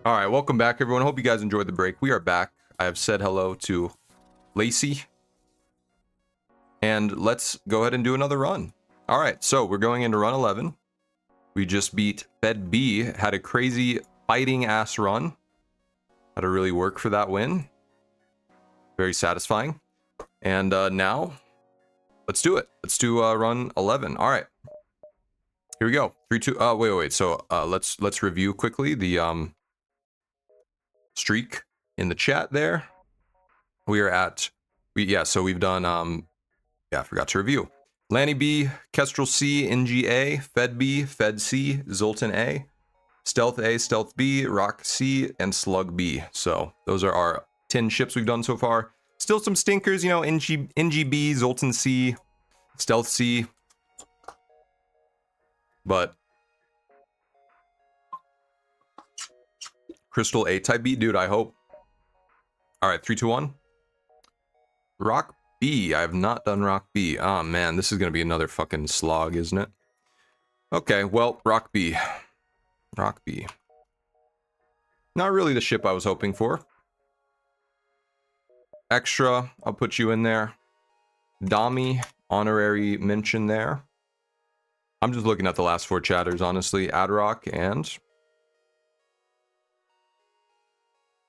All right, welcome back, everyone. Hope you guys enjoyed the break. We are back. I have said hello to Lacey, and let's go ahead and do another run. All right, so we're going into run 11. We just beat Fed B, had a crazy fighting ass run. Had to really work for that win. Very satisfying. And now, let's do it. Let's do run 11. All right, here we go. 3, 2. Wait. So let's review quickly the streak in the chat there. We are at so we've done I forgot to review. Lanny B, Kestrel C, NGA, Fed B, Fed C, Zoltan A, Stealth B, Rock C, and Slug B. So those are our 10 ships we've done so far. Still some stinkers, you know, NGB, Zoltan C, Stealth C. But Crystal A type B, dude, I hope. All right, 3, 2, 1. Rock B. I have not done Rock B. Oh man, this is gonna be another fucking slog, isn't it? Okay, well, Rock B. Rock B. Not really the ship I was hoping for. Extra, I'll put you in there. Dami, honorary mention there. I'm just looking at the last 4 chatters, honestly. Adrock and...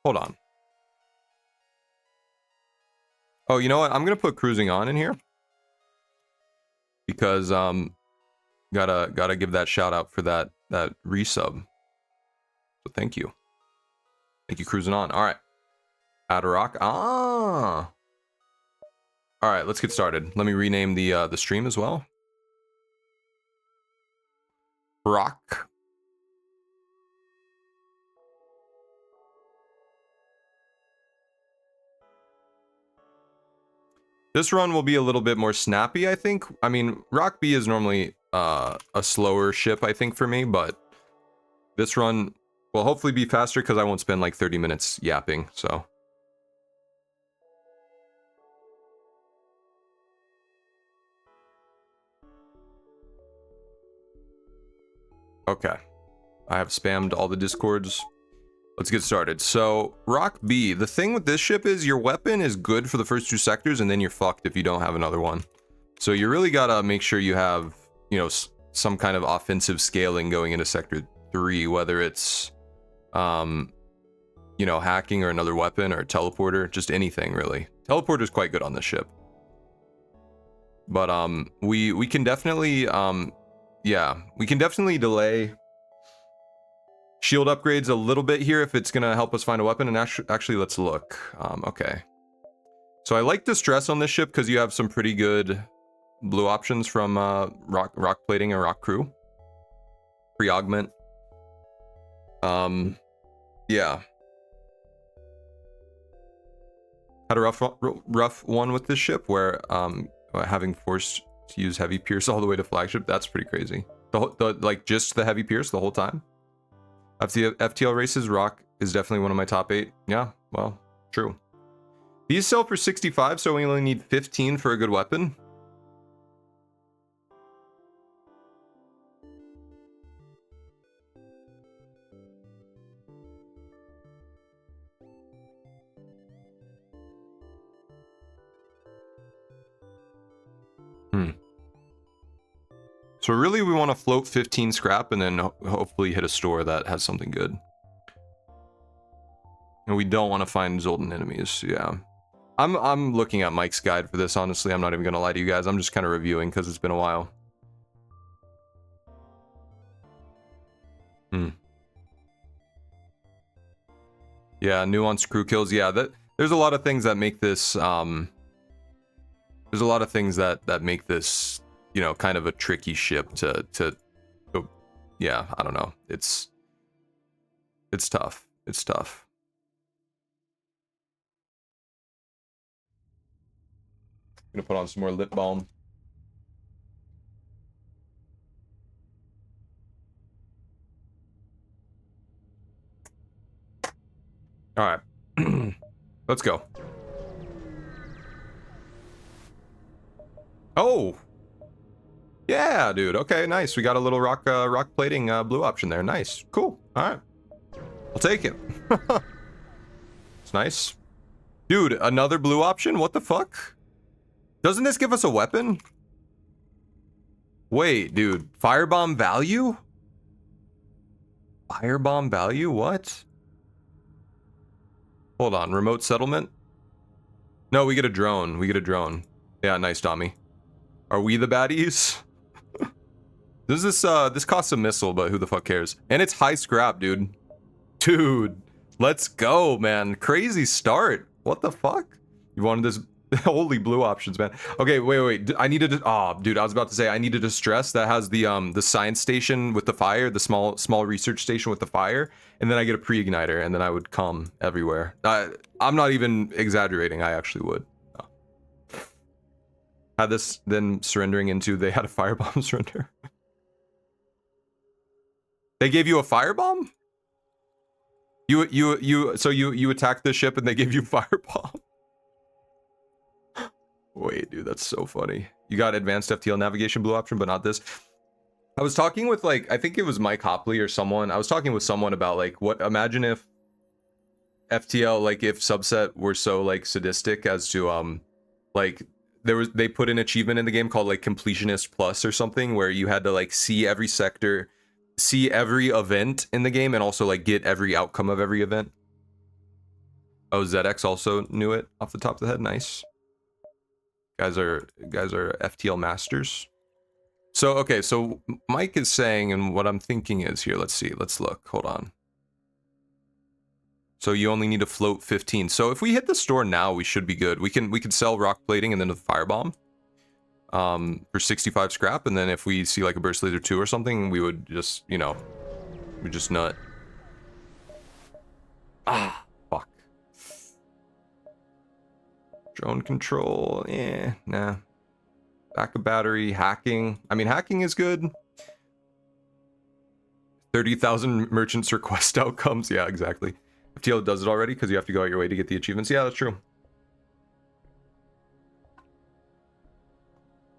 Hold on. Oh, you know what? I'm gonna put cruising on in here. Because, gotta give that shout out for that resub. So thank you. Thank you, cruising on. All right. Adrock. Ah. All right, let's get started. Let me rename the stream as well. Rock. This run will be a little bit more snappy, I think. I mean, Rock B is normally a slower ship, I think, for me, but this run will hopefully be faster because I won't spend like 30 minutes yapping, so. Okay. I have spammed all the discords. Let's get started. So, Rock B. The thing with this ship is your weapon is good for the first 2 sectors, and then you're fucked if you don't have another one. So you really gotta make sure you have, you know, some kind of offensive scaling going into sector 3, whether it's, you know, hacking or another weapon or teleporter, just anything really. Teleporter's quite good on this ship. But we can definitely we can definitely delay shield upgrades a little bit here if it's gonna help us find a weapon. And actually let's look. Okay, so I like Distress on this ship because you have some pretty good blue options from rock plating or rock crew pre-augment. Yeah, had a rough one with this ship where having forced to use heavy pierce all the way to flagship. That's pretty crazy. The like just the heavy pierce the whole time. FTL races, Rock is definitely one of my top 8. Yeah, well, true. These sell for 65, so we only need 15 for a good weapon. So really we want to float 15 scrap and then hopefully hit a store that has something good. And we don't want to find Zoltan enemies, yeah. I'm looking at Mike's guide for this, honestly. I'm not even going to lie to you guys. I'm just kind of reviewing because it's been a while. Yeah, nuanced crew kills. Yeah, there's a lot of things that make this, there's a lot of things that make this, you know, kind of a tricky ship to yeah, I don't know. It's tough. It's tough. Gonna put on some more lip balm. All right, let's go. Oh, yeah, dude. Okay, nice. We got a little rock plating blue option there. Nice, cool. All right. I'll take it. It's nice. Dude, another blue option? What the fuck? Doesn't this give us a weapon? Wait, dude. Firebomb value? Firebomb value? What? Hold on. Remote settlement? No, we get a drone. We get a drone. Yeah, nice, Tommy. Are we the baddies? This costs a missile, but who the fuck cares? And it's high scrap, dude. Dude, let's go, man. Crazy start. What the fuck? You wanted this? Holy blue options, man. Okay, wait. I needed to. Oh, dude, I was about to say I needed a stress that has the science station with the fire, the small research station with the fire, and then I get a pre-igniter, and then I would come everywhere. I'm not even exaggerating. I actually would. Oh. Had this then surrendering into they had a firebomb surrender. They gave you a firebomb? So you attacked the ship and they gave you firebomb? Wait, dude, that's so funny. You got advanced FTL navigation blue option, but not this. I was talking with like, I think it was Mike Hopley or someone. I was talking with someone about like, imagine if FTL, like if subset were so like sadistic as to, like they put an achievement in the game called like completionist plus or something where you had to like see every sector, see every event in the game and also like get every outcome of every event. Oh, ZX also knew it off the top of the head. Nice. Guys are FTL masters. So okay, so Mike is saying, and what I'm thinking is here. Let's see. Let's look. Hold on. So you only need to float 15. So if we hit the store now, we should be good. We can sell rock plating and then the firebomb. For 65 scrap, and then if we see like a burst laser 2 or something, we would just, you know, we just nut. Ah, fuck. Drone control, nah. Backup battery, hacking. I mean, hacking is good. 30,000 merchants request outcomes. Yeah, exactly. FTL does it already because you have to go out your way to get the achievements. Yeah, that's true.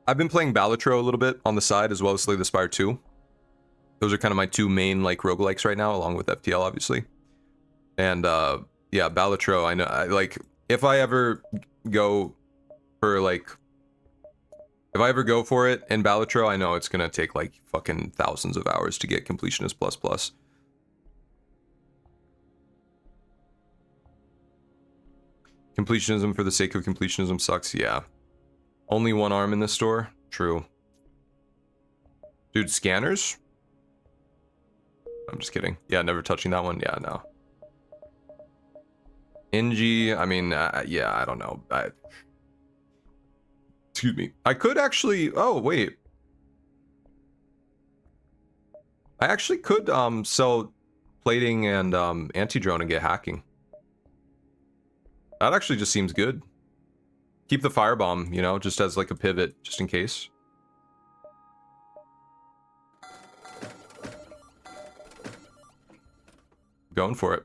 I've been playing Balatro a little bit on the side as well as Slay the Spire 2. Those are kind of my two main like roguelikes right now, along with FTL obviously. And yeah, Balatro, I know like if I ever go for it in Balatro, I know it's gonna take like fucking thousands of hours to get completionist plus. Completionism for the sake of completionism sucks, yeah. Only one arm in this store? True. Dude, scanners? I'm just kidding. Yeah, never touching that one. Yeah, no. NG, I mean, yeah, I don't know. Excuse me. I could actually... Oh, wait. I actually could sell plating and anti-drone and get hacking. That actually just seems good. Keep the firebomb, you know, just as like a pivot, just in case. Going for it.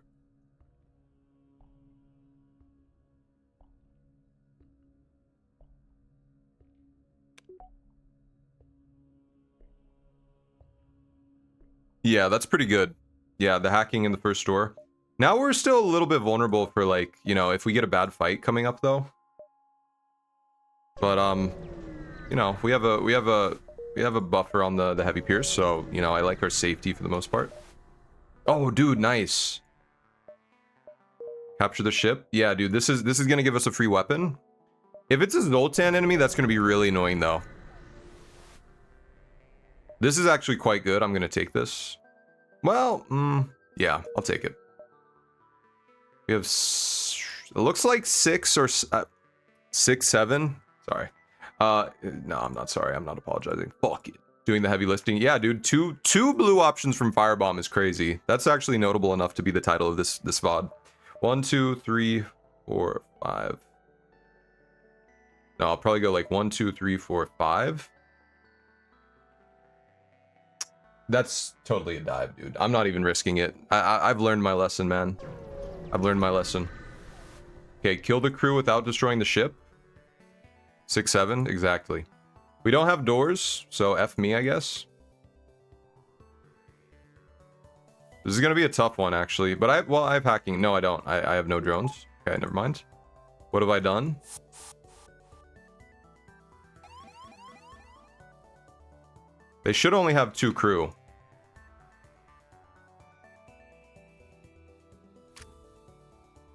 Yeah, that's pretty good. Yeah, the hacking in the first store. Now we're still a little bit vulnerable for like, you know, if we get a bad fight coming up though. But you know, we have a buffer on the heavy pierce, so you know, I like our safety for the most part. Oh, dude, nice. Capture the ship. Yeah, dude, this is gonna give us a free weapon. If it's a Zoltan enemy, that's gonna be really annoying though. This is actually quite good. I'm gonna take this. Well, yeah, I'll take it. We have, it looks like 6 or 6, 7. Sorry. No, I'm not sorry. I'm not apologizing. Fuck it. Doing the heavy lifting. Yeah, dude. Two blue options from Firebomb is crazy. That's actually notable enough to be the title of this VOD. 1, 2, 3, 4, 5. No, I'll probably go like 1, 2, 3, 4, 5. That's totally a dive, dude. I'm not even risking it. I've learned my lesson, man. I've learned my lesson. Okay, kill the crew without destroying the ship. 6, 7, exactly. We don't have doors, so F me, I guess. This is gonna be a tough one, actually. But I have hacking. No, I don't. I have no drones. Okay, never mind. What have I done? They should only have 2 crew.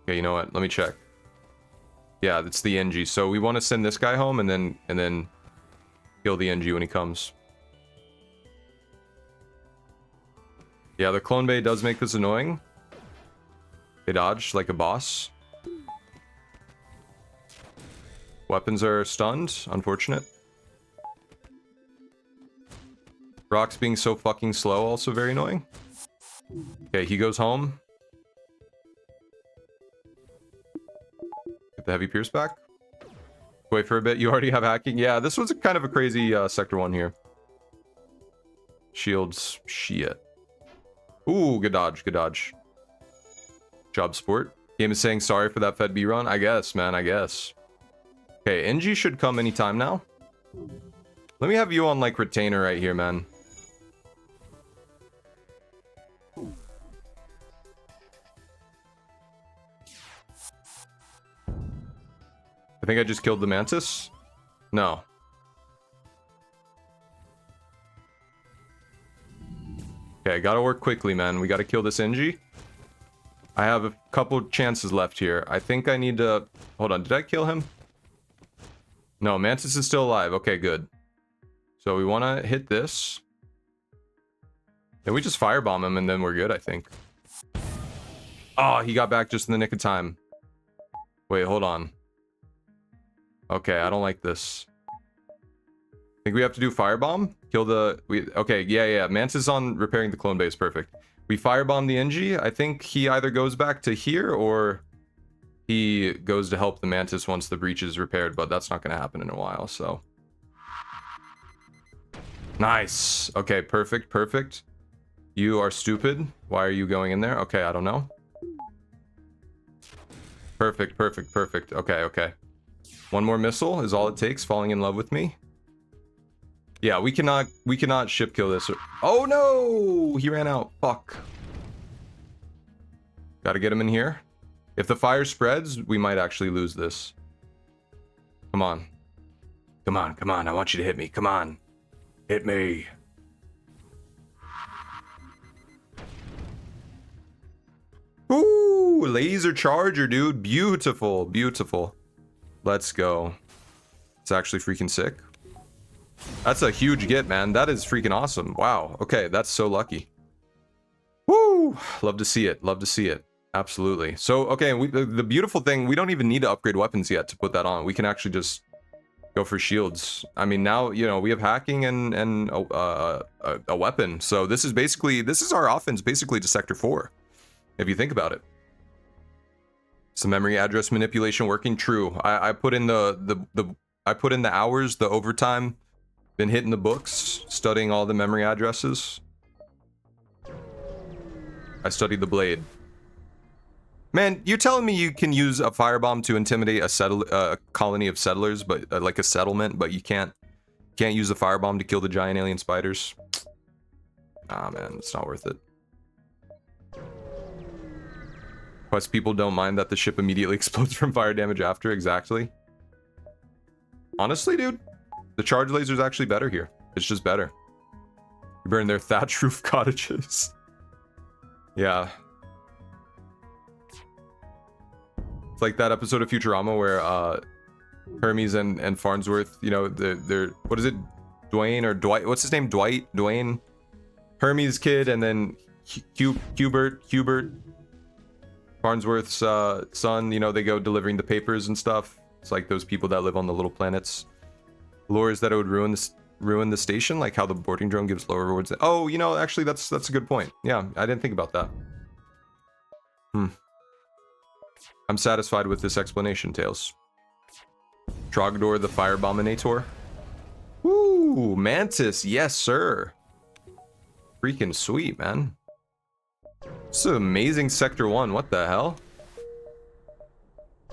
Okay, you know what? Let me check. Yeah, it's the NG. So we want to send this guy home and then kill the NG when he comes. Yeah, the clone bay does make this annoying. They dodge like a boss. Weapons are stunned. Unfortunate. Rocks being so fucking slow, also very annoying. Okay, he goes home. Get the heavy pierce back. Wait for a bit. You already have hacking. Yeah, this was kind of a crazy sector 1 here. Shields. Shit. Ooh, good dodge. Good dodge. Job sport. Game is saying sorry for that Fed B run. I guess, man. I guess. Okay, NG should come anytime now. Let me have you on, like, retainer right here, man. I think I just killed the mantis. No. Okay, gotta work quickly, man. We gotta kill this NG. I have a couple chances left here. I think I need to... Hold on, did I kill him? No, mantis is still alive. Okay, good. So we want to hit this. Then we just firebomb him and then we're good, I think. Oh, he got back just in the nick of time. Wait, hold on. Okay, I don't like this. I think we have to do firebomb. Kill the... Okay, yeah. Mantis on repairing the clone base. Perfect. We firebomb the NG. I think he either goes back to here or he goes to help the mantis once the breach is repaired, but that's not going to happen in a while, so... Nice. Okay, perfect, perfect. You are stupid. Why are you going in there? Okay, I don't know. Perfect, perfect, perfect. Okay, okay. One more missile is all it takes. Falling in love with me. Yeah, we cannot ship kill this. Oh no! He ran out. Fuck. Gotta get him in here. If the fire spreads, we might actually lose this. Come on. Come on, come on. I want you to hit me. Come on. Hit me. Ooh, laser charger, dude. Beautiful, beautiful. Let's go. It's actually freaking sick. That's a huge get, man. That is freaking awesome. Wow. Okay, that's so lucky. Woo! Love to see it. Love to see it. Absolutely. So, okay, the beautiful thing, we don't even need to upgrade weapons yet to put that on. We can actually just go for shields. I mean, now, you know, we have hacking and a weapon. So this is our offense basically to Sector 4, if you think about it. Some memory address manipulation working. True. I put in I put in the hours, the overtime, been hitting the books, studying all the memory addresses. I studied the blade. Man, you're telling me you can use a firebomb to intimidate a colony of settlers, but like a settlement, but you can't use a firebomb to kill the giant alien spiders? Ah, man, it's not worth it. Plus, people don't mind that the ship immediately explodes from fire damage after. Exactly. Honestly, dude, the charge laser is actually better here. It's just better. You burn their thatch roof cottages. Yeah. It's like that episode of Futurama where Hermes and Farnsworth, you know, they're what is it? Dwayne or Dwight? What's his name? Dwight? Dwayne? Hermes' kid, and then Hubert, Farnsworth's son, you know, they go delivering the papers and stuff. It's like those people that live on the little planets. Lures that it would ruin the station, like how the boarding drone gives lower rewards. Oh, you know, actually, that's a good point. Yeah, I didn't think about that. I'm satisfied with this explanation, Tails. Trogdor the Firebominator. Woo, Mantis, yes, sir. Freaking sweet, man. This is an amazing Sector 1. What the hell?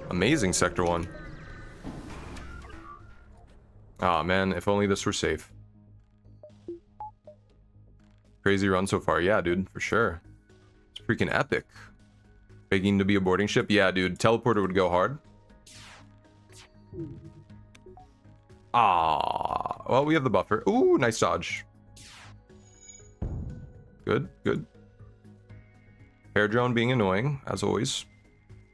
Amazing Sector 1. Aw, man, if only this were safe. Crazy run so far. Yeah, dude, for sure. Freaking epic. Begging to be a boarding ship. Yeah, dude. Teleporter would go hard. Ah. Well, we have the buffer. Ooh, nice dodge. Good, good. Air drone being annoying, as always.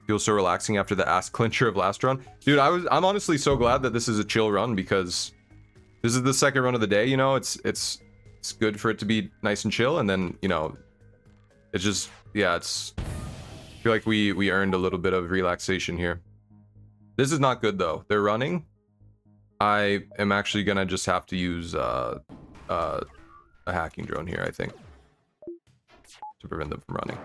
Feels so relaxing after the ass clincher of last run. Dude, I'm honestly so glad that this is a chill run because this is the second run of the day, you know, it's good for it to be nice and chill, and then, you know, it's just, yeah, it's, I feel like we earned a little bit of relaxation here. This is not good though. They're running. I am actually gonna just have to use a hacking drone here, I think, to prevent them from running.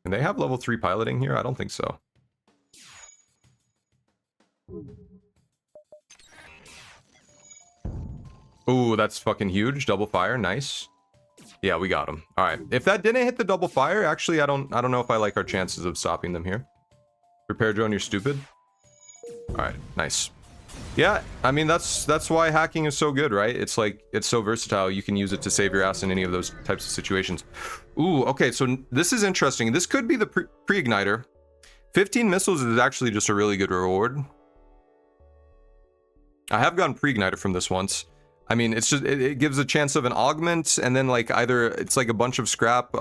Can they have level 3 piloting here? I don't think so. Ooh, that's fucking huge. Double fire, nice. Yeah, we got him. All right. If that didn't hit the double fire, actually, I don't know if I like our chances of stopping them here. Repair drone, you're stupid. All right, nice. Yeah, I mean, that's why hacking is so good, right? It's like, it's so versatile. You can use it to save your ass in any of those types of situations. Ooh, okay, so this is interesting. This could be the pre-igniter. 15 missiles is actually just a really good reward. I have gotten pre-igniter from this once. I mean, it's just, it gives a chance of an augment, and then like either it's like a bunch of scrap.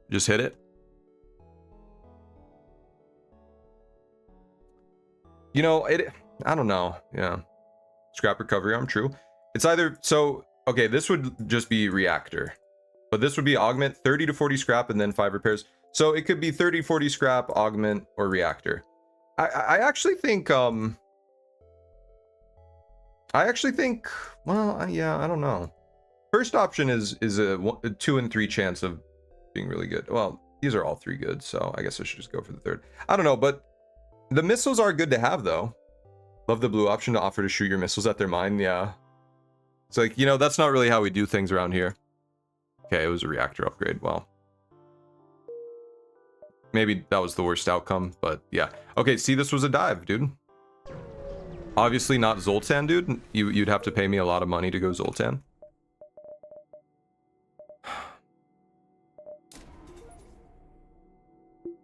Just hit it. You know, I don't know. Yeah. Scrap recovery arm, true. It's either, so, okay, this would just be reactor. But this would be augment, 30 to 40 scrap, and then 5 repairs. So it could be 30, 40 scrap, augment, or reactor. I actually think, well, yeah, I don't know. First option is a 2 in 3 chance of being really good. Well, these are all 3 good, so I guess I should just go for the third. I don't know, but the missiles are good to have, though. Love the blue option to offer to shoot your missiles at their mine. Yeah. It's like, you know, that's not really how we do things around here. Okay, it was a reactor upgrade. Well, maybe that was the worst outcome, but yeah. Okay, see, this was a dive, dude. Obviously not Zoltan, dude. You'd have to pay me a lot of money to go Zoltan.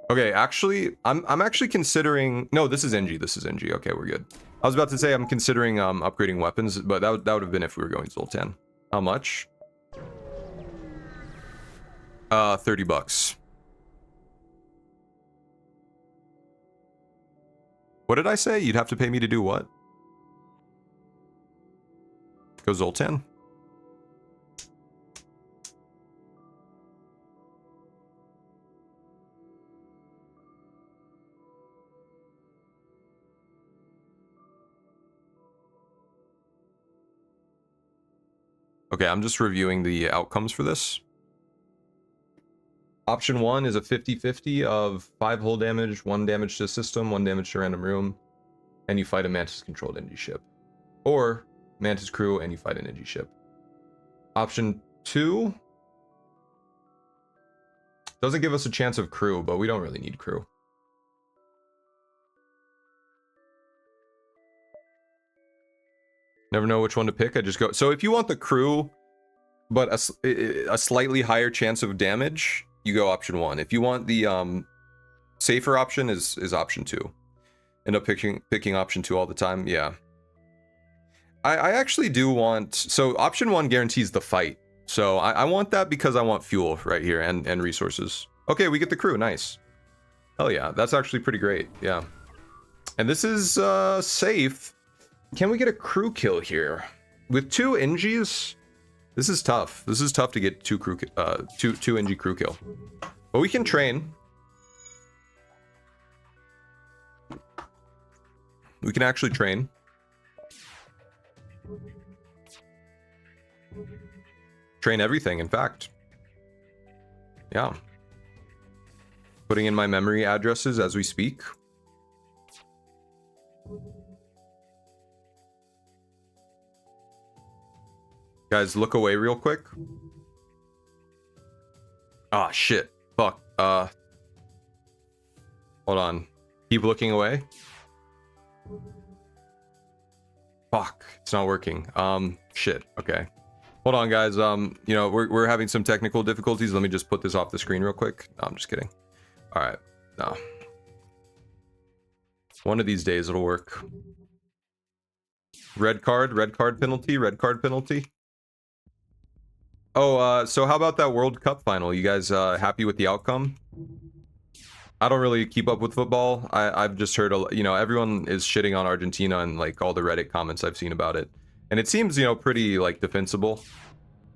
Okay, actually, I'm actually considering. No, this is NG. This is NG. Okay, we're good. I was about to say I'm considering upgrading weapons, but that would have been if we were going Zoltan. How much? 30 bucks. What did I say? You'd have to pay me to do what? Go Zoltan? Okay, I'm just reviewing the outcomes for this. Option 1 is a 50-50 of 5 hull damage, 1 damage to the system, 1 damage to random room, and you fight a Mantis-controlled NG ship. Or Mantis crew and you fight an NG ship. Option 2 doesn't give us a chance of crew, but we don't really need crew. Never know which one to pick. I just go. So if you want the crew, but a slightly higher chance of damage, you go option 1. If you want the safer option, is option 2. End up picking option 2 all the time. Yeah. I actually do want. So option 1 guarantees the fight. So I want that because I want fuel right here and resources. Okay, we get the crew. Nice. Hell yeah, that's actually pretty great. Yeah. And this is safe. Can we get a crew kill here? With 2 NGs? This is tough. This is tough to get 2 NG crew kill. But we can train. We can actually train. Train everything, in fact. Yeah. Putting in my memory addresses as we speak. Guys, look away real quick. Ah, shit. Fuck. Hold on. Keep looking away. Fuck, it's not working. Shit. Okay. Hold on, guys. You know, we're having some technical difficulties. Let me just put this off the screen real quick. No, I'm just kidding. All right. No. One of these days it'll work. Red card penalty, red card penalty. Oh, so how about that World Cup final? You guys happy with the outcome? I don't really keep up with football. I've just heard, you know, everyone is shitting on Argentina and like all the Reddit comments I've seen about it. And it seems, you know, pretty like defensible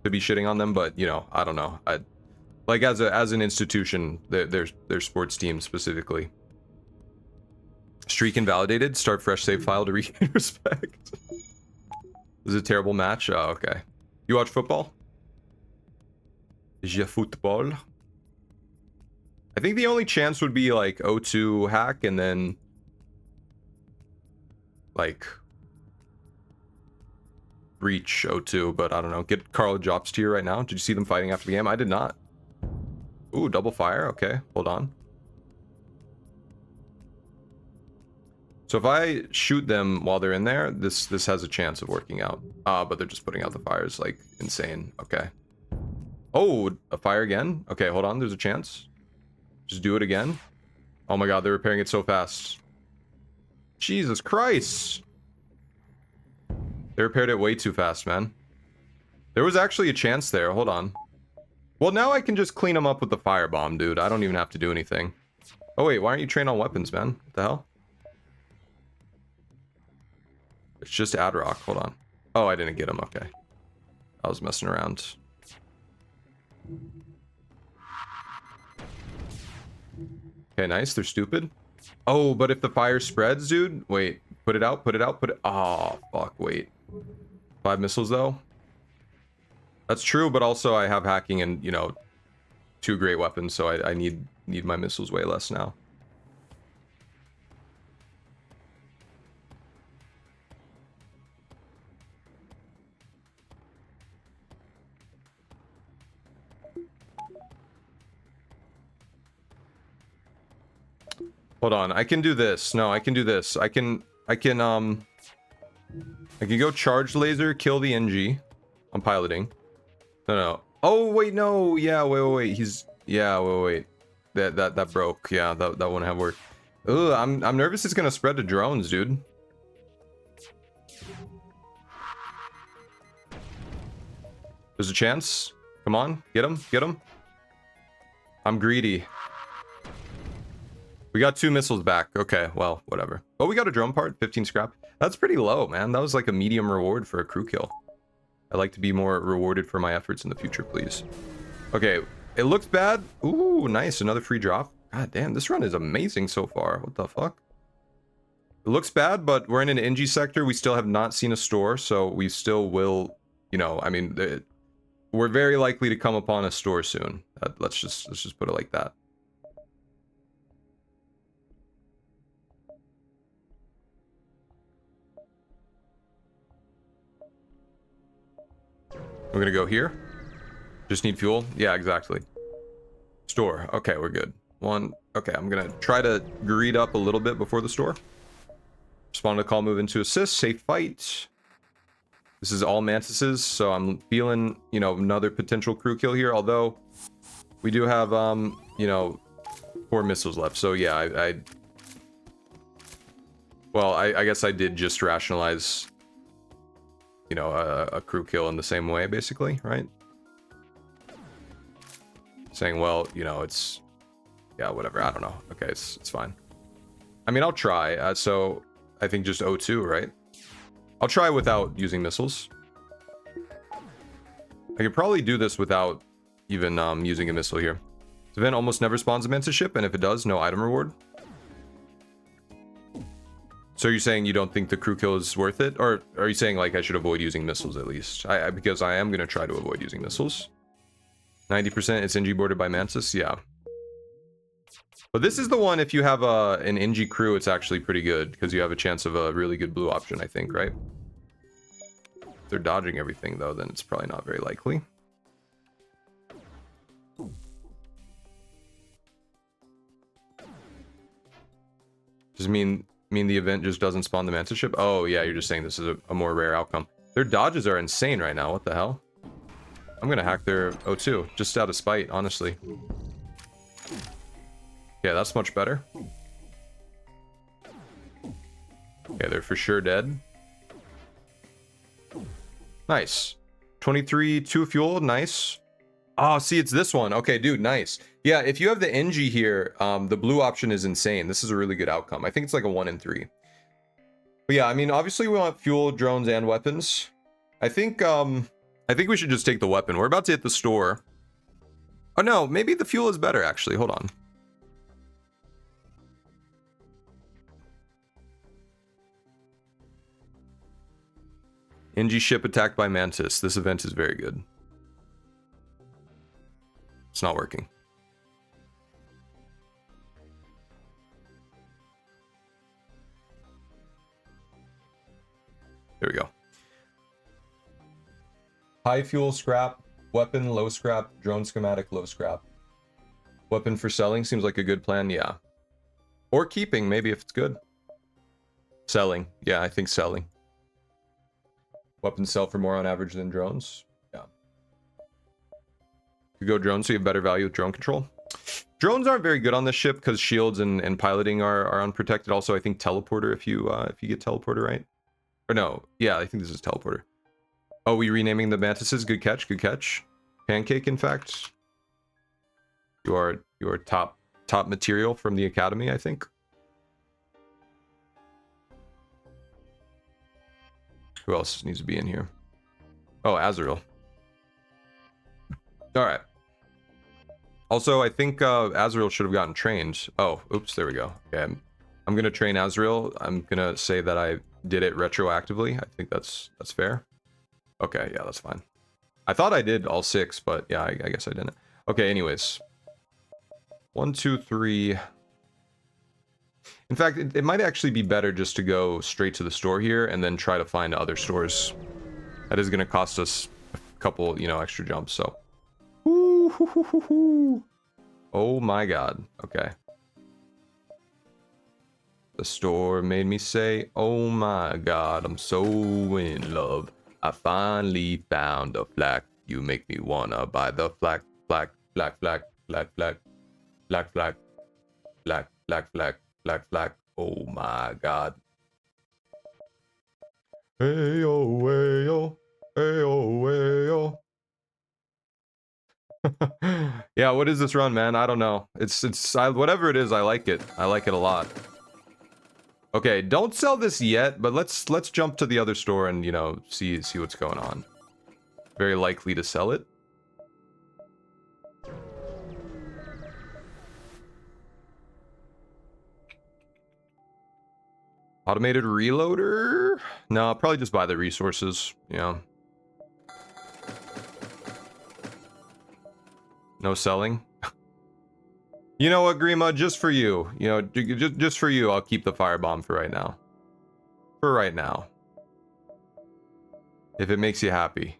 to be shitting on them, but you know, I don't know. I like as an institution, their sports team specifically. Streak invalidated. Start fresh save file to regain respect. This is a terrible match. Oh, okay. You watch football? Je football. I think the only chance would be like O2 hack and then like breach O2, but I don't know. Get Carl Jobs to you right now. Did you see them fighting after the game? I did not. Ooh, double fire. Okay, hold on. So if I shoot them while they're in there, this has a chance of working out. But they're just putting out the fires like insane. Okay. Oh, a fire again? Okay, hold on. There's a chance. Just do it again. Oh my god, they're repairing it so fast. Jesus Christ. They repaired it way too fast, man. There was actually a chance there. Hold on. Well, now I can just clean them up with the firebomb, dude. I don't even have to do anything. Oh wait, why aren't you trained on weapons, man? What the hell? It's just Adrock. Hold on. Oh, I didn't get him. Okay. I was messing around. Okay, nice. They're stupid. Oh, but if the fire spreads, dude. Wait. Put it out. Put it out. Put it. Oh, fuck. Wait. 5 missiles, though. That's true, but also I have hacking and, you know, 2 great weapons, so I need my missiles way less now. Hold on, I can do this. No, I can do this. I can go charge laser, kill the NG. I'm piloting. No. Oh wait, no. Yeah, wait. He's wait. That broke. Yeah, that wouldn't have worked. Ugh, I'm nervous it's gonna spread to drones, dude. There's a chance. Come on, get him. I'm greedy. We got 2 missiles back. Okay, well, whatever. Oh, we got a drone part, 15 scrap. That's pretty low, man. That was like a medium reward for a crew kill. I'd like to be more rewarded for my efforts in the future, please. Okay, it looks bad. Ooh, nice. Another free drop. God damn, this run is amazing so far. What the fuck? It looks bad, but we're in an NG sector. We still have not seen a store, so we still will, you know, I mean, we're very likely to come upon a store soon. Let's just put it like that. We're gonna go here. Just need fuel. Yeah, exactly. Store. Okay, we're good. Okay, I'm gonna try to greed up a little bit before the store. Respond to call, move into assist. Safe fight. This is all mantises, so I'm feeling, you know, another potential crew kill here. Although we do have, you know, 4 missiles left. So yeah, I guess I did just rationalize, you know, a crew kill in the same way, basically, right? Saying, well, you know, it's, yeah, whatever. I don't know. Okay, it's fine. I mean, I'll try. So I think just O2, right? I'll try without using missiles. I could probably do this without even using a missile here. This event almost never spawns a Mantis ship, and if it does, no item reward. So you're saying you don't think the crew kill is worth it? Or are you saying, like, I should avoid using missiles at least? Because I am going to try to avoid using missiles. 90% it's NG boarded by Mantis? Yeah. But this is the one, if you have an NG crew, it's actually pretty good. Because you have a chance of a really good blue option, I think, right? If they're dodging everything, though, then it's probably not very likely. Just mean mean the event just doesn't spawn the mantis ship? Oh yeah, you're just saying this is a more rare outcome. Their dodges are insane right now. What the hell? I'm gonna hack their O2 just out of spite, honestly. Yeah, that's much better. Okay, they're for sure dead. Nice. 23, 2 fuel, nice. Oh, see, it's this one. Okay, dude, nice. Yeah, if you have the NG here, the blue option is insane. This is a really good outcome. I think it's like a 1 in 3. But yeah, I mean, obviously we want fuel, drones, and weapons. I think we should just take the weapon. We're about to hit the store. Oh no, maybe the fuel is better actually. Hold on. NG ship attacked by mantis. This event is very good. It's not working. There we go. High fuel scrap, weapon low scrap, drone schematic low scrap. Weapon for selling seems like a good plan, yeah. Or keeping, maybe if it's good. Selling, yeah, I think selling. Weapons sell for more on average than drones, yeah. You go drones so you have better value with drone control. Drones aren't very good on this ship because shields and piloting are unprotected. Also, I think teleporter if you get teleporter right. Or no, yeah, I think this is teleporter. Oh, we renaming the mantises? Good catch, good catch. Pancake, in fact. You are top material from the academy, I think. Who else needs to be in here? Oh, Azrael. All right. Also, I think Azrael should have gotten trained. Oh, oops, there we go. Okay, I'm gonna train Azrael. I'm gonna say that I did it retroactively. I think that's fair. Okay, yeah, that's fine. I thought I did all 6, but yeah, I guess I didn't. Okay, anyways. 1, 2, 3. In fact, it might actually be better just to go straight to the store here and then try to find other stores. That is going to cost us a couple, extra jumps, so. Oh my god. Okay. The store made me say, oh my god, I'm so in love. I finally found a flag. You make me wanna buy the flag, flag, flag, flag, flag, flag, flag, flag, flag, flag, flag, flag, flag. Oh my god. Hey yo, hey yo, hey yo, hey yo. Yeah, what is this run, man? I don't know. It's whatever it is, I like it. I like it a lot. Okay, don't sell this yet, but let's jump to the other store and, see what's going on. Very likely to sell it. Automated reloader? No, I'll probably just buy the resources, No selling. You know what, Grima? Just for you. Just for you, I'll keep the firebomb for right now. For right now. If it makes you happy.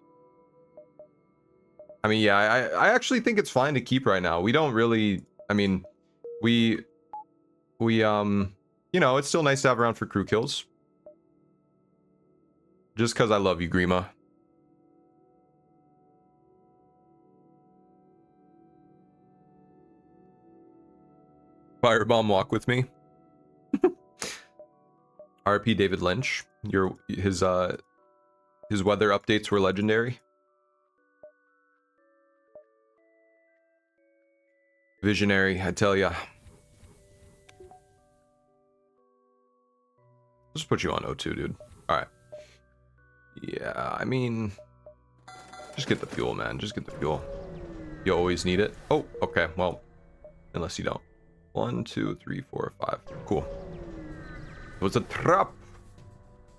I mean, yeah, I actually think it's fine to keep right now. We don't really... I mean, it's still nice to have around for crew kills. Just because I love you, Grima. Firebomb walk with me. RP David Lynch. His weather updates were legendary. Visionary, I tell ya. Let's put you on O2, dude. Alright. Yeah, I mean... Just get the fuel, man. Just get the fuel. You always need it. Oh, okay, well... Unless you don't. 1, 2, 3, 4, 5. Cool. It was a trap.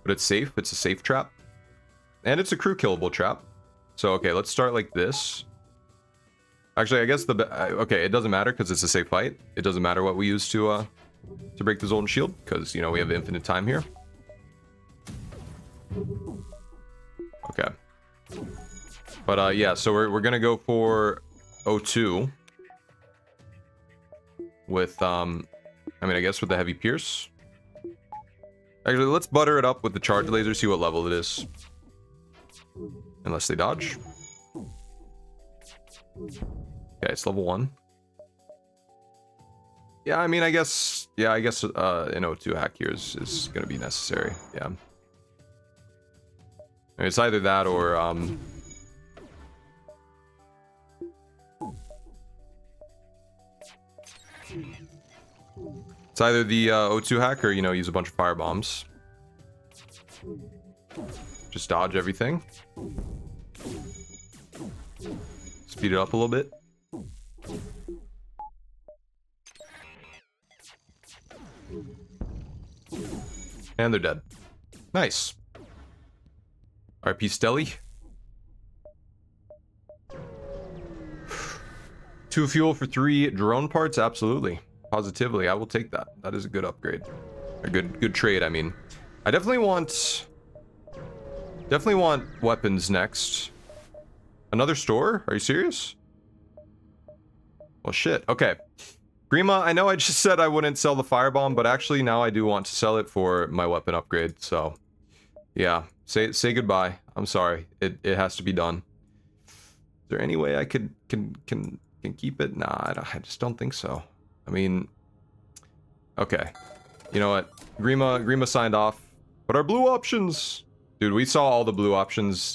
But it's safe. It's a safe trap. And it's a crew killable trap. So, okay, let's start like this. Actually, I guess okay, it doesn't matter because it's a safe fight. It doesn't matter what we use to break the Zoltan shield because, we have infinite time here. Okay. But, yeah, so we're gonna go for O2. With, I guess with the heavy pierce. Actually, let's butter it up with the charge laser, see what level it is. Unless they dodge. Okay, it's level 1. Yeah, I mean, I guess an O2 hack here is gonna be necessary. Yeah. It's either that or it's either the O2 hack or, you know, use a bunch of fire bombs. Just dodge everything. Speed it up a little bit. And they're dead. Nice. RP Stelly. 2 fuel for 3 drone parts? Absolutely. Positively. I will take that. That is a good upgrade. A good trade, I mean. I definitely want weapons next. Another store? Are you serious? Well, shit. Okay. Grima, I know I just said I wouldn't sell the firebomb, but actually now I do want to sell it for my weapon upgrade, so... Yeah. Say goodbye. I'm sorry. It has to be done. Is there any way I can keep it? Nah, I just don't think so. I mean... Okay. You know what? Grima signed off. But our blue options... Dude, we saw all the blue options.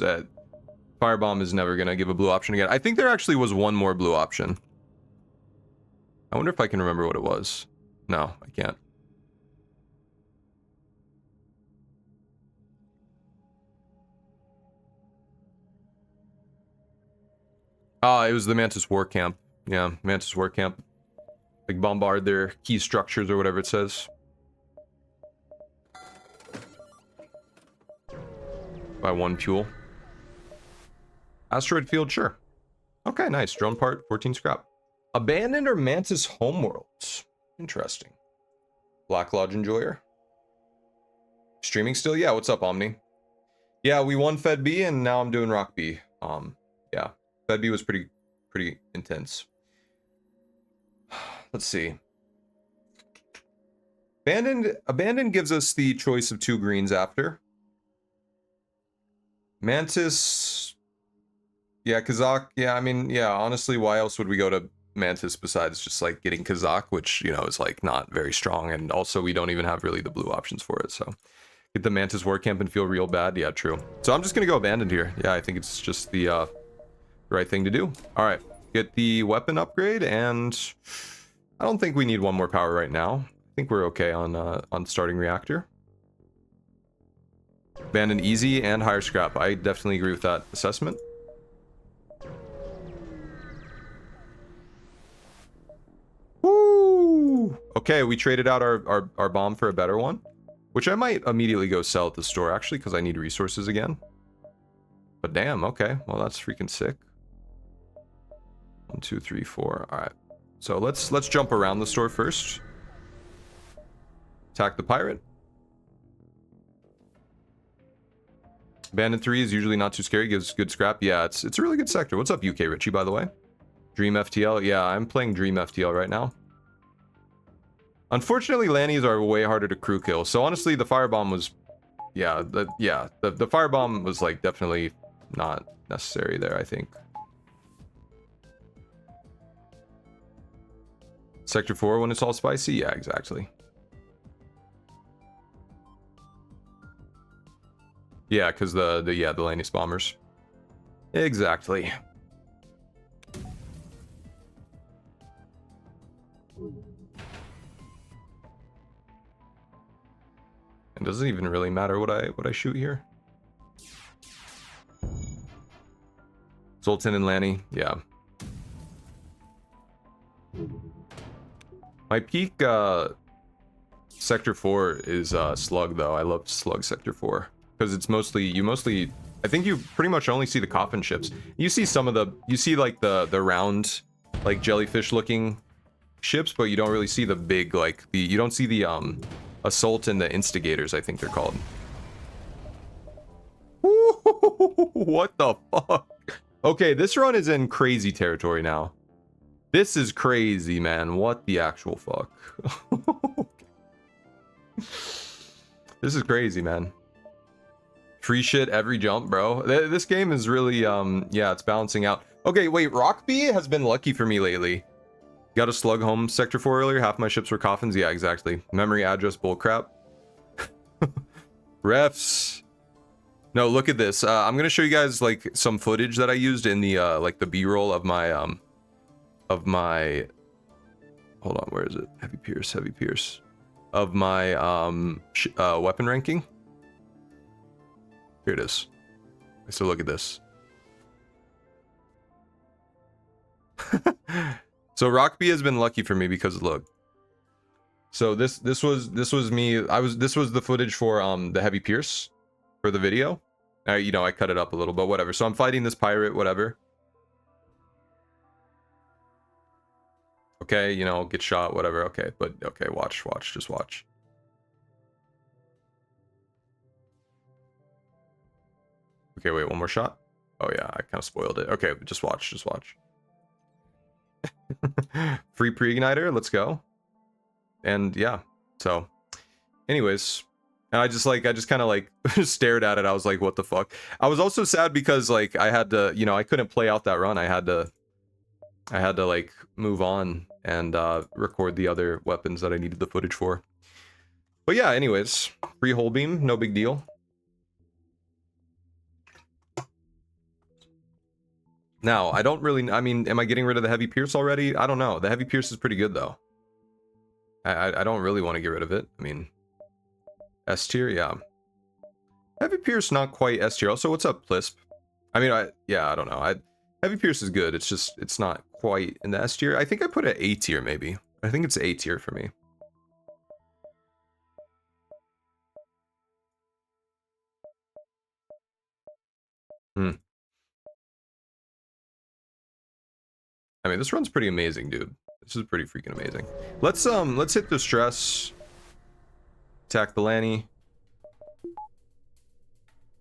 Firebomb is never gonna give a blue option again. I think there actually was one more blue option. I wonder if I can remember what it was. No, I can't. It was the Mantis War Camp. Yeah, Mantis War Camp. Like, bombard their key structures or whatever it says. By 1 fuel. Asteroid field, sure. Okay, nice. Drone part, 14 scrap. Abandoned or Mantis homeworlds? Interesting. Black Lodge enjoyer. Streaming still? Yeah, what's up, Omni? Yeah, we won Fed B and now I'm doing Rock B. Yeah. Fed B was pretty intense. Let's see. Abandoned gives us the choice of 2 greens after. Mantis. Yeah, Kazakh. Yeah, I mean, yeah, honestly, why else would we go to Mantis besides just like getting Kazakh, which, you know, is like not very strong, and also we don't even have really the blue options for it. So get the Mantis War Camp and feel real bad. Yeah, true. So I'm just gonna go Abandoned here. Yeah, I think it's just the right thing to do. All right, get the weapon upgrade, and I don't think we need 1 more power right now. I think we're okay on starting reactor. Abandoned easy and higher scrap. I definitely agree with that assessment. Woo! Okay, we traded out our bomb for a better one, which I might immediately go sell at the store, actually, because I need resources again. But damn, okay. Well, that's freaking sick. 1, 2, 3, 4. All right. So let's jump around the store first. Attack the pirate. Abandoned 3 is usually not too scary, gives good scrap. Yeah, it's a really good sector. What's up, UK Richie, by the way? Dream FTL. Yeah, I'm playing Dream FTL right now. Unfortunately, Lannies are way harder to crew kill. So honestly, the firebomb was... Yeah, the firebomb was like definitely not necessary there, I think. Sector 4 when it's all spicy? Yeah, exactly. Yeah, because the Lannis bombers. Exactly. It doesn't even really matter what I shoot here. Zoltan and Lanny, yeah. My peak Sector 4 is Slug though. I love Slug Sector 4. Because it's mostly, I think you pretty much only see the coffin ships. You see some of you see like the round, like jellyfish looking ships, but you don't really see the big, like you don't see the assault and the instigators, I think they're called. What the fuck? Okay, this run is in crazy territory now. This is crazy, man. What the actual fuck? This is crazy, man. Free shit every jump, bro. This game is really, yeah, it's balancing out. Okay, wait, Rockbee has been lucky for me lately. Got a slug home sector 4 earlier. Half my ships were coffins. Yeah, exactly. Memory address bullcrap. Refs. No, look at this. I'm gonna show you guys like some footage that I used in the like the B-roll of my hold on, where is it? Heavy Pierce. Of my weapon ranking. Here it is. So look at this. So Rockbee has been lucky for me because look. So this was me. This was the footage for the Heavy Pierce for the video. You know, I cut it up a little, but whatever. So I'm fighting this pirate, whatever. Okay, you know, get shot, whatever. Okay, but okay, watch, just watch. Okay, wait, one more shot. Oh yeah, I kind of spoiled it. Okay, just watch. Free pre-igniter, let's go. And yeah, so anyways, and I just kind of like stared at it. I was like, what the fuck? I was also sad because like I had to, you know, I couldn't play out that run. I had to like move on and record the other weapons that I needed the footage for. But yeah, anyways, free hull beam, no big deal. Now, I don't really, I mean, am I getting rid of the Heavy Pierce already? I don't know. The Heavy Pierce is pretty good though. I don't really want to get rid of it. I mean, S tier, yeah. Heavy Pierce, not quite S tier. Also, what's up, Plisp? I mean, I don't know. Heavy Pierce is good. It's just, it's not quite in the S tier. I think I put it A tier, maybe. I think it's A tier for me. I mean, this run's pretty amazing, dude. This is pretty freaking amazing. Let's hit the stress. Attack the Lanny.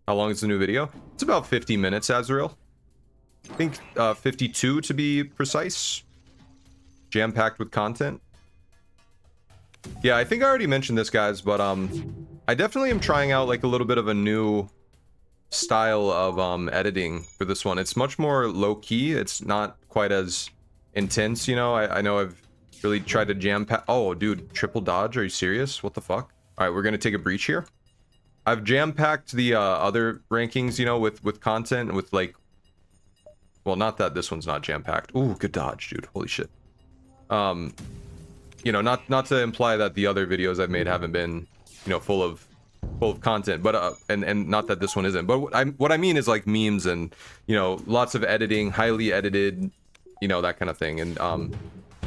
How long is the new video? It's about 50 minutes, Azrael. I think 52 to be precise. Jam-packed with content. Yeah, I think I already mentioned this, guys, but I definitely am trying out like a little bit of a new style of editing for this one. It's much more low-key. It's not quite as intense, you know. I know I've really tried to jam-pack. Oh, dude, triple dodge? Are you serious? What the fuck? All right, we're gonna take a breach here. I've jam-packed the other rankings, you know, with content, with like, well, not that this one's not jam-packed. Ooh, good dodge, dude. Holy shit. You know, not to imply that the other videos I've made haven't been, you know, full of content, but and not that this one isn't. But what I mean is like memes and, you know, lots of editing, highly edited, you know, that kind of thing. And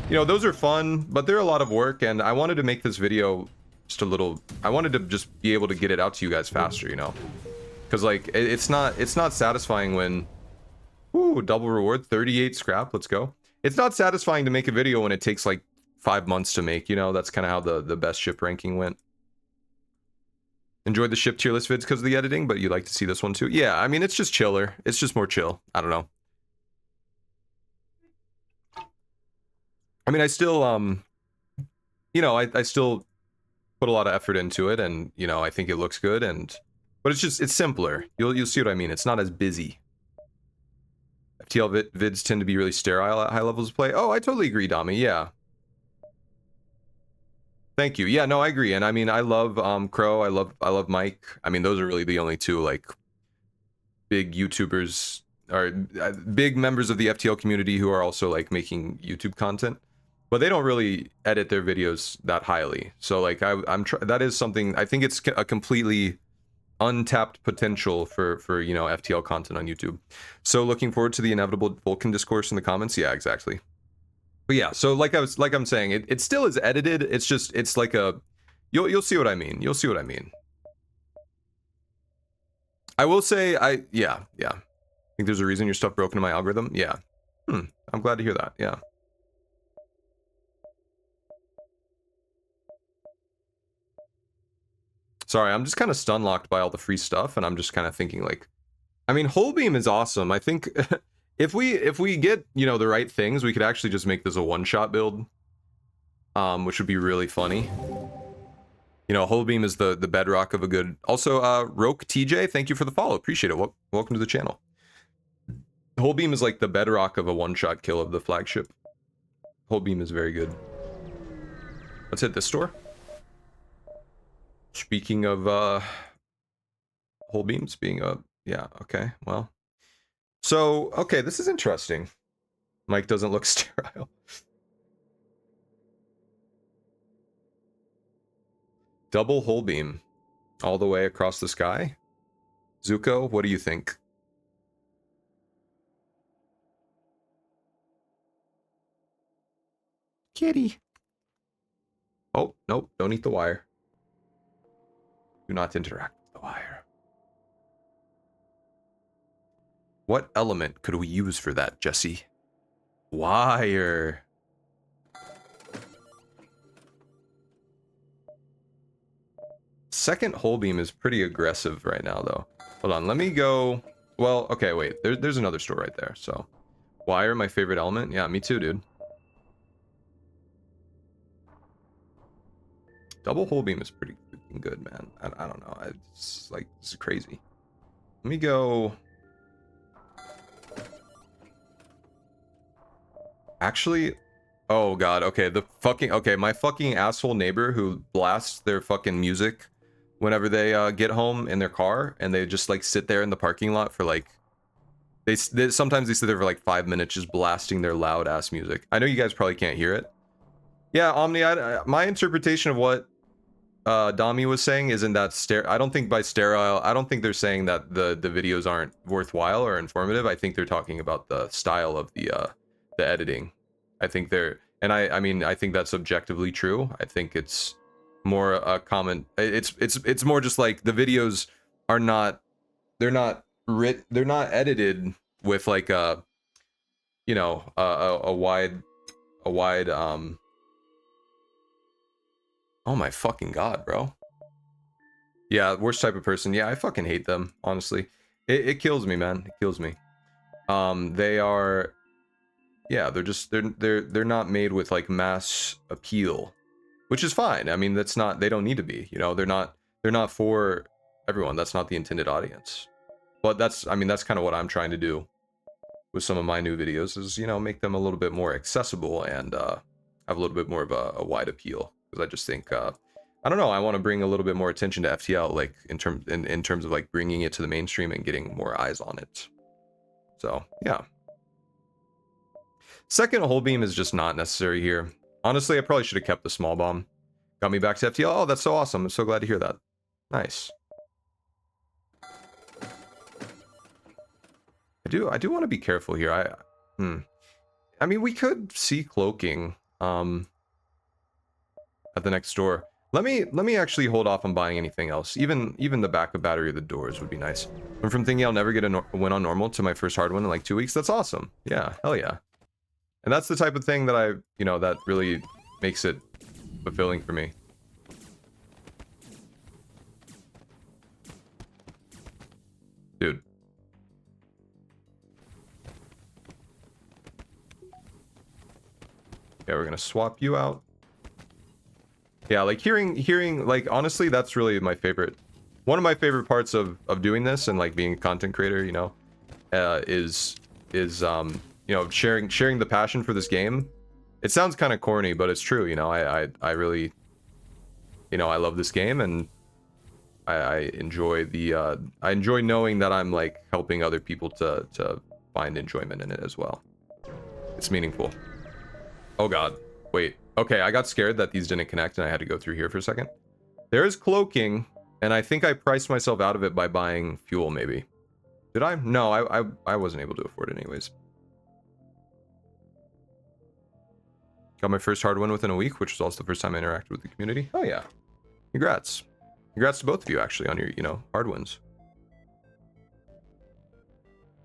you know, those are fun, but they're a lot of work. And I wanted to make this video just a little. I wanted to just be able to get it out to you guys faster, you know, because like it's not satisfying when. Ooh, double reward, 38 scrap. Let's go. It's not satisfying to make a video when it takes like 5 months to make. You know, that's kind of how the best ship ranking went. Enjoyed the ship tier list vids because of the editing, but you like to see this one too. Yeah, I mean, it's just chiller. It's just more chill. I don't know. I mean, I still, you know, I still put a lot of effort into it, and you know, I think it looks good, but it's simpler. You'll see what I mean. It's not as busy. FTL vids tend to be really sterile at high levels of play. Oh, I totally agree, Dami. Yeah. Thank you. Yeah, no, I agree. And I mean, I love Crow. I love Mike. I mean, those are really the only two like big YouTubers or big members of the FTL community who are also like making YouTube content. But they don't really edit their videos that highly. So like that is something, I think it's a completely untapped potential for you know, FTL content on YouTube. So looking forward to the inevitable Vulcan discourse in the comments. Yeah, exactly. But yeah, so like I'm saying, it still is edited. It's just, it's like a, you'll see what I mean. You'll see what I mean. I will say, yeah. I think there's a reason your stuff broke into my algorithm. Yeah. I'm glad to hear that. Yeah. Sorry, I'm just kind of stun locked by all the free stuff, and I'm just kind of thinking like, I mean, Hull Beam is awesome. I think if we get, you know, the right things, we could actually just make this a one-shot build, which would be really funny. You know, whole beam is the bedrock of a good. Also, Roke TJ, thank you for the follow. Appreciate it. Welcome to the channel. Whole beam is like the bedrock of a one-shot kill of the flagship. Whole beam is very good. Let's hit this store. Speaking of whole beams being a yeah, okay, well. So, okay, this is interesting. Mike doesn't look sterile. Double whole beam all the way across the sky. Zuko, what do you think? Kitty. Oh, nope, don't eat the wire. Do not interact with the wire. What element could we use for that, Jesse? Wire. Second whole beam is pretty aggressive right now, though. Hold on, let me go. Well, okay, wait. There's another store right there. So, wire, my favorite element. Yeah, me too, dude. Double whole beam is pretty freaking good, man. I don't know. It's like, this is crazy. Let me go. Actually, oh god, okay, my fucking asshole neighbor who blasts their fucking music whenever they get home in their car, and they just like sit there in the parking lot for like, sometimes they sit there for like 5 minutes just blasting their loud ass music. I know you guys probably can't hear it. Yeah, Omni, my interpretation of what Dami was saying isn't that I don't think by sterile, I don't think they're saying that the videos aren't worthwhile or informative. I think they're talking about the style of the editing. I think they're, and I mean, I think that's objectively true. I think it's more a common, it's more just like the videos are not, they're not edited with like a, you know, a wide oh my fucking god, bro. Yeah, worst type of person. Yeah, I fucking hate them, honestly. It kills me, man. It kills me. They are, yeah, they're not made with like mass appeal, which is fine. I mean, that's not, they don't need to be, you know, they're not for everyone. That's not the intended audience. But that's, I mean, that's kind of what I'm trying to do with some of my new videos is, you know, make them a little bit more accessible and have a little bit more of a wide appeal. Because I just think, I don't know, I want to bring a little bit more attention to FTL, like in terms of like bringing it to the mainstream and getting more eyes on it. So yeah. Second whole beam is just not necessary here. Honestly, I probably should have kept the small bomb. Got me back to FTL. Oh, that's so awesome. I'm so glad to hear that. Nice. I do want to be careful here. I mean, we could see cloaking at the next door. Let me actually hold off on buying anything else. Even the backup battery of the doors would be nice. Went from thinking I'll never get a win on normal to my first hard one in like 2 weeks. That's awesome. Yeah, hell yeah. And that's the type of thing that I, you know, that really makes it fulfilling for me. Dude. Yeah, we're gonna swap you out. Yeah, like hearing, like, honestly, that's really my favorite. One of my favorite parts of doing this and like being a content creator, you know, is you know, sharing the passion for this game. It sounds kind of corny, but it's true, you know. I really, you know, I love this game, and I enjoy the I enjoy knowing that I'm like helping other people to find enjoyment in it as well. It's meaningful. Oh god, wait. Okay, I got scared that these didn't connect and I had to go through here for a second. There is cloaking, and I think I priced myself out of it by buying fuel, maybe. Did I? No, I wasn't able to afford it anyways. Got my first hard win within a week, which was also the first time I interacted with the community. Oh yeah. Congrats. Congrats to both of you, actually, on your, you know, hard wins.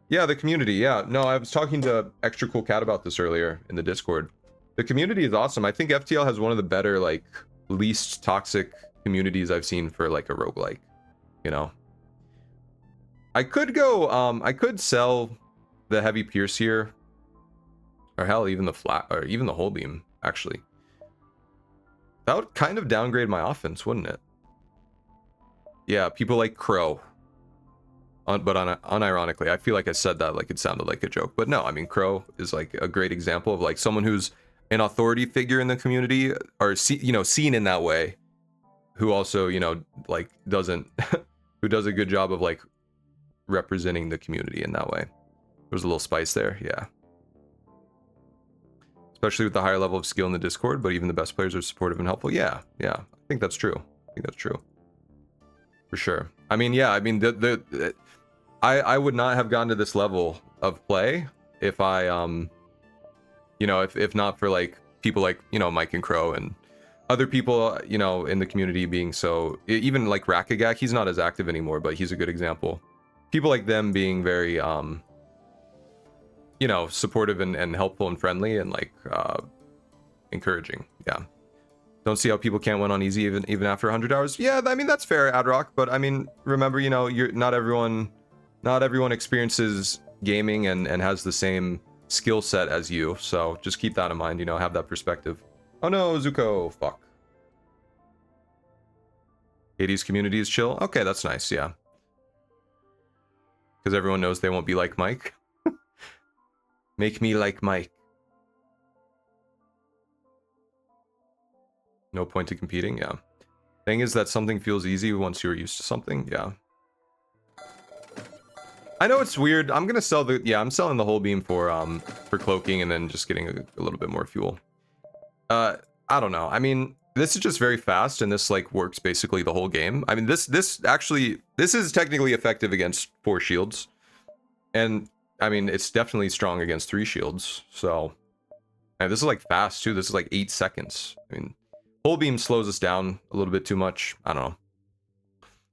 Yeah, the community, yeah. No, I was talking to Extra Cool Cat about this earlier in the Discord. The community is awesome. I think FTL has one of the better, like, least toxic communities I've seen for, like, a roguelike, you know? I could go, I could sell the heavy pierce here. Or hell, even the flat, or even the whole beam, actually. That would kind of downgrade my offense, wouldn't it? Yeah, people like Crow. But unironically, I feel like I said that like it sounded like a joke. But no, I mean, Crow is like a great example of like someone who's an authority figure in the community, or seen in that way, who also, like doesn't, who does a good job of like representing the community in that way. There's a little spice there, yeah. Especially with the higher level of skill in the Discord, but even the best players are supportive and helpful. Yeah, I think that's true. For sure. I mean, yeah, I mean, I would not have gotten to this level of play if I, if not for like people like, Mike and Crow and other people, in the community being so, even like Rakagak, he's not as active anymore, but he's a good example. People like them being very, supportive and helpful and friendly and like encouraging. Yeah. Don't see how people can't win on easy even after 100 hours. Yeah, I mean, that's fair, Adrock, but I mean, remember, you're not everyone experiences gaming and has the same skill set as you, so just keep that in mind, have that perspective. Oh no, Zuko, fuck. Hades community is chill. Okay, that's nice, yeah. Because everyone knows they won't be like Mike. Make me like Mike. No point to competing, yeah. Thing is that something feels easy once you're used to something, yeah. I know it's weird. I'm gonna sell I'm selling the whole beam for cloaking and then just getting a little bit more fuel. I don't know. I mean, this is just very fast and this like works basically the whole game. I mean, this is technically effective against 4 shields. And I mean, it's definitely strong against 3 shields. So, and this is like fast too. This is like 8 seconds. I mean, whole beam slows us down a little bit too much. I don't know.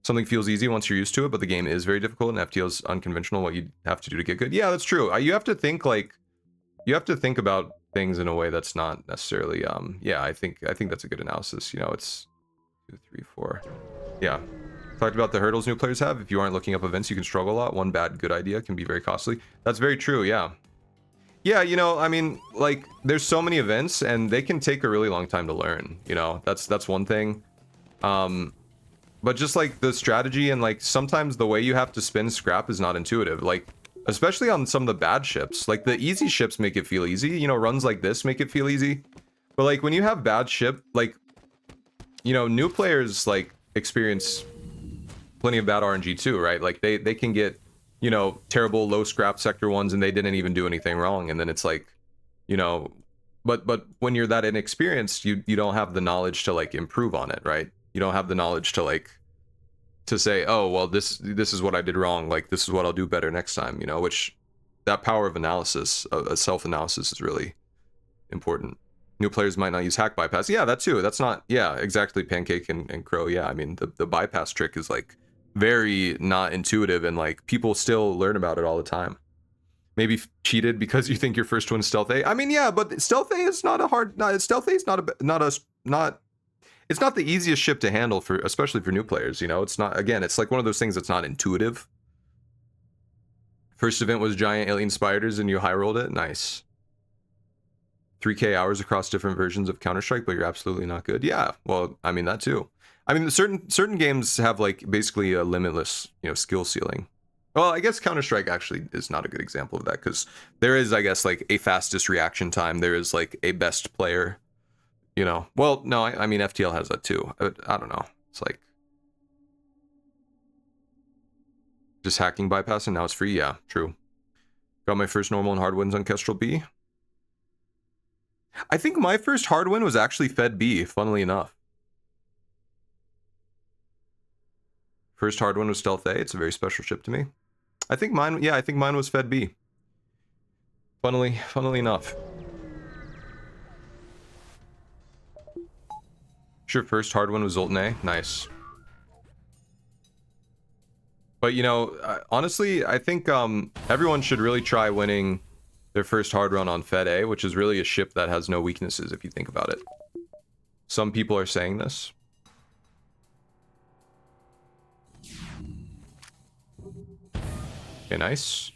Something feels easy once you're used to it, but the game is very difficult and FTL is unconventional what you have to do to get good. Yeah, that's true. You have to think about things in a way that's not necessarily yeah, I think that's a good analysis. It's 2, 3, 4. Yeah. Talked about the hurdles new players have. If you aren't looking up events, you can struggle a lot. One bad good idea can be very costly. That's very true, yeah. Yeah, I mean, like, there's so many events, and they can take a really long time to learn, That's one thing. But just, like, the strategy and, like, sometimes the way you have to spin scrap is not intuitive. Like, especially on some of the bad ships. Like, the easy ships make it feel easy. Runs like this make it feel easy. But, like, when you have bad ship, like, new players, like, experience plenty of bad RNG too, right? Like, they can get terrible low scrap sector ones and they didn't even do anything wrong, and then it's like, but when you're that inexperienced, you don't have the knowledge to like improve on it, right? You don't have the knowledge to like to say, oh well, this is what I did wrong, like this is what I'll do better next time, which that power of analysis, a self-analysis, is really important. New players might not use hack bypass. Yeah, that too. That's not, yeah, exactly. Pancake and Crow. Yeah, I mean the bypass trick is like very not intuitive, and like people still learn about it all the time. Maybe cheated because you think your first one's stealth A. I mean, yeah, but stealth A is not a hard. Stealth A is it's not the easiest ship to handle for, especially for new players. It's not. Again, it's like one of those things that's not intuitive. First event was giant alien spiders, and you high rolled it. Nice. 3K hours across different versions of Counter-Strike, but you're absolutely not good. Yeah, well, I mean that too. I mean, certain games have like basically a limitless, skill ceiling. Well, I guess Counter-Strike actually is not a good example of that, because there is, I guess, like a fastest reaction time. There is like a best player, Well, no, I mean FTL has that too. I don't know. It's like just hacking bypass and now it's free. Yeah, true. Got my first normal and hard wins on Kestrel B. I think my first hard win was actually Fed B, funnily enough. First hard win was Stealth A. It's a very special ship to me. I think mine was Fed B. Funnily enough. Sure, first hard win was Zoltan A. Nice. But honestly, I think everyone should really try winning their first hard run on Fed A, which is really a ship that has no weaknesses if you think about it. Some people are saying this. Okay, nice.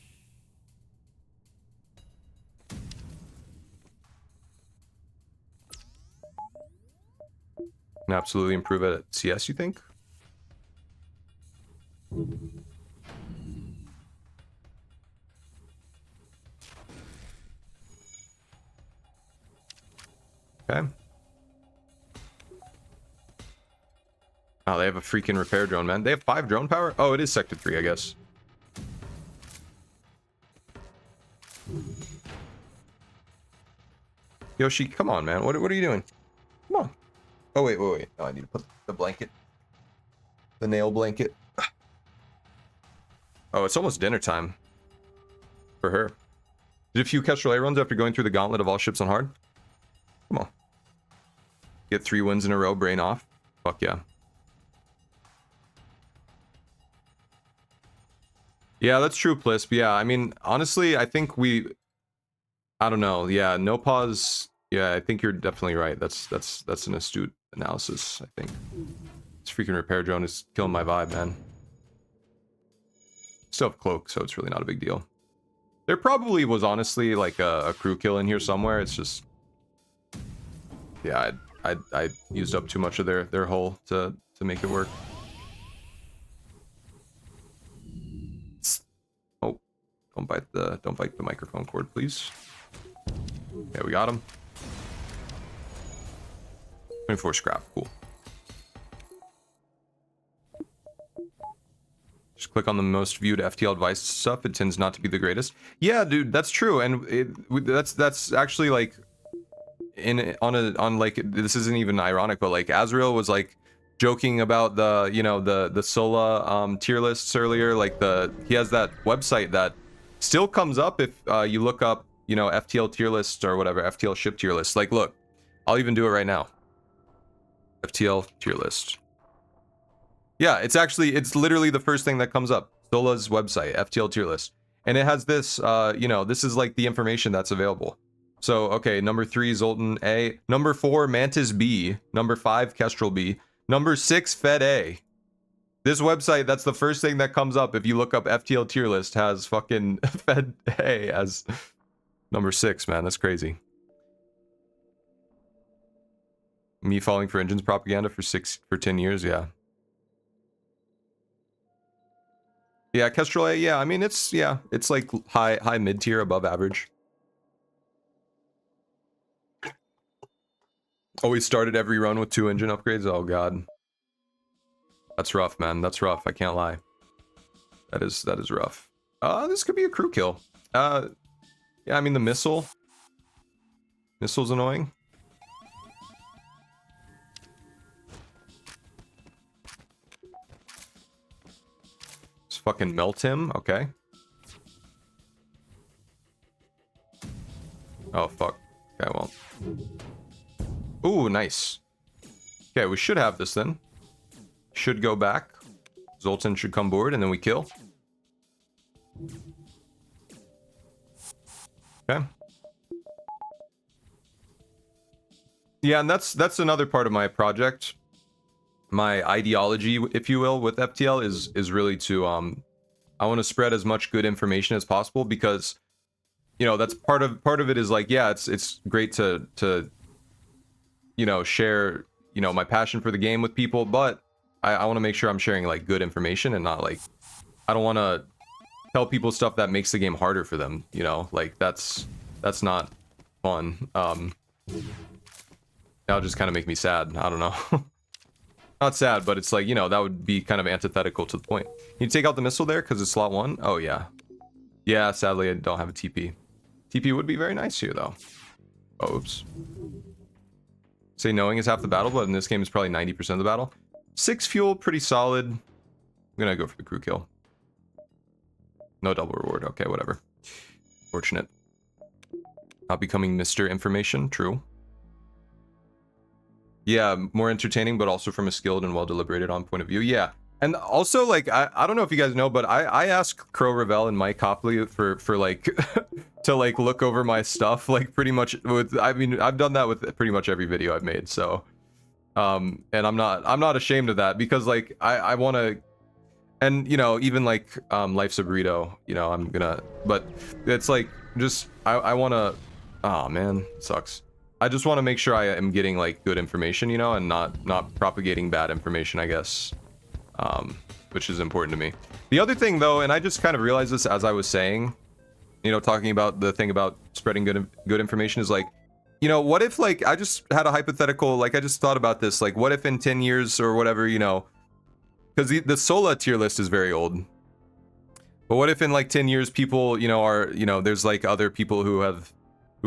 Can absolutely improve it at CS, you think? Okay. Oh, they have a freaking repair drone, man. They have 5 drone power? Oh, it is Sector 3, I guess. Yoshi, come on, man. What are you doing? Come on. Oh, wait. Oh, I need to put the blanket. The nail blanket. Oh, it's almost dinner time. For her. Did a few Kestrel A runs after going through the gauntlet of all ships on hard? Come on. Get 3 wins in a row, brain off. Fuck yeah. Yeah, that's true, Plisp. Yeah, I mean, honestly, I think I don't know. Yeah, no pause. Yeah, I think you're definitely right. That's an astute analysis, I think. This freaking repair drone is killing my vibe, man. Still have cloak, so it's really not a big deal. There probably was honestly like a crew kill in here somewhere. It's just, yeah, I used up too much of their hull to make it work. Oh, don't bite the microphone cord, please. Okay, we got him. 24 scrap, cool. Just click on the most viewed FTL advice stuff. It tends not to be the greatest. Yeah, dude, that's true, and that's actually like on like, this isn't even ironic, but like Azrael was like joking about the the Sola tier lists earlier. Like he has that website that still comes up if you look up FTL tier list or whatever, FTL ship tier list. Like, look, I'll even do it right now. FTL tier list. Yeah, it's literally the first thing that comes up. Sola's website, FTL tier list. And it has this, this is like the information that's available. So, okay, number 3, Zoltan A. Number 4, Mantis B. Number 5, Kestrel B. Number 6, Fed A. This website, that's the first thing that comes up if you look up FTL tier list, has fucking Fed A as number 6, man. That's crazy. Me falling for engines propaganda for 10 years, yeah. Yeah, Kestrel A, yeah, I mean, it's like high mid-tier, above average. Always started every run with 2 engine upgrades. Oh god. That's rough, man. That's rough. I can't lie. That is rough. This could be a crew kill. Yeah, I mean the missile's annoying. Just fucking melt him, okay. Oh fuck. Okay, well. Ooh, nice. Okay, we should have this then. Should go back. Zoltan should come board, and then we kill. Okay. Yeah, and that's another part of my project. My ideology, if you will, with FTL is really to I want to spread as much good information as possible, because that's part of it is like, yeah, it's great to share my passion for the game with people, but I want to make sure I'm sharing like good information and not like, I don't want to tell people stuff that makes the game harder for them, like that's not fun. That'll just kind of make me sad. I don't know. Not sad, but it's like, that would be kind of antithetical to the point. You take out the missile there because it's slot 1. Oh yeah. Yeah, sadly I don't have a TP. TP would be very nice here though. Oh, oops. Say knowing is half the battle, but in this game it's probably 90% of the battle. 6 fuel, pretty solid. I'm gonna go for the crew kill. No double reward. Okay, whatever. Fortunate. Not becoming Mr. Information. True. Yeah, more entertaining, but also from a skilled and well deliberated on point of view. Yeah. And also, like, I don't know if you guys know, but I asked Crow Ravel and Mike Hopley for like to like look over my stuff, like pretty much with, I mean, I've done that with pretty much every video I've made. So and I'm not ashamed of that, because like I want to, and even like Life's a Burrito, I'm gonna, but it's like just I want to, oh man, it sucks. I just want to make sure I am getting like good information, and not propagating bad information, I guess, which is important to me. The other thing though, and I just kind of realized this as I was saying, talking about the thing about spreading good information, is like, You know, what if, like, I just had a hypothetical, like, I just thought about this, like, what if in 10 years or whatever, you know, because the Sola tier list is very old. But what if in, like, 10 years people, you know, are, you know, there's, like, other people who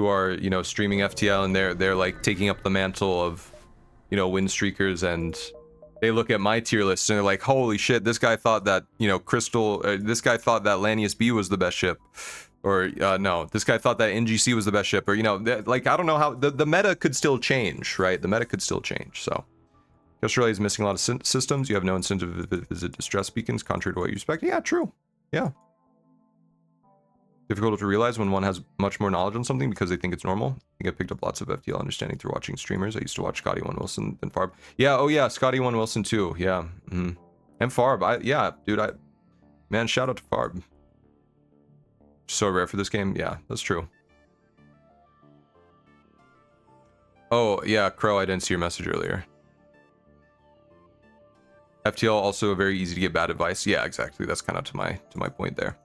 are, you know, streaming FTL and they're, like, taking up the mantle of, you know, win streakers, and they look at my tier list and they're like, holy shit, this guy thought that, you know, this guy thought that Lanius B was the best ship. Or, no, this guy thought that NGC was the best ship. Or, you know, like, I don't know how... The meta could still change, right? The meta could still change, so... Australia is missing a lot of systems. You have no incentive to visit distress beacons, contrary to what you expect. Yeah, true. Yeah. Difficult to realize when one has much more knowledge on something because they think it's normal. I think I picked up lots of FTL understanding through watching streamers. I used to watch Scotty 1 Wilson and Farb. Yeah, oh yeah, Scotty 1 Wilson too. Yeah. And Farb. Yeah, dude, man, shout out to Farb. So rare for this game. Yeah, that's true. Oh, yeah, Crow, I didn't see your message earlier. FTL also very easy to get bad advice. Yeah, exactly. That's kind of to my point there.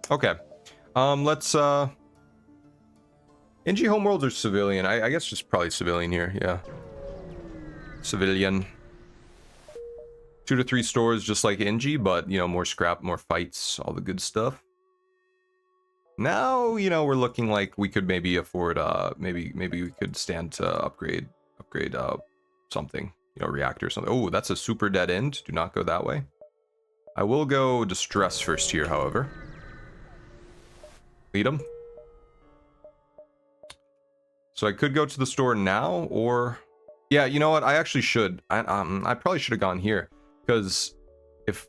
Okay. Let's NG Homeworlds or civilian? I guess just probably civilian here, yeah. Civilian. 2 to 3 stores just like NG, but you know, more scrap, more fights, all the good stuff. Now, you know, we're looking like we could maybe afford maybe we could stand to upgrade something, you know, reactor or something. Oh, that's a super dead end. Do not go that way. I will go distress first here, however. Lead them. So I could go to the store now, or yeah, you know what? I actually should. I probably should have gone here, because if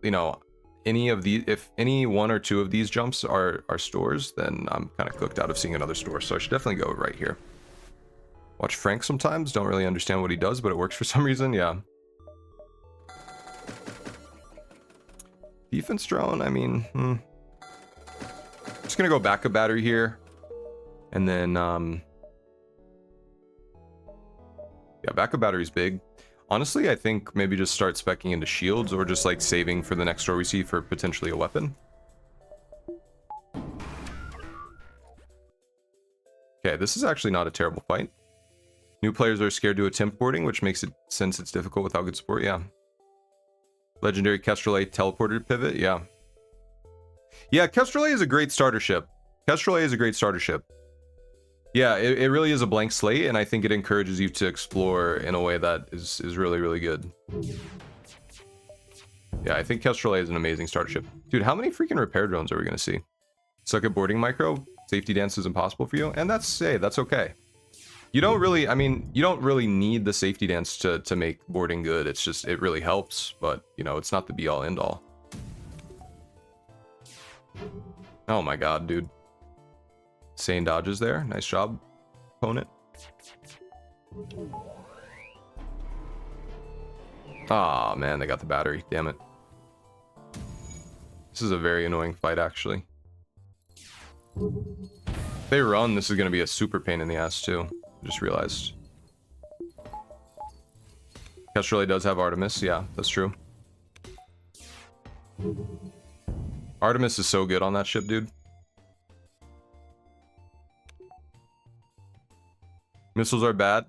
you know, if any 1 or 2 of these jumps are stores, then I'm kind of cooked out of seeing another store. So I should definitely go right here. Watch Frank sometimes. Don't really understand what he does, but it works for some reason. Yeah. Defense drone. I mean, just gonna go backup battery here, and then yeah, backup battery's big. Honestly, I think maybe just start speccing into shields, or just like saving for the next store we see for potentially a weapon. Okay, this is actually not a terrible fight. New players are scared to attempt boarding, which makes it, since it's difficult without good support, yeah. Legendary Kestrel teleporter pivot, yeah. Yeah, Kestrel is a great starter ship. Kestrel is a great starter ship. Yeah, it really is a blank slate, and I think it encourages you to explore in a way that is really, really good. Yeah, I think Kestrel is an amazing starter ship. Dude, how many freaking repair drones are we gonna see? Suck at boarding micro, safety dance is impossible for you, and that's okay. You don't really, I mean, you don't really need the safety dance to make boarding good. It's just, it really helps, but, you know, it's not the be-all, end-all. Oh my god, dude. Sane dodges there. Nice job, opponent. Ah, man, they got the battery. Damn it. This is a very annoying fight, actually. If they run, this is going to be a super pain in the ass, too. I just realized. Kestrel does have Artemis. Yeah, that's true. Artemis is so good on that ship, dude. Missiles are bad.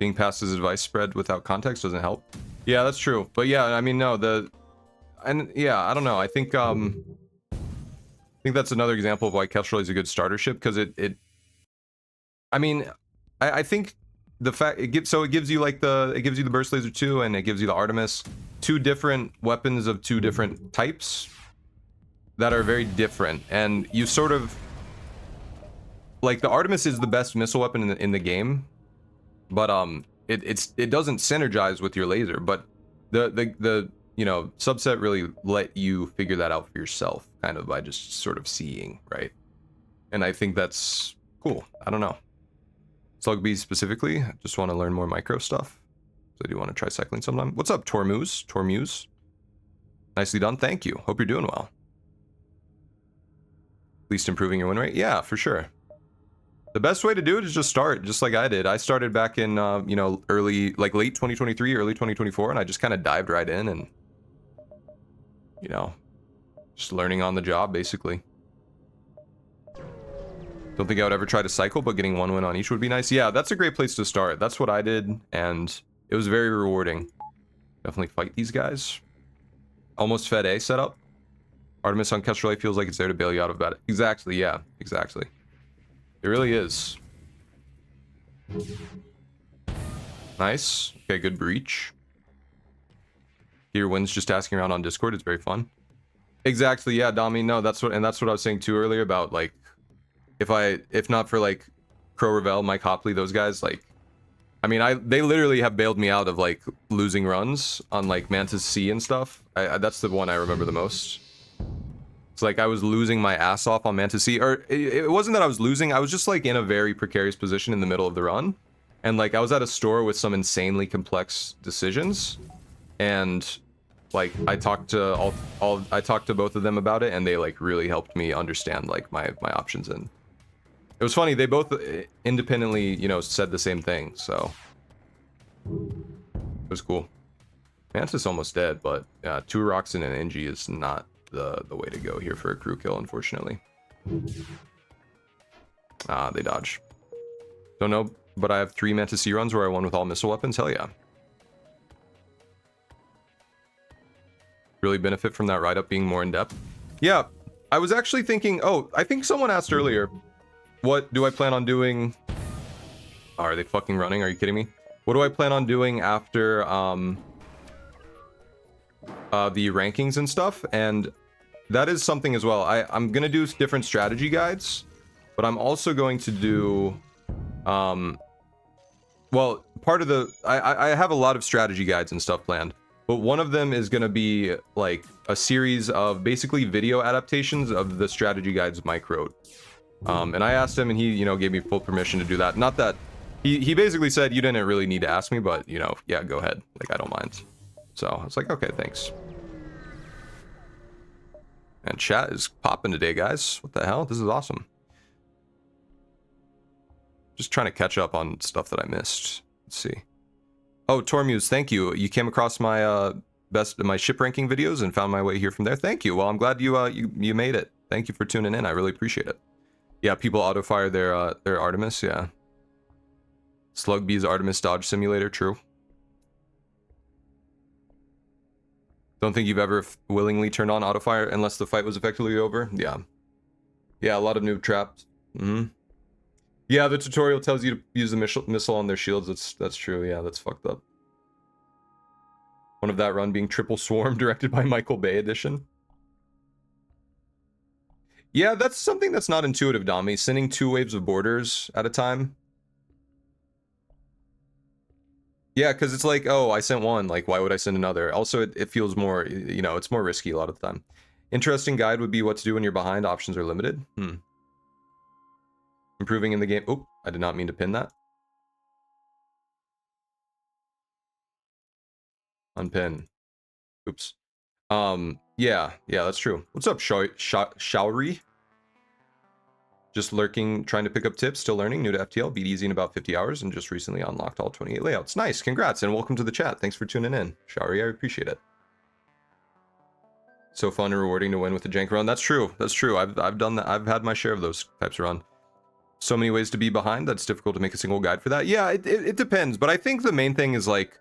Being passed as advice spread without context doesn't help. Yeah, that's true. But yeah, I mean, no, yeah, I don't know. I think that's another example of why Kestrel is a good starter ship, because I mean, I think the fact it gives you like it gives you the burst laser 2, and it gives you the Artemis, 2 different weapons of 2 different types that are very different, and you sort of like, the Artemis is the best missile weapon in the game, but it doesn't synergize with your laser, but the you know, subset really let you figure that out for yourself, kind of by just sort of seeing, right? And I think that's cool. I don't know. Slug B specifically, I just want to learn more micro stuff. So I do want to try cycling sometime. What's up, Tormuse? Nicely done, thank you. Hope you're doing well. At least improving your win rate? Yeah, for sure. The best way to do it is just start, just like I did. I started back in, you know, late 2023, early 2024, and I just kind of dived right in, and you know, just learning on the job, basically. Don't think I would ever try to cycle, but getting 1 win on each would be nice. Yeah, that's a great place to start. That's what I did, and it was very rewarding. Definitely fight these guys. Almost Fed A setup. Artemis on Kestrel feels like it's there to bail you out of bed. Exactly, yeah, exactly. It really is. Nice. Okay, good breach. Here wins just asking around on Discord. It's very fun. Exactly, yeah, Dami. No, that's what I was saying too earlier about, like, if not for like Crow Revel, Mike Hopley, those guys, like, I mean, they literally have bailed me out of like losing runs on like Mantis C and stuff. That's the one I remember the most. It's like I was losing my ass off on Mantis C, or it wasn't that I was losing. I was just like in a very precarious position in the middle of the run, and like I was at a store with some insanely complex decisions, and like I talked to I talked to both of them about it, and they like really helped me understand like my options. And it was funny, they both independently, you know, said the same thing, so it was cool. Mantis almost dead, but 2 rocks and an NG is not the way to go here for a crew kill, unfortunately. Ah, they dodge. Don't know, but I have 3 Mantis C runs where I won with all missile weapons. Hell yeah. Really benefit from that write-up being more in-depth. Yeah, I was actually thinking, oh, I think someone asked earlier, what do I plan on doing? Oh, are they fucking running? Are you kidding me? What do I plan on doing after the rankings and stuff? And that is something as well. I'm gonna do different strategy guides, but I'm also going to do well, part of the I have a lot of strategy guides and stuff planned, but one of them is gonna be like a series of basically video adaptations of the strategy guides Mike wrote. And I asked him, and he, you know, gave me full permission to do that. Not that he basically said you didn't really need to ask me, but you know, yeah, go ahead. Like, I don't mind. So I was like, okay, thanks. And chat is popping today, guys. What the hell? This is awesome. Just trying to catch up on stuff that I missed. Let's see. Oh, Tormuse, thank you. You came across my my ship ranking videos and found my way here from there. Thank you. Well, I'm glad you made it. Thank you for tuning in. I really appreciate it. Yeah, people auto-fire their Artemis, yeah. Slug B's Artemis Dodge Simulator, true. Don't think you've ever willingly turned on auto-fire unless the fight was effectively over? Yeah. Yeah, a lot of noob traps. Yeah, the tutorial tells you to use the missile on their shields. That's true, yeah, that's fucked up. One of that run being Triple Swarm, directed by Michael Bay edition. Yeah, that's something that's not intuitive, Dami. Sending 2 waves of borders at a time. Yeah, because it's like, oh, I sent 1. Like, why would I send another? Also, it feels more, you know, it's more risky a lot of the time. Interesting guide would be what to do when you're behind. Options are limited. Improving in the game. Oh, I did not mean to pin that. Unpin. Oops. Yeah, that's true. What's up, Shaori? Just lurking, trying to pick up tips, still learning, new to FTL, beat easy in about 50 hours, and just recently unlocked all 28 layouts. Nice, congrats, and welcome to the chat. Thanks for tuning in. Shaori, I appreciate it. So fun and rewarding to win with the jank run. That's true, that's true. I've done that. I've had my share of those types of run. So many ways to be behind, that's difficult to make a single guide for that. Yeah, it depends, but I think the main thing is like,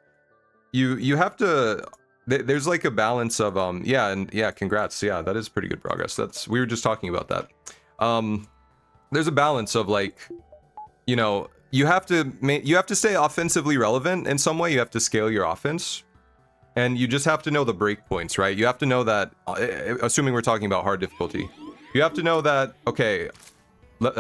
you have to... There's like a balance of yeah, congrats. Yeah, that is pretty good progress. We were just talking about that. There's a balance of like, you know, you have to stay offensively relevant in some way. You have to scale your offense, and you just have to know the break points, right? You have to know that, assuming we're talking about hard difficulty, you have to know that, okay,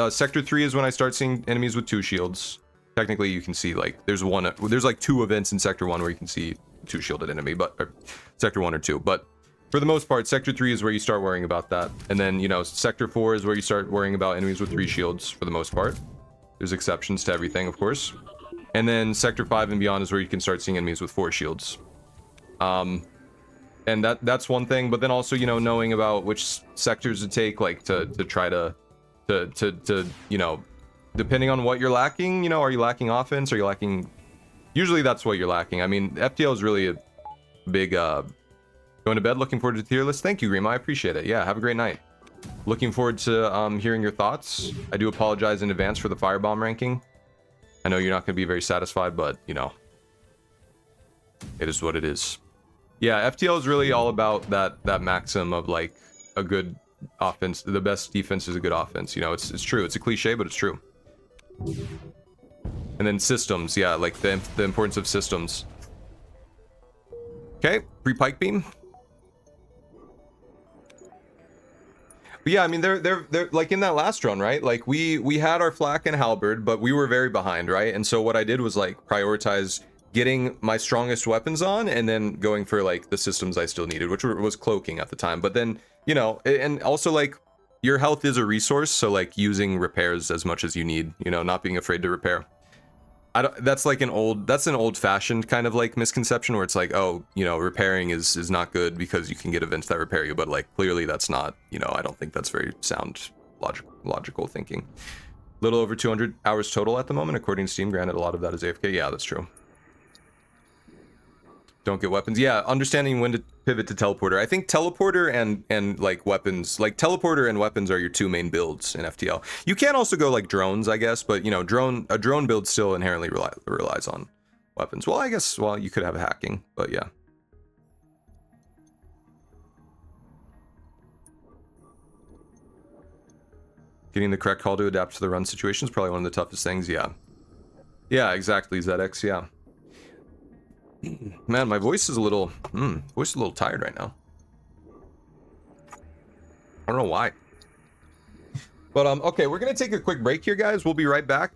sector 3 is when I start seeing enemies with 2 shields. Technically, you can see like there's like 2 events in sector 1 where you can see 2 shielded enemy, or sector 1 or 2, but for the most part, sector 3 is where you start worrying about that. And then, you know, sector 4 is where you start worrying about enemies with 3 shields for the most part. There's exceptions to everything, of course. And then sector 5 and beyond is where you can start seeing enemies with 4 shields. And that's one thing, but then also, you know, knowing about which sectors to take, like to try to you know, depending on what you're lacking, you know, are you lacking offense? Are you lacking... Usually that's what you're lacking. I mean, FTL is really a big Going to bed, looking forward to the tier list. Thank you, Grima, I appreciate it. Yeah, have a great night. Looking forward to hearing your thoughts. I do apologize in advance for the firebomb ranking. I know you're not going to be very satisfied, but, you know, it is what it is. Yeah, FTL is really all about that maxim of, like, a good offense. The best defense is a good offense. You know, it's true. It's a cliche, but it's true. And then systems, yeah, like the importance of systems. Okay, free pike beam. But yeah, I mean, they're like in that last run, right? Like we had our flak and halberd, but we were very behind, right? And so what I did was like prioritize getting my strongest weapons on and then going for like the systems I still needed, which was cloaking at the time. But then, you know, and also like your health is a resource, so like using repairs as much as you need, you know, not being afraid to repair. That's like an old-fashioned kind of like misconception where it's like, oh, you know, repairing is not good because you can get events that repair you, but like clearly that's not, you know, I don't think that's very sound logical thinking. Little over 200 hours total at the moment according to Steam. Granted, a lot of that is AFK. Yeah, that's true. Don't get weapons. Yeah, understanding when to pivot to teleporter. I think teleporter and like weapons, like teleporter and weapons are your two main builds in FTL. You can also go like drones, I guess, but you know, a drone build still inherently relies on weapons. Well, I guess, well, you could have hacking, but yeah. Getting the correct call to adapt to the run situation is probably one of the toughest things. Yeah. Yeah, exactly. ZX. Yeah. Man, my voice is a little tired right now. I don't know why. But okay, we're gonna take a quick break here, guys. We'll be right back.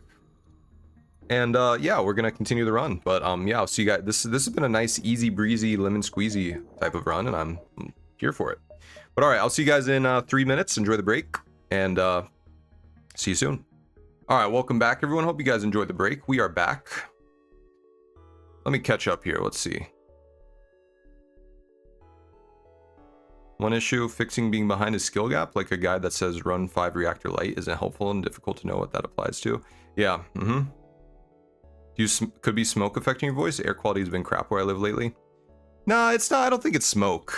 And yeah, we're gonna continue the run. But yeah, I'll see you guys. This has been a nice, easy breezy, lemon squeezy type of run, and I'm here for it. But all right, I'll see you guys in 3 minutes. Enjoy the break, and see you soon. All right, welcome back, everyone. Hope you guys enjoyed the break. We are back. Let me catch up here. Let's see. One issue, fixing being behind a skill gap, like a guide that says run 5 reactor light isn't helpful and difficult to know what that applies to. Yeah, could be smoke affecting your voice. Air quality has been crap where I live lately. Nah, it's not. I don't think it's smoke.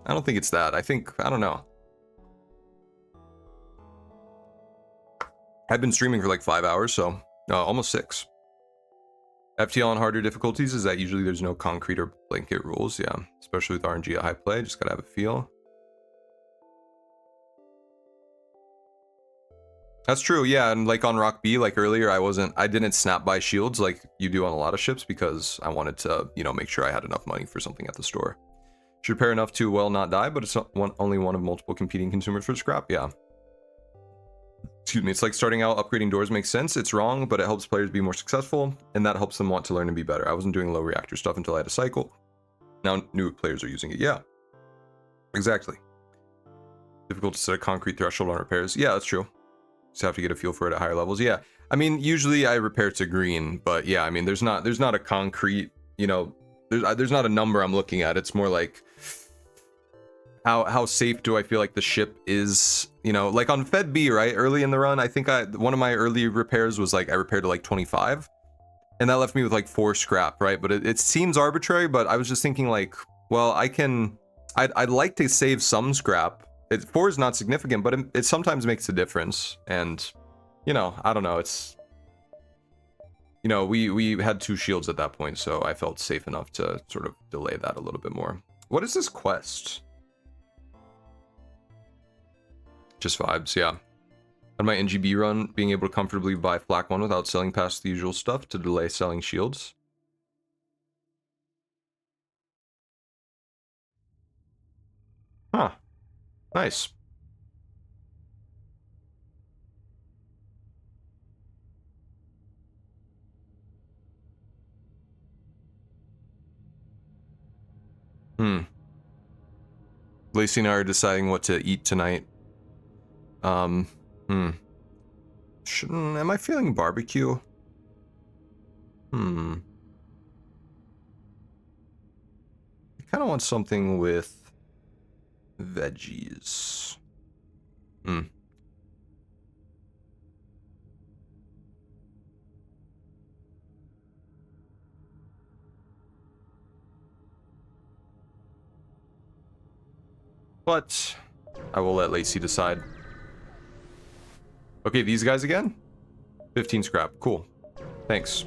I don't think it's that. I don't know. I've been streaming for like 5 hours, so almost 6. FTL on harder difficulties is that usually there's no concrete or blanket rules, yeah. Especially with RNG at high play, just gotta have a feel. That's true, yeah, and like on Rock B, like earlier, I didn't snap buy shields like you do on a lot of ships because I wanted to, you know, make sure I had enough money for something at the store. Should repair enough to, well, not die, but it's only one of multiple competing consumers for scrap, yeah. Excuse me, it's like starting out, upgrading doors makes sense. It's wrong, but it helps players be more successful, and that helps them want to learn and be better. I wasn't doing low reactor stuff until I had a cycle. Now new players are using it. Yeah, exactly. Difficult to set a concrete threshold on repairs. Yeah, that's true. Just have to get a feel for it at higher levels. Yeah, I mean, usually I repair to green, but yeah, I mean, there's not a concrete, you know, there's not a number I'm looking at. It's more like, how safe do I feel like the ship is, you know, like on Fed B, right? Early in the run, I think one of my early repairs was like I repaired to like 25, and that left me with like 4 scrap, right? But it seems arbitrary, but I was just thinking like, well, I'd like to save some scrap. 4 is not significant, but it sometimes makes a difference. And, you know, I don't know, it's, you know, we had 2 shields at that point, so I felt safe enough to sort of delay that a little bit more. What is this quest? Just vibes, yeah. On my NGB run, being able to comfortably buy flak 1 without selling past the usual stuff to delay selling shields. Huh. Nice. Lacey and I are deciding what to eat tonight. Am I feeling barbecue? I kind of want something with veggies. but I will let Lacey decide. Okay, these guys again? 15 scrap. Cool. Thanks.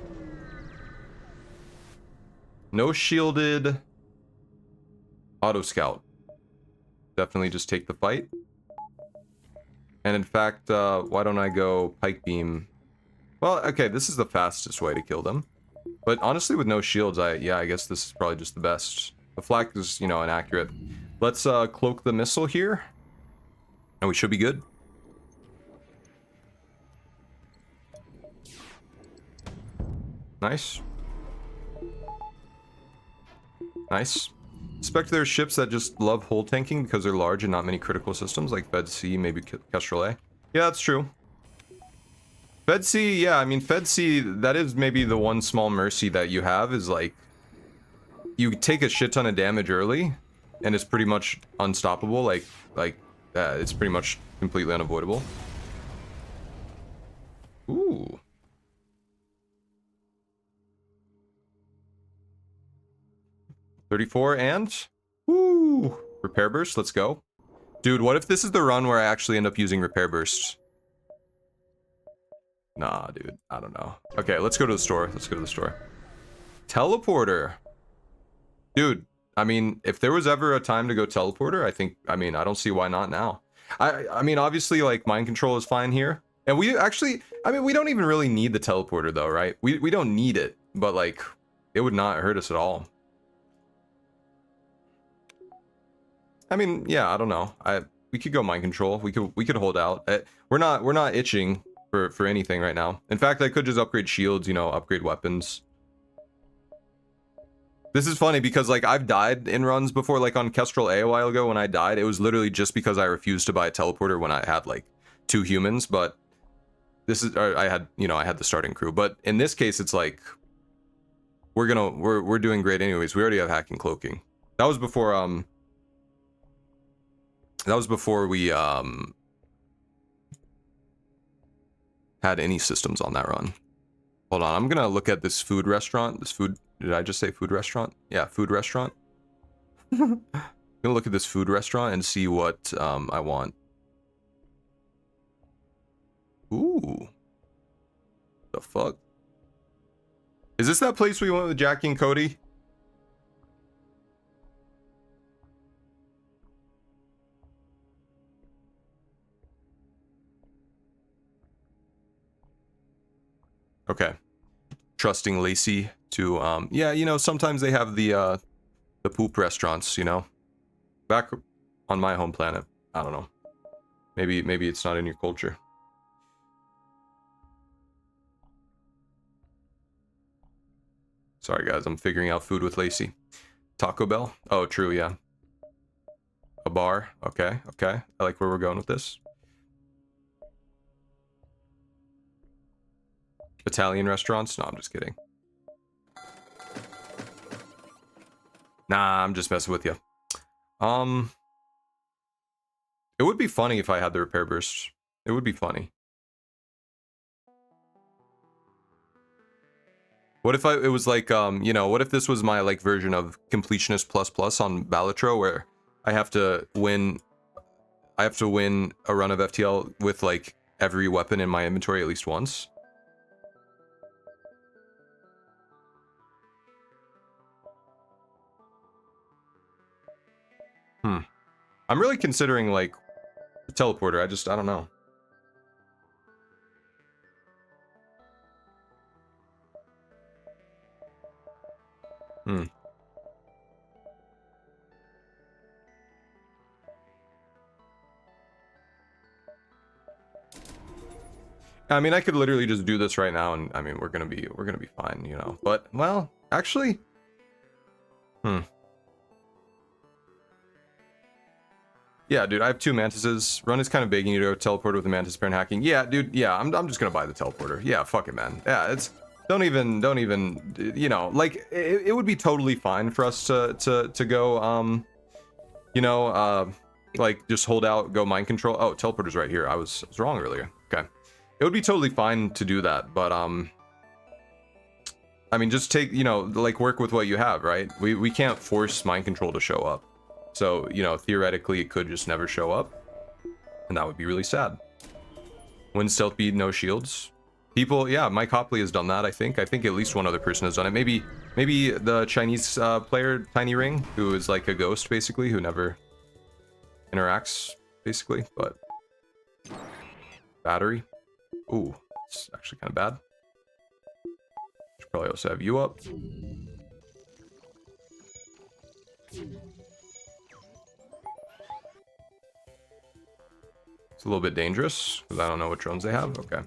No shielded auto scout. Definitely just take the fight. And in fact, why don't I go pike beam? Well, okay, this is the fastest way to kill them. But honestly, with no shields, I guess this is probably just the best. The flak is, you know, inaccurate. Let's cloak the missile here. And we should be good. Nice. Nice. Expect there are ships that just love hull tanking because they're large and not many critical systems, like Fed C, maybe Kestrel A. Yeah, that's true. Fed C, yeah, I mean, Fed C, that is maybe the one small mercy that you have, is like, you take a shit ton of damage early, and it's pretty much unstoppable, like it's pretty much completely unavoidable. Ooh. $34 and... Woo! Repair burst, let's go. Dude, what if this is the run where I actually end up using repair burst? Nah, dude, I don't know. Okay, let's go to the store. Let's go to the store. Teleporter. Dude, I mean, if there was ever a time to go teleporter, I don't see why not now. I mean, obviously, like, mind control is fine here. And we actually, I mean, we don't even really need the teleporter, though, right? We don't need it, but, like, it would not hurt us at all. I mean, yeah, I don't know. We could go mind control. We could hold out. We're not itching for anything right now. In fact, I could just upgrade shields, you know, upgrade weapons. This is funny because, like, I've died in runs before, like on Kestrel A while ago when I died. It was literally just because I refused to buy a teleporter when I had like 2 humans, but this is, I had the starting crew. But in this case, it's like we're doing great anyways. We already have hacking cloaking. That was before we had any systems on that run. Hold on, I'm gonna look at this food restaurant. Did I just say food restaurant? Yeah, food restaurant. I'm gonna look at this food restaurant and see what I want. Ooh. The fuck? Is this that place we went with Jackie and Cody? Okay. Trusting Lacey to, yeah, you know, sometimes they have the poop restaurants, you know? Back on my home planet. I don't know. Maybe it's not in your culture. Sorry, guys, I'm figuring out food with Lacey. Taco Bell? Oh, true, yeah. A bar? Okay, okay. I like where we're going with this. Italian restaurants? No, I'm just kidding. Nah, I'm just messing with you. It would be funny if I had the repair burst. It would be funny. What if it was like, you know, what if this was my, like, version of Completionist ++ on Balatro, where I have to win a run of FTL with, like, every weapon in my inventory at least once? I'm really considering, like, a teleporter. I don't know. I mean, I could literally just do this right now, and I mean, we're gonna be fine, you know. But, well, actually, yeah, dude, I have 2 mantises. Run is kind of begging you to go teleport with a mantis pair and hacking. Yeah, dude, yeah, I'm just gonna buy the teleporter. Yeah, fuck it, man. Yeah, it's don't even, you know, like, it would be totally fine for us to go, you know, like, just hold out, go mind control. Oh, teleporter's right here. I was wrong earlier. Okay. It would be totally fine to do that, but, I mean, just take, you know, like, work with what you have, right? We can't force mind control to show up. So, you know, theoretically, it could just never show up. And that would be really sad. When stealth beat, no shields. People, yeah, Mike Hopley has done that, I think. I think at least one other person has done it. Maybe the Chinese player, Tiny Ring, who is like a ghost, basically, who never interacts, basically. But battery. Ooh, it's actually kind of bad. Should probably also have you up. It's a little bit dangerous, because I don't know what drones they have. Okay.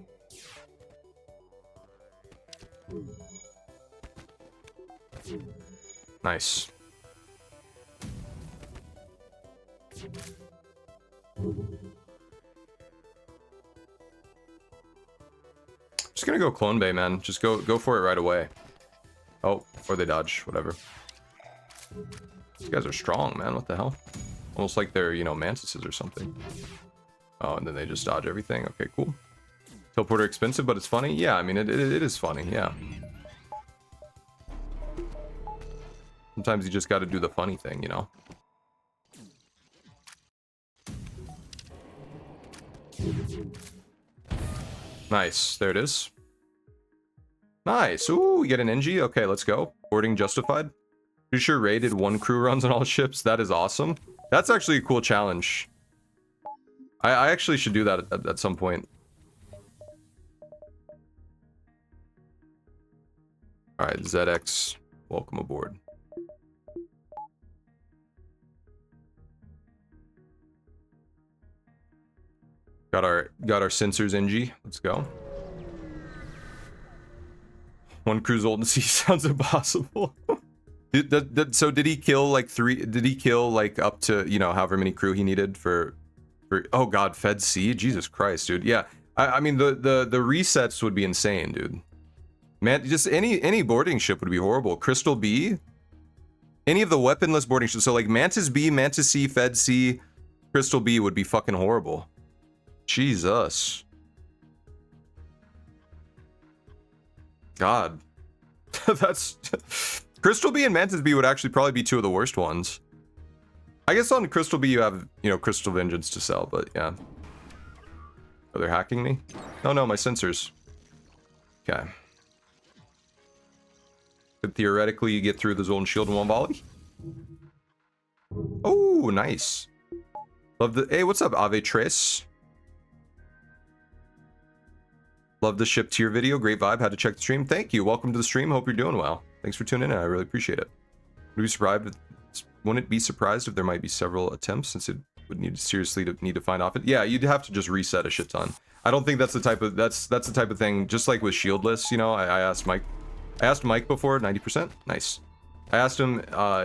Nice. Just gonna go Clone Bay, man. Just go for it right away. Oh, or they dodge, whatever. These guys are strong, man. What the hell? Almost like they're, you know, mantises or something. Oh, and then they just dodge everything. Okay, cool. Teleporter expensive, but it's funny. Yeah, I mean, it is funny, yeah. Sometimes you just got to do the funny thing, you know? Nice. There it is. Nice. Ooh, we get an NG. Okay, let's go. Boarding justified. Pretty sure Ray did 1 crew runs on all ships. That is awesome. That's actually a cool challenge. I actually should do that at some point. Alright, ZX. Welcome aboard. Got our sensors NG. Let's go. 1 crew's old and C sounds impossible. So did he kill like 3? Did he kill like up to, you know, however many crew he needed for oh god, Fed C? Jesus Christ, dude. Yeah. I mean the resets would be insane, dude. Man, just any boarding ship would be horrible. Crystal B, any of the weaponless boarding ships. So like Mantis B, Mantis C, Fed C, Crystal B would be fucking horrible. Jesus. God. That's Crystal B and Mantis B would actually probably be 2 of the worst ones. I guess on Crystal B you have, you know, Crystal Vengeance to sell, but yeah. Oh, they're hacking me? Oh no, my sensors. Okay. Could theoretically you get through the Zoltan Shield in 1 volley? Oh, nice. Love the... Hey, what's up, Ave Trace? Love the ship tier video. Great vibe. Had to check the stream. Thank you. Welcome to the stream. Hope you're doing well. Thanks for tuning in. I really appreciate it. Wouldn't be surprised if there might be several attempts, since it would need to seriously need to find off it. Yeah, you'd have to just reset a shit ton. I don't think that's the type of that's the type of thing. Just like with shieldless, you know, I asked Mike. I asked Mike before. 90%. Nice. I asked him,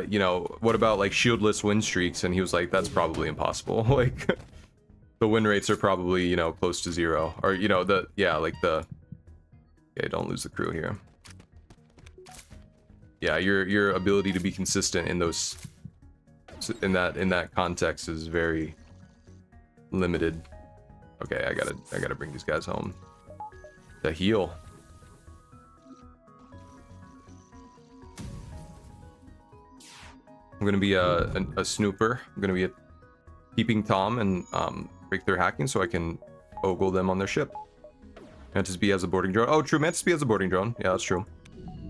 you know, what about like shieldless win streaks, and he was like, that's probably impossible. Like. The win rates are probably, you know, close to 0. Or, you know, like the... Okay, don't lose the crew here. Yeah, your ability to be consistent in those... In that context is very limited. Okay, I gotta bring these guys home. To heal. I'm gonna be a snooper. I'm gonna be a keeping Tom and break their hacking so I can ogle them on their ship. Mantis B has a boarding drone. Oh, true. Mantis B has a boarding drone. Yeah, that's true.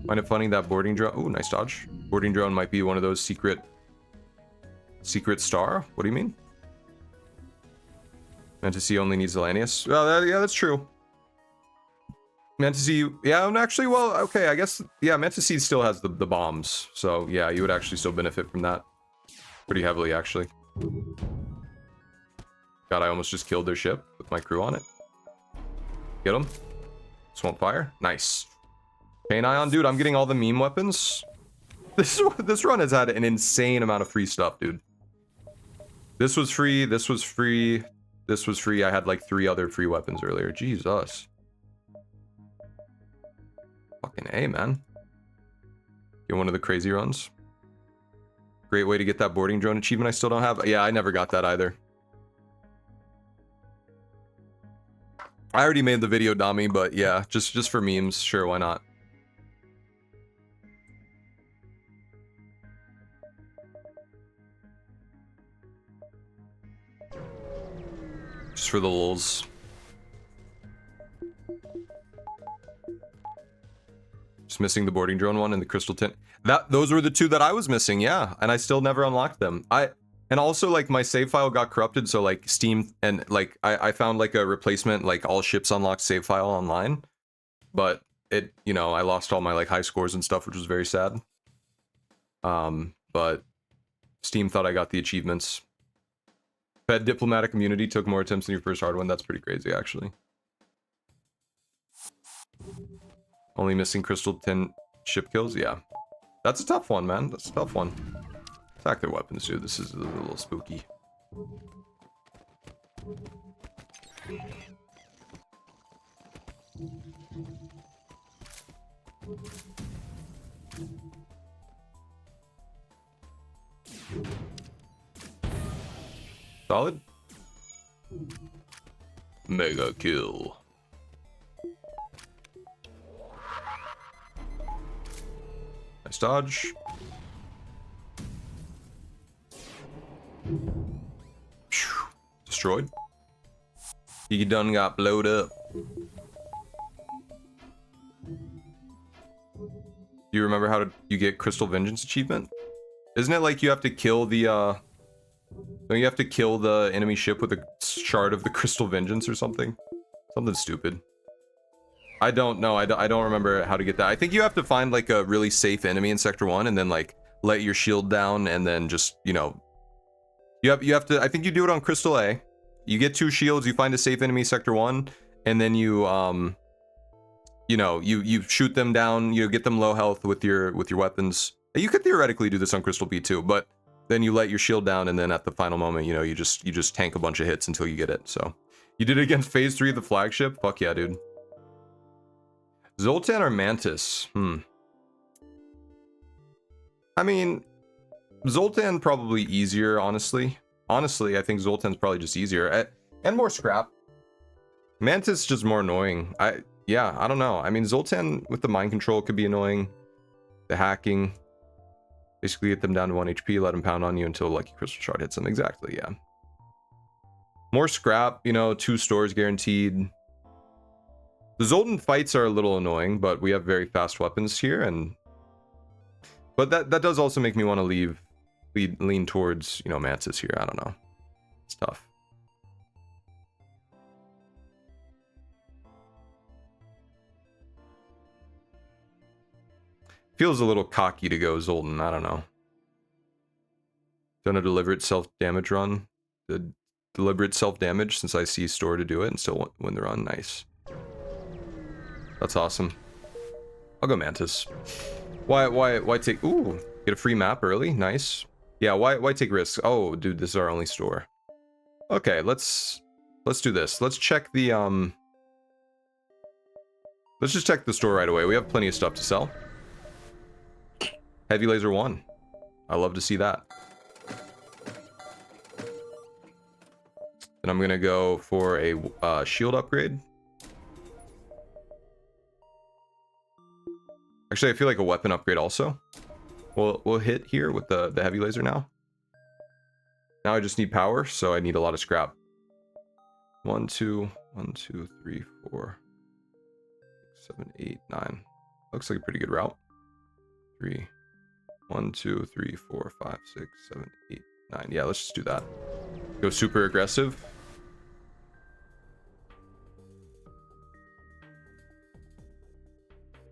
Find it funny that boarding drone. Oh, nice dodge. Boarding drone might be one of those secret star. What do you mean? Mantis C only needs Elanius. Well, yeah, that's true. Mantis C, yeah, actually, well, okay, I guess, yeah, Mantis C still has the bombs. So, yeah, you would actually still benefit from that pretty heavily, actually. God, I almost just killed their ship with my crew on it. Get them. Swamp fire. Nice. Pain Ion, dude, I'm getting all the meme weapons. This run has had an insane amount of free stuff, dude. This was free. This was free. This was free. I had like 3 other free weapons earlier. Jesus. Fucking A, man. Get one of the crazy runs. Great way to get that boarding drone achievement I still don't have. Yeah, I never got that either. I already made the video, Dami, but yeah, just for memes, sure, why not? Just for the lulz. Just missing the boarding drone one and the crystal tint. Those were the two that I was missing, yeah. And I still never unlocked them. And also, like, my save file got corrupted, so, like, Steam, and, like, I found, like, a replacement, like, all ships unlocked save file online. But it, you know, I lost all my, like, high scores and stuff, which was very sad. But Steam thought I got the achievements. Fed diplomatic immunity took more attempts than your first hard one. That's pretty crazy, actually. Only missing crystal tint ship kills? Yeah. That's a tough one, man. That's a tough one. Attack their weapons, dude. This is a little spooky. Solid. Mega kill. Nice dodge. Destroyed. He done got blowed up. Do you remember how you get Crystal Vengeance achievement? Isn't it like you have to kill the don't you have to kill the enemy ship with a shard of the Crystal Vengeance or something? Something stupid. I don't know. I don't remember how to get that. I think you have to find like a really safe enemy in Sector 1 and then like let your shield down and then just, you know, you have to, I think you do it on Crystal A. You get 2 shields, you find a safe enemy Sector 1, and then you you know, you shoot them down, you get them low health with your weapons. You could theoretically do this on Crystal B too, but then you let your shield down and then at the final moment, you know, you just tank a bunch of hits until you get it. So you did it against Phase 3 of the flagship? Fuck yeah, dude. Zoltan or Mantis? I mean, Zoltan probably easier, honestly. Honestly, I think Zoltan's probably just easier. And more scrap. Mantis just more annoying. Yeah, I don't know. I mean, Zoltan with the mind control could be annoying. The hacking. Basically get them down to 1 HP, let them pound on you until Lucky Crystal Shard hits them. Exactly, yeah. More scrap, you know, 2 stores guaranteed. The Zoltan fights are a little annoying, but we have very fast weapons here, and... But that does also make me want to lean towards, you know, Mantis here. I don't know. It's tough. Feels a little cocky to go Zoltan. I don't know. Done a deliberate self-damage run. The deliberate self-damage since I see store to do it and still win the run. Nice. That's awesome. I'll go Mantis. Why take... Ooh, get a free map early. Nice. Yeah, why take risks? Oh, dude, this is our only store. Okay, let's do this. Let's check the let's just check the store right away. We have plenty of stuff to sell. Heavy laser 1. I love to see that. And I'm gonna go for a shield upgrade. Actually, I feel like a weapon upgrade also. We'll hit here with the heavy laser now. Now I just need power, so I need a lot of scrap. 1, 2, 1, 2, 3, 4, 7, 8, 9. Looks like a pretty good route. 3, 1, 2, 3, 4, 5, 6, 7, 8, 9. Yeah, let's just do that. Go super aggressive.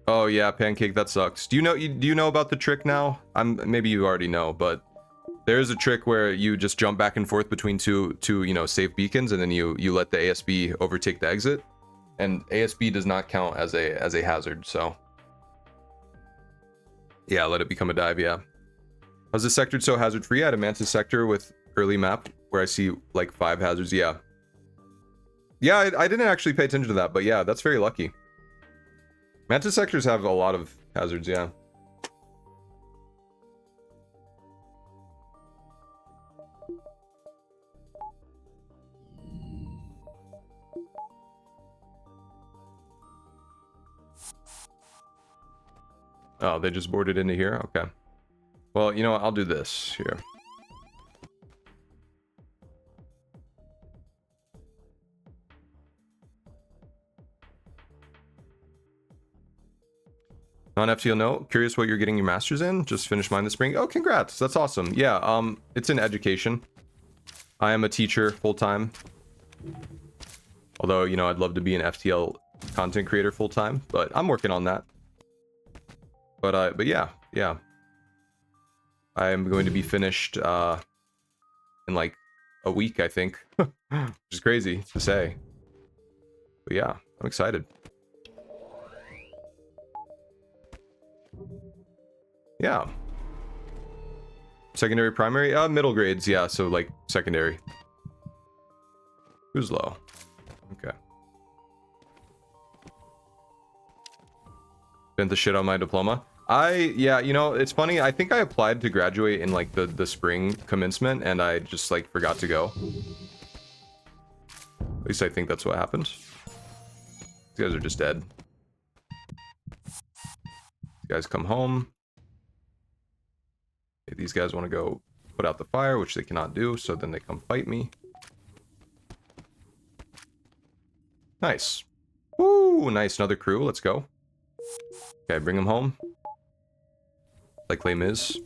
Oh yeah, Pancake, that sucks. Do you know about the trick now? Maybe you already know, but there is a trick where you just jump back and forth between two you know, safe beacons, and then you let the ASB overtake the exit, and ASB does not count as a hazard. So yeah, let it become a dive. Yeah. How's this sector so hazard free? I had a Mantis sector with early map where I see like 5 hazards. Yeah. Yeah, I didn't actually pay attention to that, but yeah, that's very lucky. Mantis sectors have a lot of hazards, yeah. Oh, they just boarded into here? Okay. Well, you know what? I'll do this here. On FTL, no. Curious what you're getting your master's in? Just finished mine this spring. Oh, congrats. That's awesome. Yeah, it's in education. I am a teacher full-time. Although, you know, I'd love to be an FTL content creator full-time, but I'm working on that. But yeah. I am going to be finished in like a week, I think. Which is crazy to say. But yeah, I'm excited. Yeah. Secondary, primary? Middle grades, yeah, so like secondary. Who's low? Okay. Spent the shit on my diploma. Yeah, you know, it's funny. I think I applied to graduate in like the spring commencement and I just like forgot to go. At least I think that's what happened. These guys are just dead. These guys come home. Okay, these guys want to go put out the fire, which they cannot do, so then they come fight me. Nice. Woo, nice. Another crew. Let's go. Okay, bring them home. Like play Miz.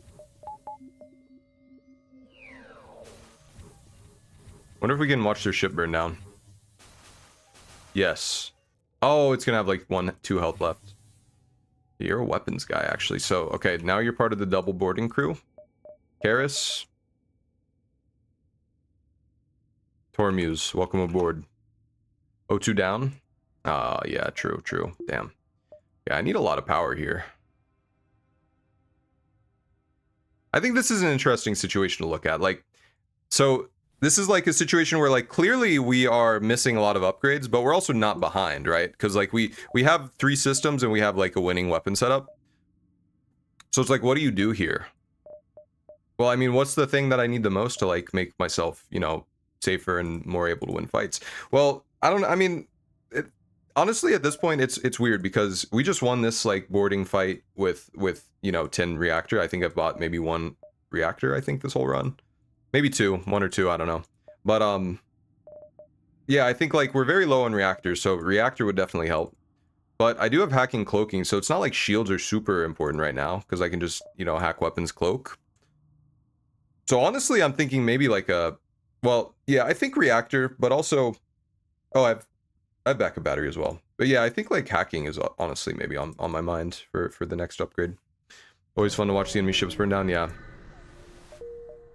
Wonder if we can watch their ship burn down. Yes. Oh, it's gonna have like 2 health left. You're a weapons guy, actually. So, okay, now you're part of the double boarding crew. Karis. Tormuse, welcome aboard. O2 down. Yeah, true. Damn. Yeah, I need a lot of power here. I think this is an interesting situation to look at. Like, so this is like a situation where like clearly we are missing a lot of upgrades, but we're also not behind, right? Because like we have 3 systems and we have like a winning weapon setup. So it's like, what do you do here? Well, I mean, what's the thing that I need the most to like make myself, you know, safer and more able to win fights? Well, I don't know. I mean, honestly, at this point, it's weird because we just won this like boarding fight with you know 10 reactor. I think I've bought maybe 1 reactor. I think this whole run, maybe 2, 1 or 2. I don't know, but yeah, I think like we're very low on reactors, so reactor would definitely help. But I do have hacking cloaking, so it's not like shields are super important right now because I can just, you know, hack weapons cloak. So honestly, I'm thinking maybe like well, yeah, I think reactor, but also, oh, I have backup battery as well. But yeah, I think like hacking is honestly maybe on my mind for the next upgrade. Always fun to watch the enemy ships burn down. Yeah.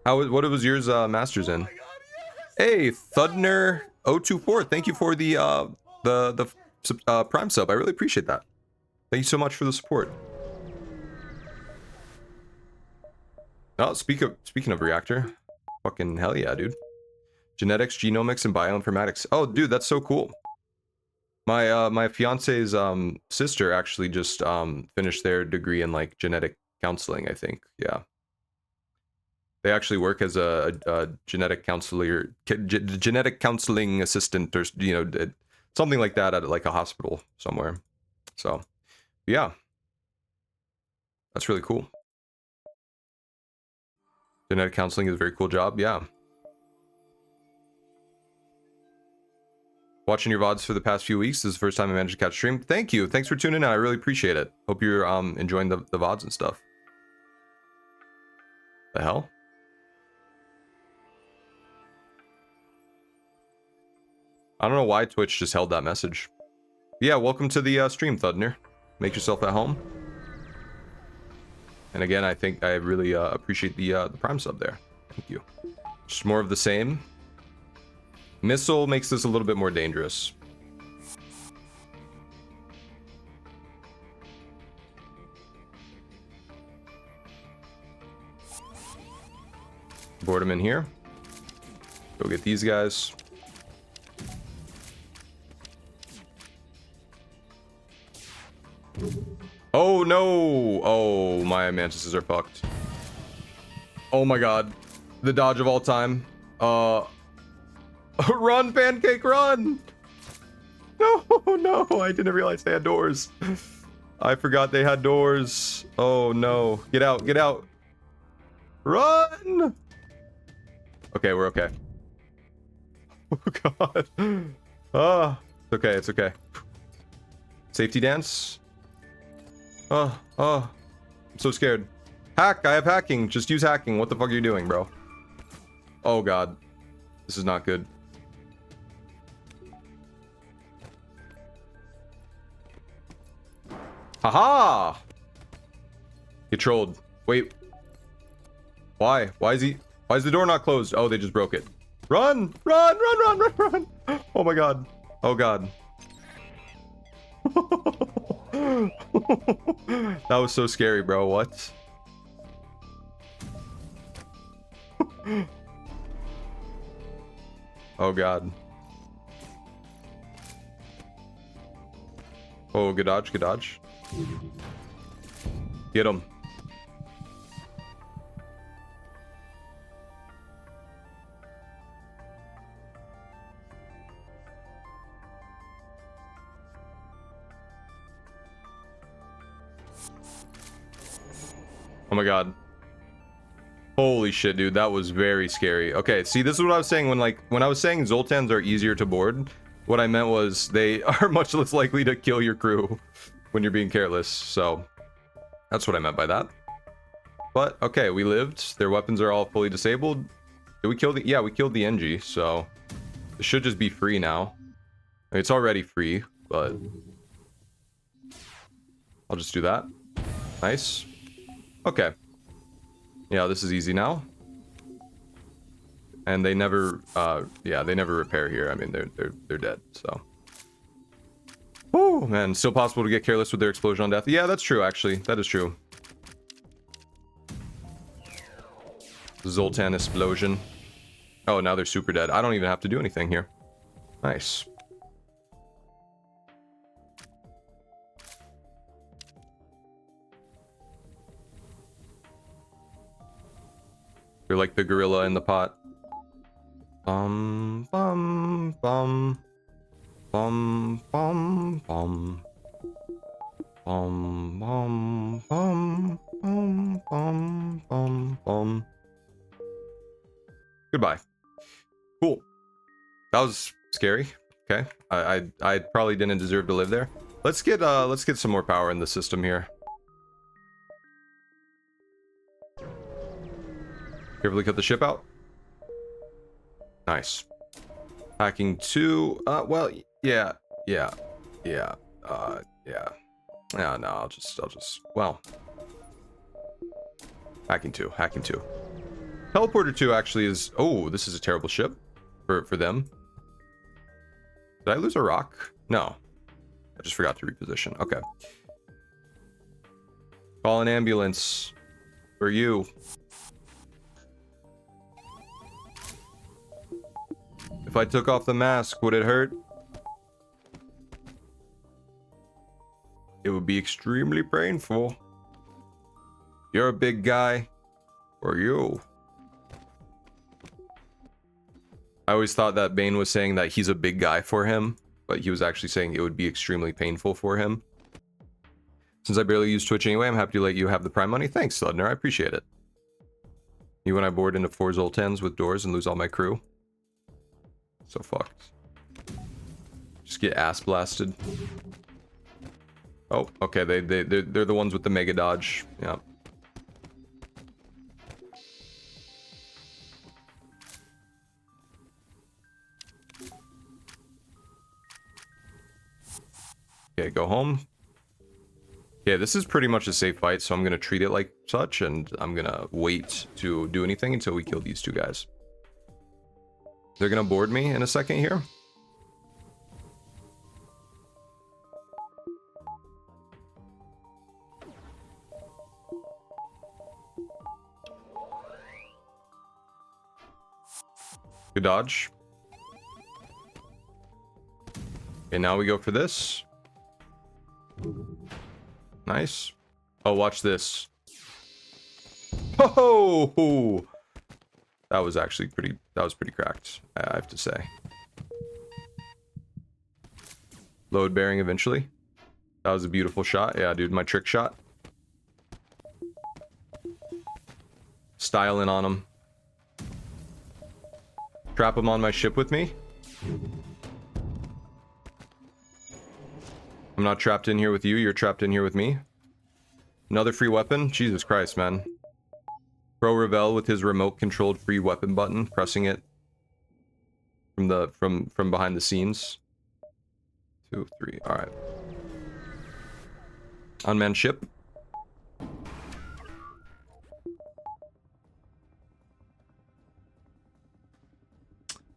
What was yours masters in? Hey, Thudner 024. Thank you for the prime sub. I really appreciate that. Thank you so much for the support. Oh, speaking of reactor, fucking hell yeah, dude. Genetics, genomics, and bioinformatics. Oh, dude, that's so cool. My fiance's sister actually just finished their degree in like genetic counseling, I think. Yeah. They actually work as a genetic counselor, genetic counseling assistant, or you know, something like that at like a hospital somewhere. So, yeah, that's really cool. Genetic counseling is a very cool job. Yeah. Watching your VODs for the past few weeks. This is the first time I managed to catch stream. Thank you. Thanks for tuning in. I really appreciate it. Hope you're enjoying the VODs and stuff. The hell? I don't know why Twitch just held that message. Yeah, welcome to the stream, Thudner. Make yourself at home. And again, I think I really appreciate the prime sub there. Thank you. Just more of the same. Missile makes this a little bit more dangerous. Board them in here. Go get these guys. Oh no! Oh, my mantises are fucked. Oh my god. The dodge of all time. Run, Pancake, run! No, no, I didn't realize they had doors. I forgot they had doors. Oh no. Get out, get out. Run! Okay, we're okay. Oh god. Ah, it's okay, it's okay. Safety dance. I'm so scared. Hack, I have hacking. Just use hacking. What the fuck are you doing, bro? Oh god. This is not good. Haha! Get trolled. Wait. Why? Why is the door not closed? Oh, they just broke it. Run! Run! Run! Run! Run! Run! Oh my god. Oh god. That was so scary, bro. What? Oh god. Oh, good dodge, good dodge. Get him. Oh my god. Holy shit, dude, that was very scary. Okay, see, this is what I was saying when I was saying Zoltans are easier to board. What I meant was they are much less likely to kill your crew when you're being careless. So that's what I meant by that. But okay, we lived. Their weapons are all fully disabled. Did we kill the? Yeah, we killed the NG. So it should just be free now. I mean, it's already free, but I'll just do that. Nice. Okay. Yeah, this is easy now. And they never, yeah, they never repair here. I mean, they're dead. So, whoo, man, still possible to get careless with their explosion on death. Yeah, that's true. Actually, that is true. Zoltan explosion. Oh, now they're super dead. I don't even have to do anything here. Nice. They're like the gorilla in the pot. Bum bum bum bum bum bum bum bum bum bum bum bum bum. Goodbye. Cool. That was scary. Okay. I probably didn't deserve to live there. Let's get some more power in the system here. Carefully cut the ship out. Nice. Hacking 2. Well, yeah. Yeah. Yeah. Yeah. Yeah, no, I'll just, well. Hacking 2. Hacking 2. Teleporter 2 actually is, oh, this is a terrible ship for them. Did I lose a rock? No. I just forgot to reposition. Okay. Call an ambulance for you. If I took off the mask, would it hurt? It would be extremely painful. You're a big guy. Or you. I always thought that Bane was saying that he's a big guy for him, but he was actually saying it would be extremely painful for him. Since I barely use Twitch anyway, I'm happy to let you have the Prime money. Thanks, Sludner. I appreciate it. You and I board into 4 Zoltans with doors and lose all my crew. So fucked. Just get ass blasted. Oh, okay. They're the ones with the mega dodge. Yeah. Okay, go home. Yeah, this is pretty much a safe fight, so I'm gonna treat it like such, and I'm gonna wait to do anything until we kill these 2 guys. They're gonna board me in a second here. Good dodge. Okay, now we go for this. Nice. Oh, watch this. Oh! That was actually pretty, that was pretty cracked, I have to say. Load bearing eventually. That was a beautiful shot. Yeah, dude, my trick shot. Styling on him. Trap him on my ship with me. I'm not trapped in here with you, you're trapped in here with me. Another free weapon? Jesus Christ, man. Pro Revel with his remote-controlled free weapon button, pressing it from behind the scenes. 2, 3. All right. Unmanned ship.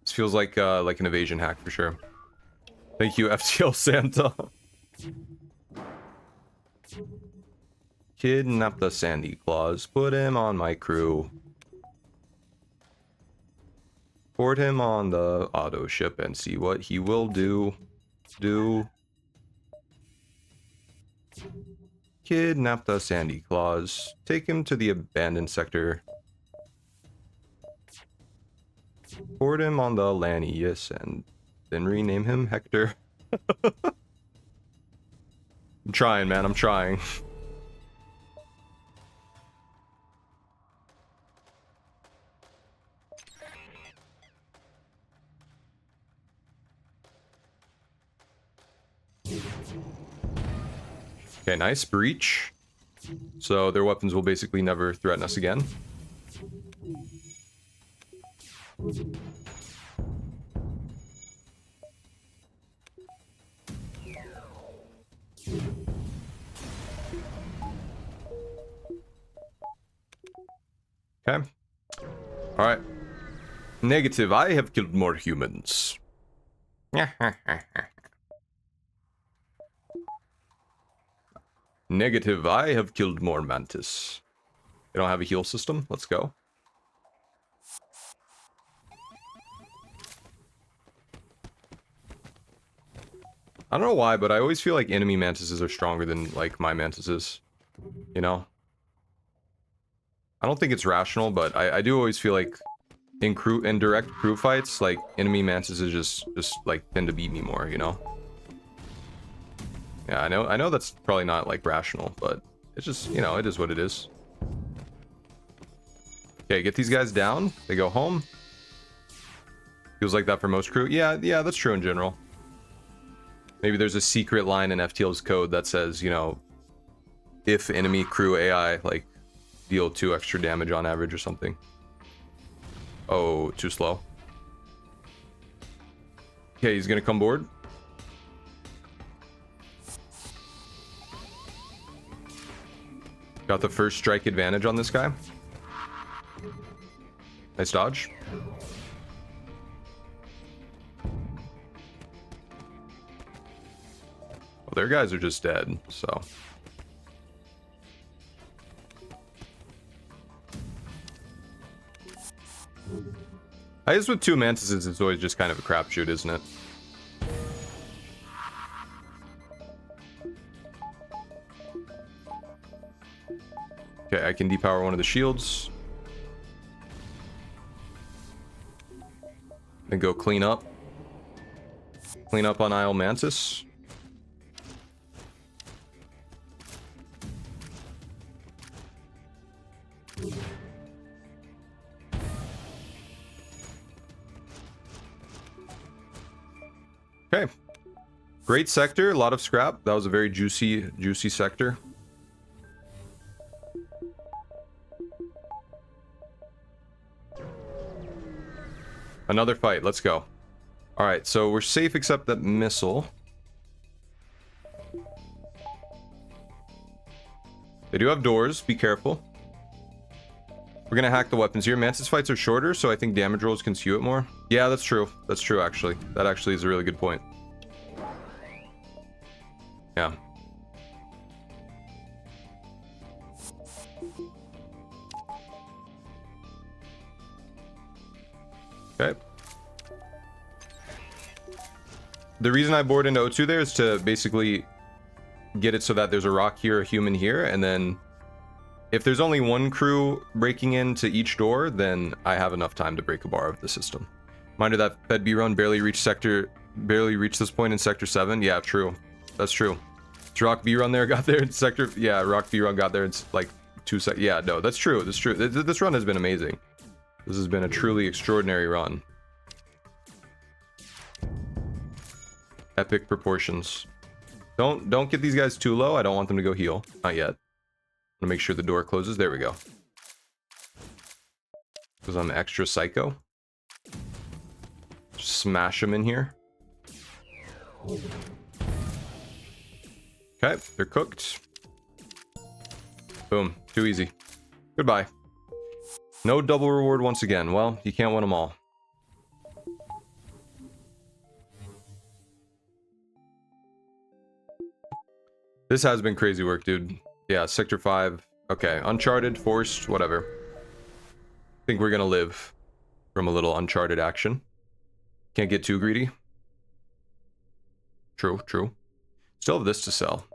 This feels like an evasion hack for sure. Thank you, FTL Santa. Kidnap the Sandy Claus. Put him on my crew. Board him on the auto ship and see what he will do. Kidnap the Sandy Claus. Take him to the abandoned sector. Board him on the Lanius and then rename him Hector. I'm trying, man. I'm trying. Okay, nice. Breach. So their weapons will basically never threaten us again. Okay. Alright. Negative. I have killed more humans. Negative. I have killed more mantis. They don't have a heal system. Let's go. I don't know why, but I always feel like enemy mantises are stronger than, like, my mantises. You know? I don't think it's rational, but I do always feel like in direct crew fights, like, enemy mantises just like, tend to beat me more, you know? Yeah, I know that's probably not, like, rational, but it's just, you know, it is what it is. Okay, get these guys down. They go home. Feels like that for most crew. Yeah, that's true in general. Maybe there's a secret line in FTL's code that says, you know, if enemy crew AI, like, deal 2 extra damage on average or something. Oh, too slow. Okay, he's gonna come board. Got the first strike advantage on this guy. Nice dodge. Well, their guys are just dead, so. I guess with 2 mantises, it's always just kind of a crapshoot, isn't it? Okay, I can depower one of the shields. Then go clean up. Clean up on Isle Mantis. Okay. Great sector, a lot of scrap. That was a very juicy sector. Another fight, let's go. Alright, so we're safe except that missile. They do have doors, be careful. We're gonna hack the weapons here. Mantis fights are shorter, so I think damage rolls can skew it more. Yeah, that's true. That's true, actually. That actually is a really good point. Yeah. Okay. The reason I bored into O2 there is to basically get it so that there's a rock here, a human here, and then if there's only one crew breaking into each door, then I have enough time to break a bar of the system. Reminder that Fed B run barely reached this point in sector 7. Yeah, true. That's true. Rock B run there got there in sector. Yeah, Rock B run got there in like 2 seconds. Yeah, no, that's true. That's true. This run has been amazing. This has been a truly extraordinary run. Epic proportions. Don't get these guys too low. I don't want them to go heal. Not yet. to make sure the door closes. There we go. Because I'm extra psycho. Just smash them in here. Okay, they're cooked. Boom, too easy. Goodbye. No double reward once again. Well, you can't win them all. This has been crazy work, dude. Yeah, Sector 5. Okay, Uncharted, Forced, whatever. I think we're gonna live from a little Uncharted action. Can't get too greedy. True, true. Still have this to sell.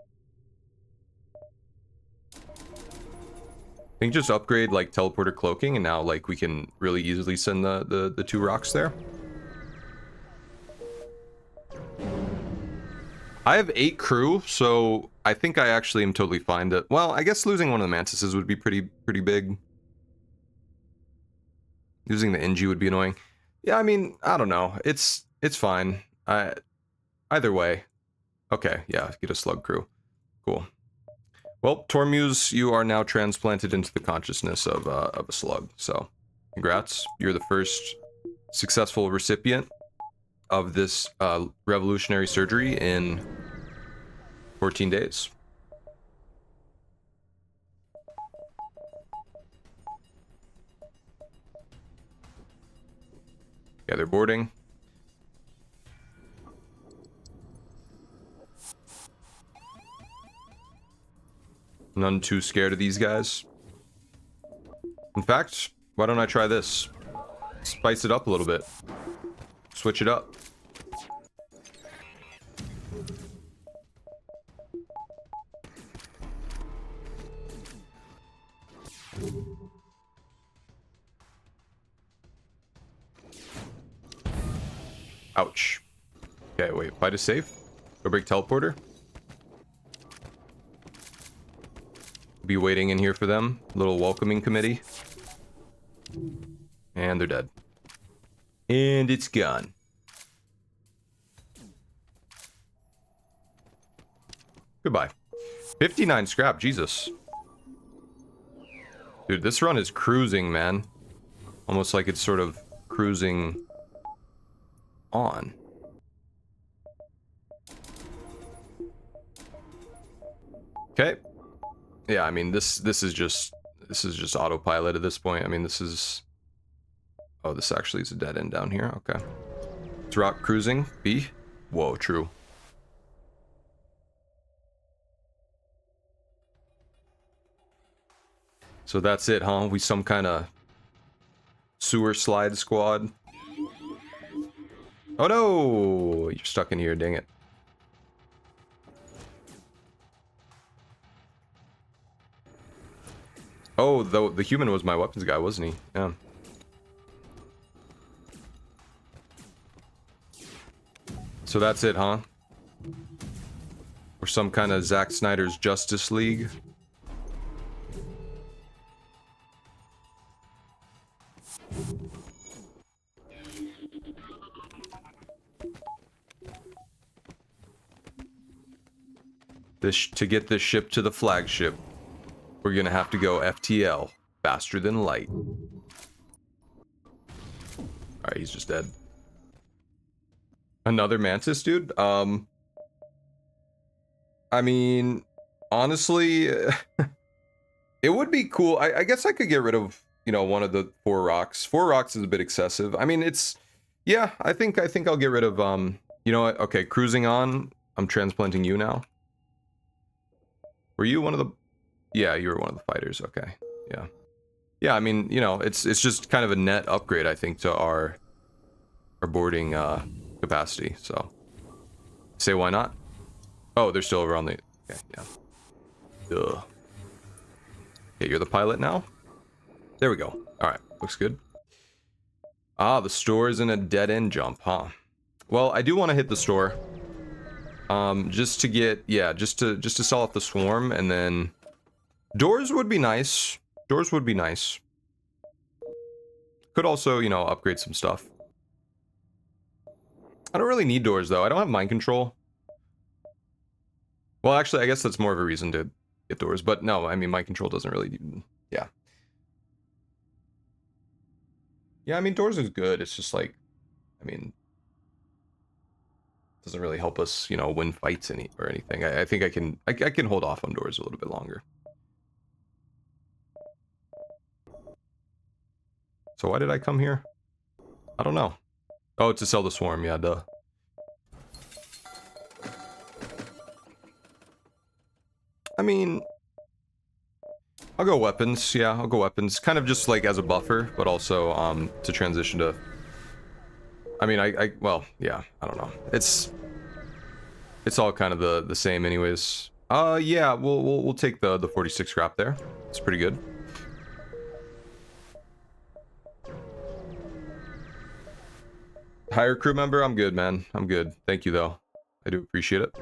I think just upgrade like teleporter cloaking, and now like we can really easily send the 2 rocks there. I have 8 crew, so I think I actually am totally fine to... Well, I guess losing one of the mantises would be pretty big. Losing the NG would be annoying. Yeah, I mean, I don't know. It's fine. Either way. Okay, yeah, get a slug crew. Cool. Well, Tormuse, you are now transplanted into the consciousness of a slug. So, congrats. You're the first successful recipient of this revolutionary surgery in 14 days. Yeah, they're boarding. None too scared of these guys. In fact, why don't I try this? Spice it up a little bit. Switch it up. Ouch. Okay, wait. Fight is safe. Go break teleporter. Be waiting in here for them. Little welcoming committee. And they're dead. And it's gone. Goodbye. 59 scrap, Jesus. Dude, this run is cruising, man. Almost like it's sort of cruising on. Okay. Yeah, I mean this is just autopilot at this point. I mean this is... Oh, this actually is a dead end down here. Okay. It's rock cruising. B. Whoa, true. So that's it, huh? We some kind of sewer slide squad. Oh no! You're stuck in here, dang it. Oh, the human was my weapons guy, wasn't he? Yeah. So that's it, huh? Or some kind of Zack Snyder's Justice League. To get this ship to the flagship, we're gonna have to go FTL, faster than light. Alright, he's just dead. Another mantis, dude? I mean, honestly, it would be cool. I guess I could get rid of, you know, one of the 4 rocks. 4 rocks is a bit excessive. I mean, it's... Yeah, I think I'll get rid of, you know what? Okay, cruising on. I'm transplanting you now. Were you one of the... Yeah, you were one of the fighters. Okay, yeah. Yeah, I mean, you know, it's just kind of a net upgrade, I think, to our boarding capacity, so... Say why not? Oh, they're still over on the... Okay, yeah. Ugh. Okay, you're the pilot now? There we go. Alright, looks good. Ah, the store is in a dead-end jump, huh? Well, I do want to hit the store. Just to get... Yeah, just to sell off the swarm, and then... Doors would be nice. Doors would be nice. Could also, you know, upgrade some stuff. I don't really need doors, though. I don't have mind control. Well, actually, I guess that's more of a reason to get doors. But no, I mean, mind control doesn't really, yeah. Yeah, I mean, doors is good. It's just like, I mean, doesn't really help us, you know, win fights or anything. I think I can hold off on doors a little bit longer. So why did I come here? I don't know. Oh, to sell the swarm. Yeah, duh. I mean, I'll go weapons. Yeah, I'll go weapons. Kind of just like as a buffer, but also to transition to. I mean, well, yeah, I don't know. It's all kind of the same, anyways. Yeah, we'll take the 46 scrap there. It's pretty good. Hire crew member. I'm good, man. I'm good. Thank you, though. I do appreciate it.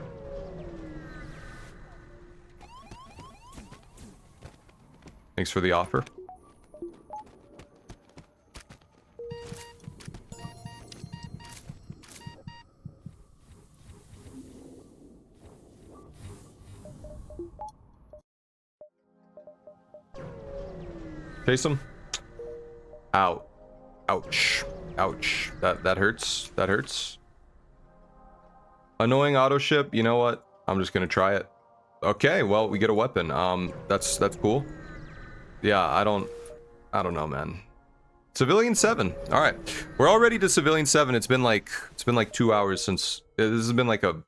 Thanks for the offer. Chase him. Ow. Ouch. Ouch. That hurts. That hurts. Annoying auto ship. You know what? I'm just gonna try it. Okay, well, we get a weapon. That's cool. Yeah, I don't know, man. Civilian 7. All right, we're already to civilian 7. It's been like 2 hours since this has been like a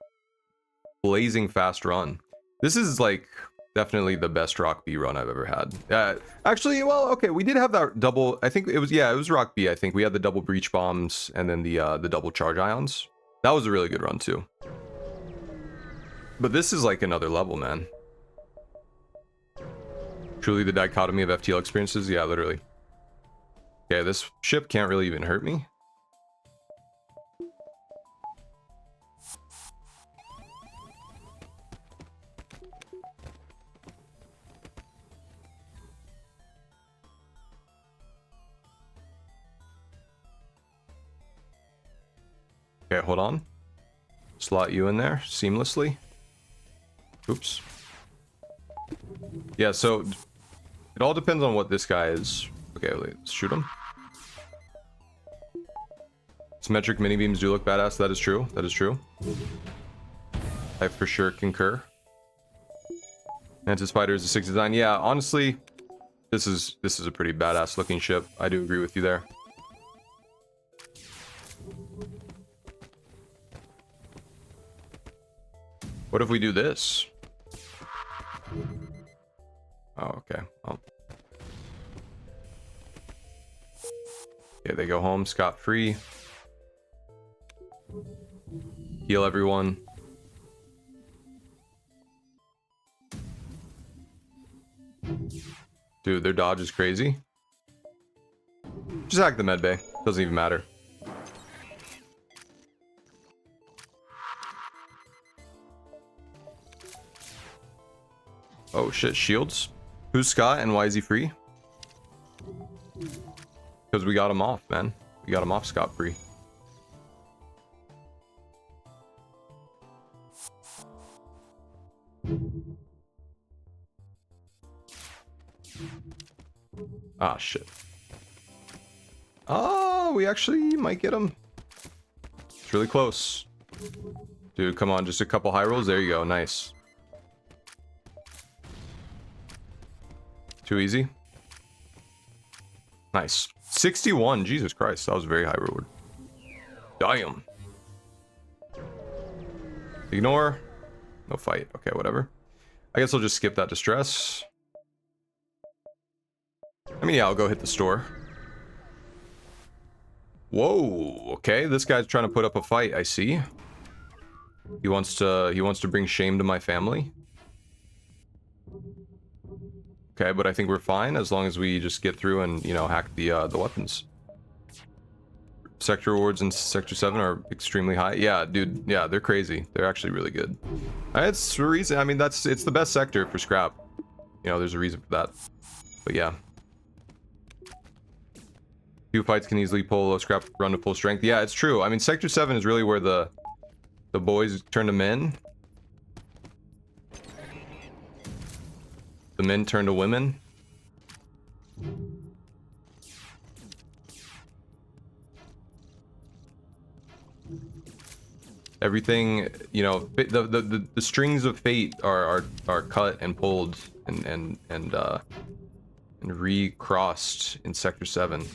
blazing fast run. This is like definitely the best Rock B run I've ever had. Actually, well, okay, we did have that double. I think it was Rock B. I think we had the double breach bombs and then the double charge ions. That was a really good run too. But this is like another level, man. Truly the dichotomy of FTL experiences. Yeah, literally. Okay, this ship can't really even hurt me. Okay, hold on. Slot you in there seamlessly. Oops. Yeah, so it all depends on what this guy is. Okay, let's shoot him. Symmetric mini beams do look badass. That is true. That is true. I for sure concur. Anti-Spider is a 6 design. Yeah, honestly, this is a pretty badass looking ship. I do agree with you there. What if we do this? Oh, okay. Well. Okay, they go home scot-free. Heal everyone. Dude, their dodge is crazy. Just hack the medbay. Doesn't even matter. Oh shit, shields. Who's Scott and why is he free? Because we got him off, man. We got him off scot-free. Ah, shit. Oh, we actually might get him. It's really close. Dude, come on, just a couple high rolls. There you go, nice. Too easy. Nice. 61. Jesus Christ. That was a very high reward. Damn. Ignore. No fight. Okay, whatever. I guess I'll just skip that distress. I mean, yeah, I'll go hit the store. Whoa. Okay, this guy's trying to put up a fight. I see. He wants to bring shame to my family. Okay, but I think we're fine as long as we just get through and, you know, hack the weapons. Sector rewards in Sector 7 are extremely high. Yeah, dude. Yeah, they're crazy. They're actually really good. It's a reason. I mean, it's the best sector for scrap. You know, there's a reason for that. But yeah. Few fights can easily pull a scrap run to full strength. Yeah, it's true. I mean, Sector 7 is really where the boys turn to men. The men turn to women. Everything, you know, the strings of fate are cut and pulled and recrossed in Sector 7.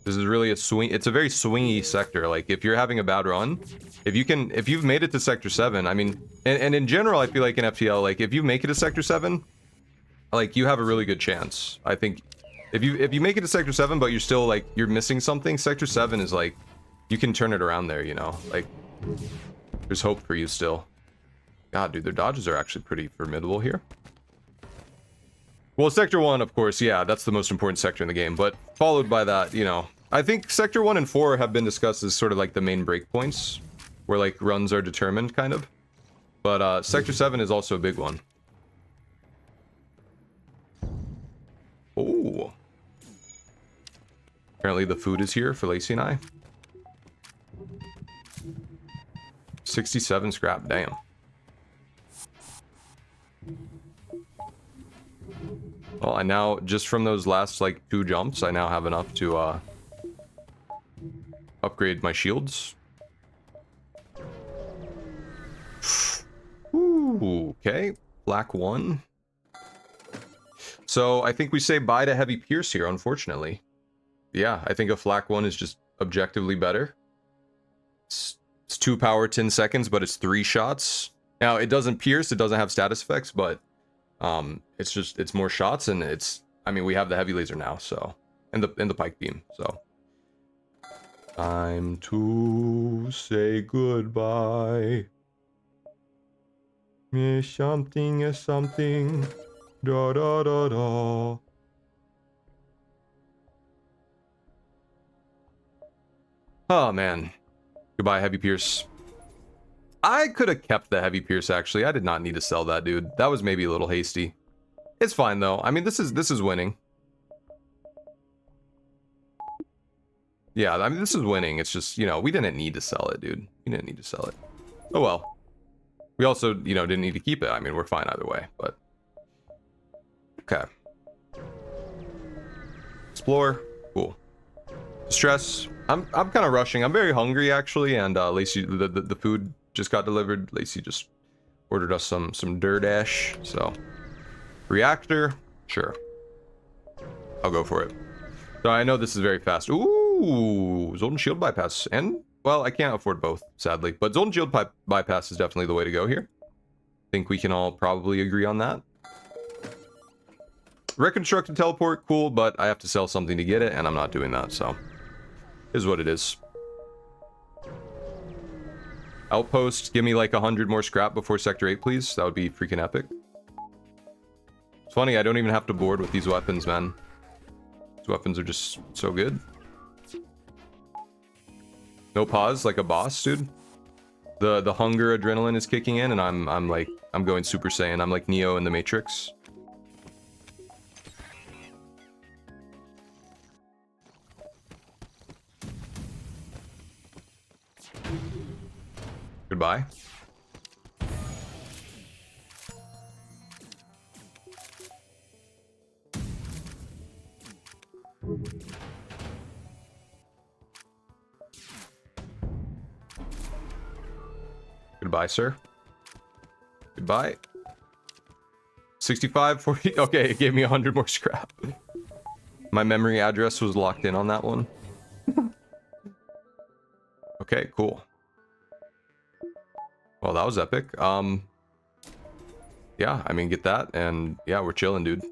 This is really a swing. It's a very swingy sector. Like, if you're having a bad run, if you've made it to Sector 7, I mean, and in general, I feel like in FTL, like, if you make it to Sector 7, like, you have a really good chance. I think if you make it to Sector 7, but you're still, like, you're missing something, Sector 7 is, like, you can turn it around there, you know? Like, there's hope for you still. God, dude, their dodges are actually pretty formidable here. Well, Sector 1, of course, yeah, that's the most important sector in the game, but followed by that, you know, I think Sector 1 and 4 have been discussed as sort of like the main breakpoints, where, like, runs are determined, kind of. But, Sector 7 is also a big one. Oh. Apparently the food is here for Lacey and I. 67 scrap, damn. Well, I now, just from those last, like, 2 jumps, I now have enough to, upgrade my shields. Ooh, okay. Black 1. So, I think we say bye to Heavy Pierce here, unfortunately. Yeah, I think a Flak 1 is just objectively better. It's 2 power, 10 seconds, but it's 3 shots. Now, it doesn't pierce, it doesn't have status effects, but it's more shots, and it's, I mean, we have the heavy laser now, so, and the pike beam, so. Time to say goodbye. Something is something. Da da da da. Oh man. Goodbye, Heavy Pierce. I could have kept the Heavy Pierce, actually. I did not need to sell that, dude. That was maybe a little hasty. It's fine, though. I mean, this is winning. Yeah, I mean, this is winning. It's just, you know, we didn't need to sell it, dude. We didn't need to sell it. Oh, well. We also, you know, didn't need to keep it. I mean, we're fine either way, but... Okay. Explore. Cool. Stress. I'm kind of rushing. I'm very hungry, actually, and Lacey, the food just got delivered. Lacey just ordered us some DoorDash, so... Reactor? Sure. I'll go for it. So I know this is very fast. Ooh! Zoltan Shield Bypass. And, well, I can't afford both, sadly. But Zoltan Shield Bypass is definitely the way to go here. I think we can all probably agree on that. Reconstructed Teleport, cool, but I have to sell something to get it, and I'm not doing that, so... Is what it is. Outpost, give me like 100 more scrap before Sector 8, please. That would be freaking epic. It's funny, I don't even have to board with these weapons, man. These weapons are just so good. No pause, like a boss, dude. The hunger adrenaline is kicking in, and I'm going Super Saiyan. I'm like Neo in the Matrix. Goodbye. Goodbye, sir. Goodbye. 65, 40. Okay, it gave me 100 more scrap. My memory address was locked in on that one. Okay, cool. Well, that was epic. Yeah, I mean, get that, and yeah, we're chilling, dude.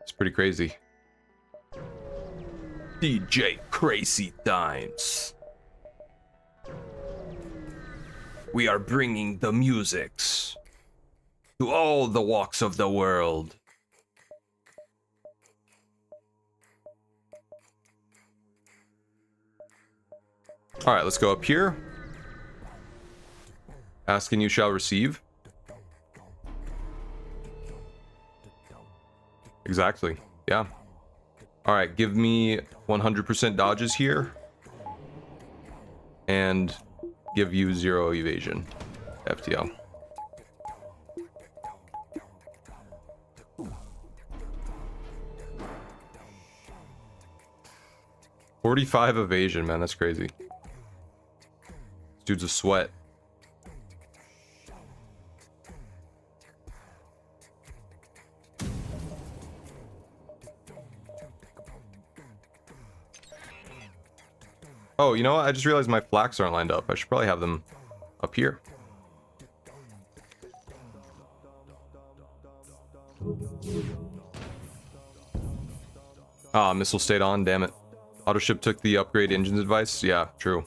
It's pretty crazy. DJ Crazy Times. We are bringing the musics to all the walks of the world. All right, let's go up here. Ask and you shall receive. Exactly. Yeah. All right, give me 100% dodges here. And give you 0 evasion. FTL. 45 evasion, man. That's crazy. This dude's a sweat. Oh, you know what? I just realized my flags aren't lined up. I should probably have them up here. Ah, missile stayed on, damn it. Autoship took the upgrade engines advice. Yeah, true.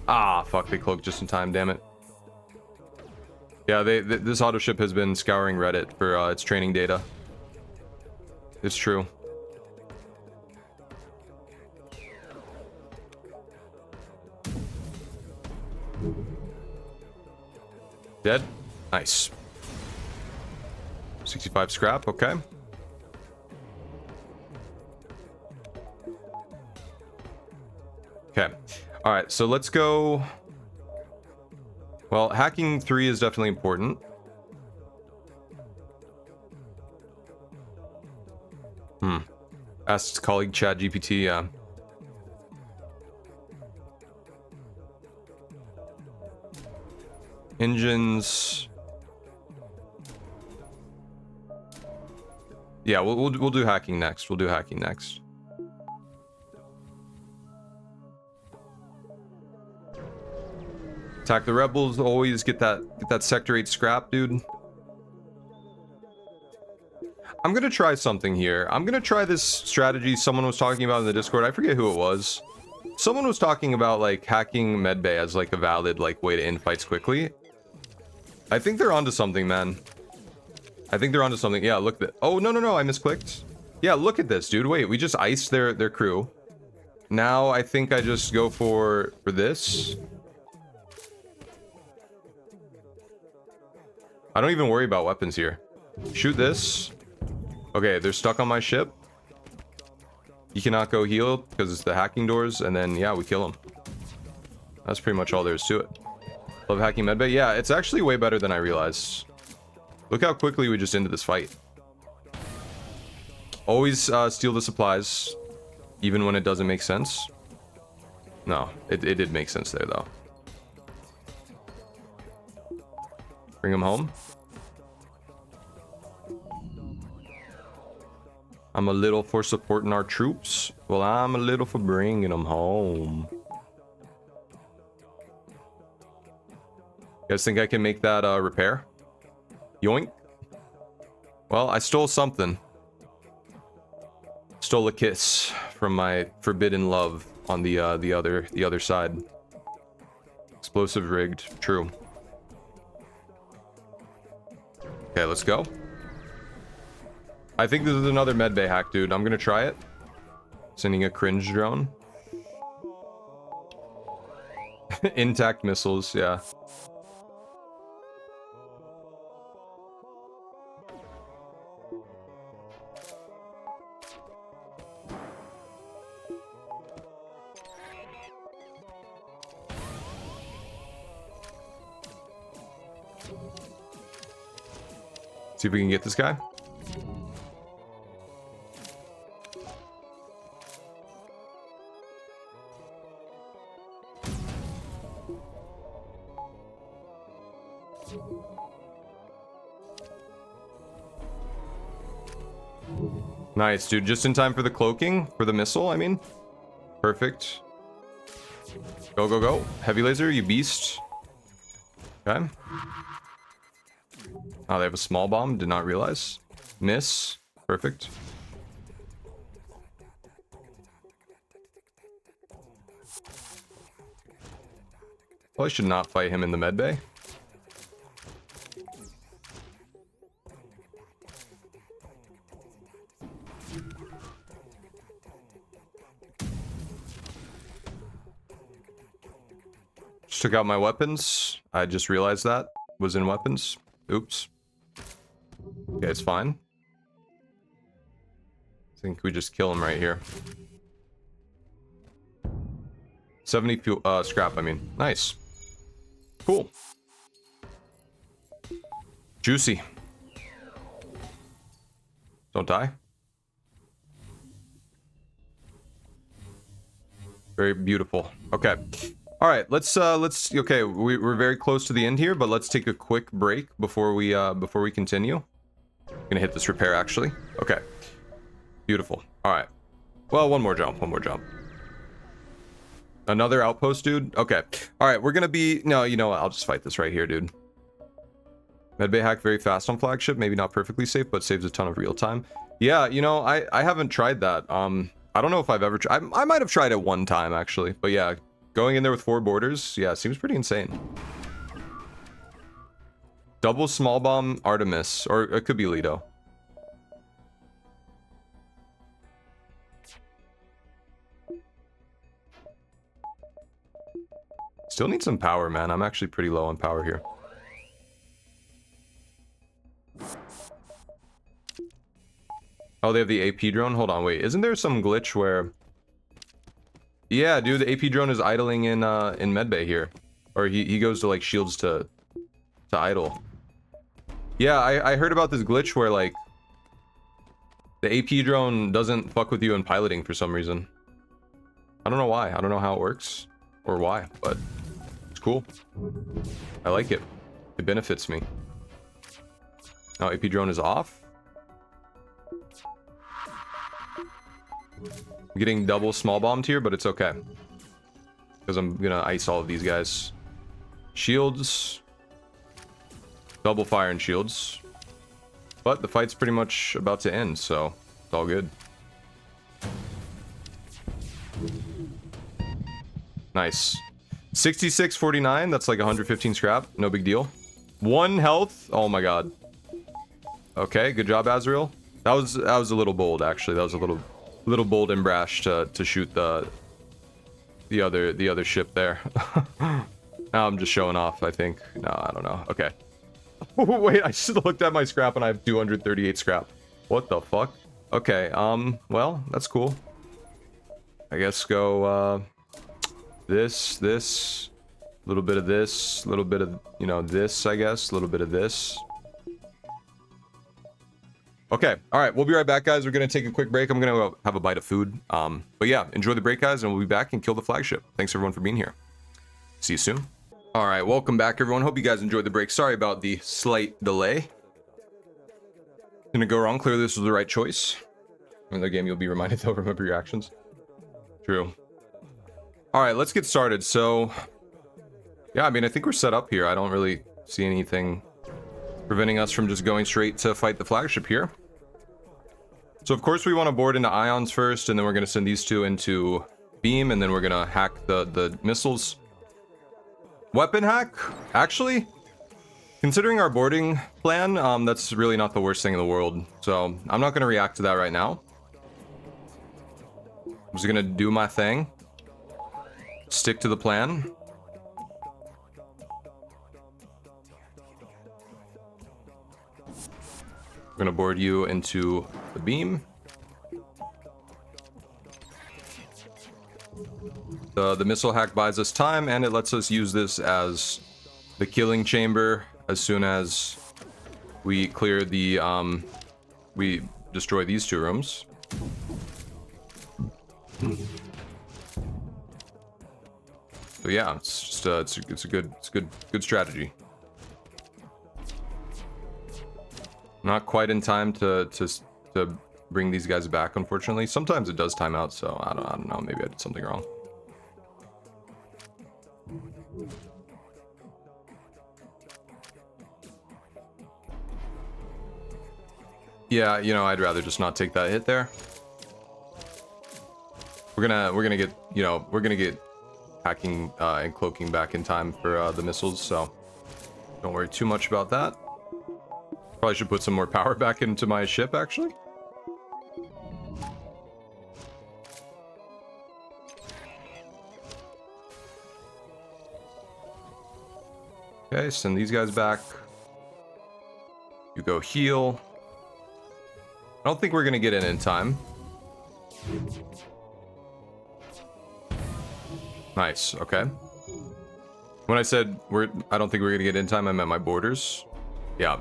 Ah, fuck, they cloaked just in time, damn it. Yeah, this autoship has been scouring Reddit for its training data. It's true. Dead? Nice. 65 scrap, okay. Okay. Alright, so let's go... Well, hacking 3 is definitely important. Asked colleague ChatGPT, yeah. Engines... Yeah, we'll do hacking next. We'll do hacking next. Attack the rebels. Always get that sector 8 scrap, dude. I'm gonna try something here. I'm gonna try this strategy someone was talking about in the Discord. I forget who it was. Someone was talking about like hacking medbay as like a valid like way to end fights quickly. I think they're onto something, man. I think they're onto something. Yeah, look at that. Oh, no, I misclicked. Yeah, look at this, dude. Wait, we just iced their crew. Now I think I just go for this. I don't even worry about weapons here. Shoot this. Okay, they're stuck on my ship. You cannot go heal because it's the hacking doors, and then yeah, we kill them. That's pretty much all there is to it. Love hacking medbay. Yeah, it's actually way better than I realized. Look how quickly we just ended this fight. Always steal the supplies, even when it doesn't make sense. No, it did make sense there, though. Bring them home. I'm a little for supporting our troops. Well, I'm a little for bringing them home. You guys think I can make that repair? Yoink. Well, I stole something. Stole a kiss from my forbidden love on the other side. Explosive rigged. True. Okay, let's go. I think this is another medbay hack, dude. I'm gonna try it. Sending a cringe drone. Intact missiles, yeah. See if we can get this guy. Nice, dude. Just in time for the cloaking, for the missile, I mean. Perfect. Go, go, go. Heavy laser, you beast. Okay. Oh, they have a small bomb. Did not realize. Miss. Perfect. Probably should not fight him in the medbay. Just took out my weapons. I just realized that was in weapons. Oops. Okay, it's fine. I think we just kill him right here. 70 fuel, scrap, I mean. Nice. Cool. Juicy. Don't die. Very beautiful. Okay. All right, okay, we're very close to the end here, but let's take a quick break before we continue. I'm gonna hit this repair actually. Okay. Beautiful. All right. Well, one more jump. Another outpost, dude. Okay. All right, we're gonna be, no, you know what? I'll just fight this right here, dude. Medbay hack very fast on flagship, maybe not perfectly safe, but saves a ton of real time. Yeah, you know, I haven't tried that. I don't know if I've ever tried. I might have tried it one time actually, but yeah, going in there with 4 borders, yeah, seems pretty insane. Double small bomb Artemis, or it could be Lido. Still need some power, man. I'm actually pretty low on power here. Oh, they have the AP drone? Hold on, wait. Isn't there some glitch where... Yeah, dude, the AP drone is idling in medbay here. Or he goes to, like, shields to idle. Yeah, I heard about this glitch where, like, the AP drone doesn't fuck with you in piloting for some reason. I don't know why. I don't know how it works. Or why, but it's cool. I like it. It benefits me. Now AP drone is off. I'm getting double small bombed here, but it's okay. Because I'm gonna ice all of these guys. Shields. Double fire and shields. But the fight's pretty much about to end, so it's all good. Nice. 66.49, that's like 115 scrap. No big deal. 1 health. Oh my god. Okay, good job, Azrael. That was a little bold, actually. That was a little bold and brash to shoot the other ship there. Now I'm just showing off, I think. No, I don't know. Okay. Wait, I just looked at my scrap and I have 238 scrap. What the fuck? Okay, well, that's cool. I guess go, this, a little bit of this, a little bit of, you know, this, I guess, a little bit of this. Okay, all right, we'll be right back, guys. We're gonna take a quick break. I'm gonna go have a bite of food. But yeah, enjoy the break, guys, and we'll be back and kill the flagship. Thanks everyone for being here. See you soon. All right, welcome back, everyone. Hope you guys enjoyed the break. Sorry about the slight delay. Gonna go wrong. Clearly, this was the right choice. In the game, you'll be reminded though. Remember your actions. True. All right, let's get started. So, yeah, I mean, I think we're set up here. I don't really see anything preventing us from just going straight to fight the flagship here. So, of course, we want to board into ions first, and then we're going to send these 2 into beam, and then we're going to hack the missiles. Weapon hack? Actually, considering our boarding plan, that's really not the worst thing in the world. So, I'm not going to react to that right now. I'm just going to do my thing. Stick to the plan. We're gonna board you into the beam. The missile hack buys us time, and it lets us use this as the killing chamber as soon as we clear the we destroy these 2 rooms. So yeah, it's just it's a good strategy. Not quite in time to bring these guys back, unfortunately. Sometimes it does time out, so I don't know. Maybe I did something wrong. Yeah, you know, I'd rather just not take that hit there. We're gonna get, you know, we're gonna get hacking and cloaking back in time for the missiles, so don't worry too much about that. Probably should put some more power back into my ship, actually. Okay, send these guys back. You go heal. I don't think we're gonna get in time. Nice, okay. When I said I don't think we're gonna get in time, I meant my borders. Yeah.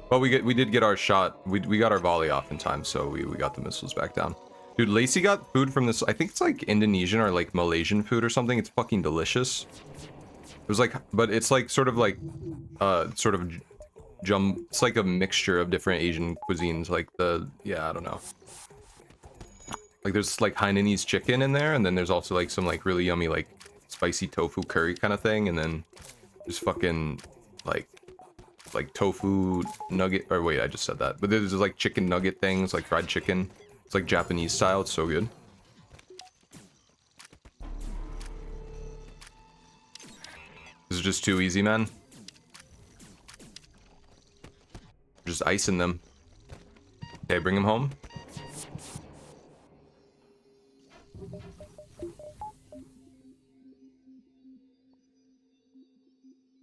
But we did get our shot. We got our volley off in time, so we got the missiles back down. Dude, Lacey got food from this, I think it's like Indonesian or like Malaysian food or something. It's fucking delicious. It was like, but it's like sort of like, it's like a mixture of different Asian cuisines. Like yeah, I don't know. Like there's like Hainanese chicken in there, and then there's also like some like really yummy like spicy tofu curry kind of thing, and then just fucking like tofu nugget, or wait, I just said that. But there's like chicken nugget things, like fried chicken. It's like Japanese style. It's so good. This is just too easy, man. Just icing them. Okay, bring them home.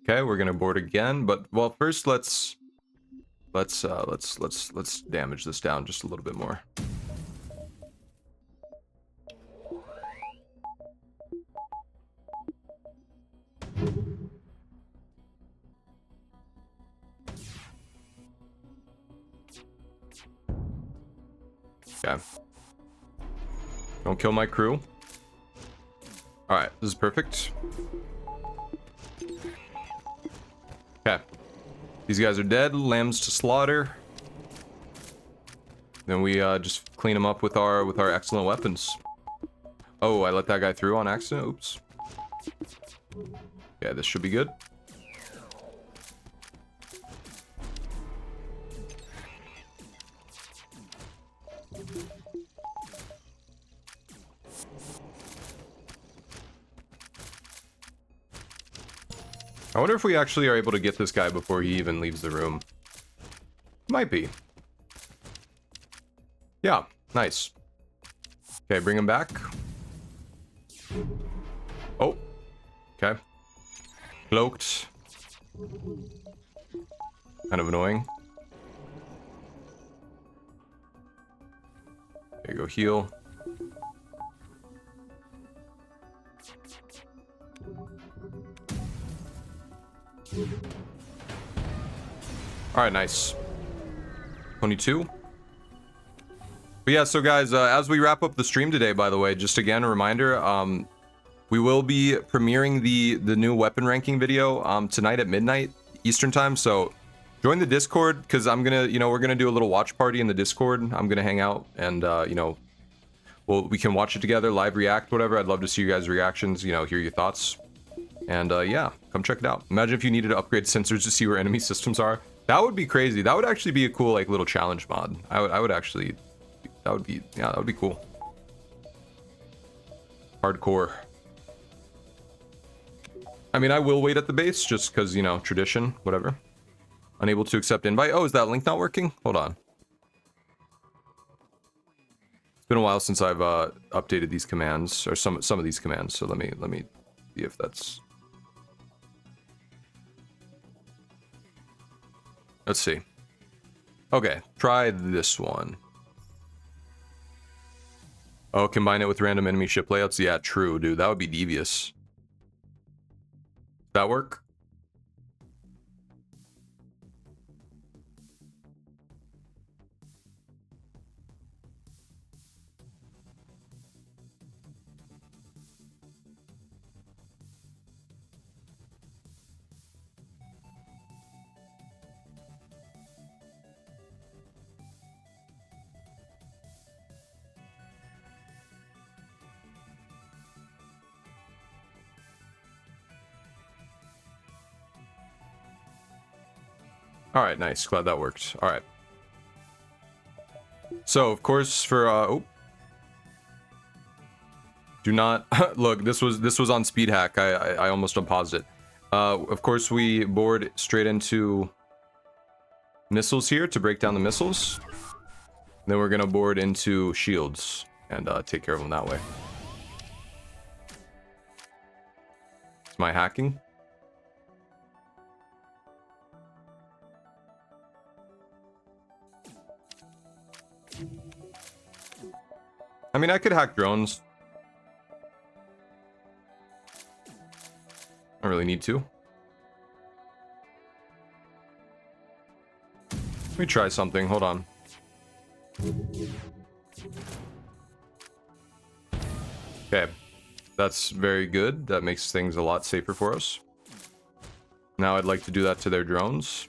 Okay, we're gonna board again, but well, first let's damage this down just a little bit more. Okay. Don't kill my crew. Alright, this is perfect. Okay. These guys are dead. Lambs to slaughter. Then we just clean them up with our excellent weapons. Oh, I let that guy through on accident. Oops. Yeah, this should be good. I wonder if we actually are able to get this guy before he even leaves the room. Might be. Yeah, nice. Okay, bring him back. Oh. Okay. Cloaked. Kind of annoying. Okay, go heal. Alright, nice. 22. But yeah, so guys, as we wrap up the stream today, by the way, just again, a reminder, we will be premiering the new weapon ranking video tonight at midnight Eastern time, so join the Discord, because I'm gonna, we're gonna do a little watch party in the Discord. I'm gonna hang out and, we can watch it together, live react, whatever. I'd love to see you guys' reactions, hear your thoughts. And yeah, come check it out. Imagine if you needed to upgrade sensors to see where enemy systems are. That would be crazy. That would actually be a cool, like, little challenge mod. I would actually, that would be cool. Hardcore. I mean, I will wait at the base just because, tradition, whatever. Unable to accept invite. Oh, is that link not working? Hold on. It's been a while since I've updated these commands, or some of these commands. So let me see if that's. Let's see. Okay, try this one. Oh, combine it with random enemy ship layouts? Yeah, true, dude. That would be devious. Does that work? All right, nice. Glad that worked. All right. So, of course, for oh, do not look. This was on speed hack. I almost unpaused it. Of course, we board straight into missiles here to break down the missiles. Then we're gonna board into shields and take care of them that way. It's my hacking. I mean, I could hack drones. I don't really need to. Let me try something. Hold on. Okay, that's very good. That makes things a lot safer for us. Now I'd like to do that to their drones.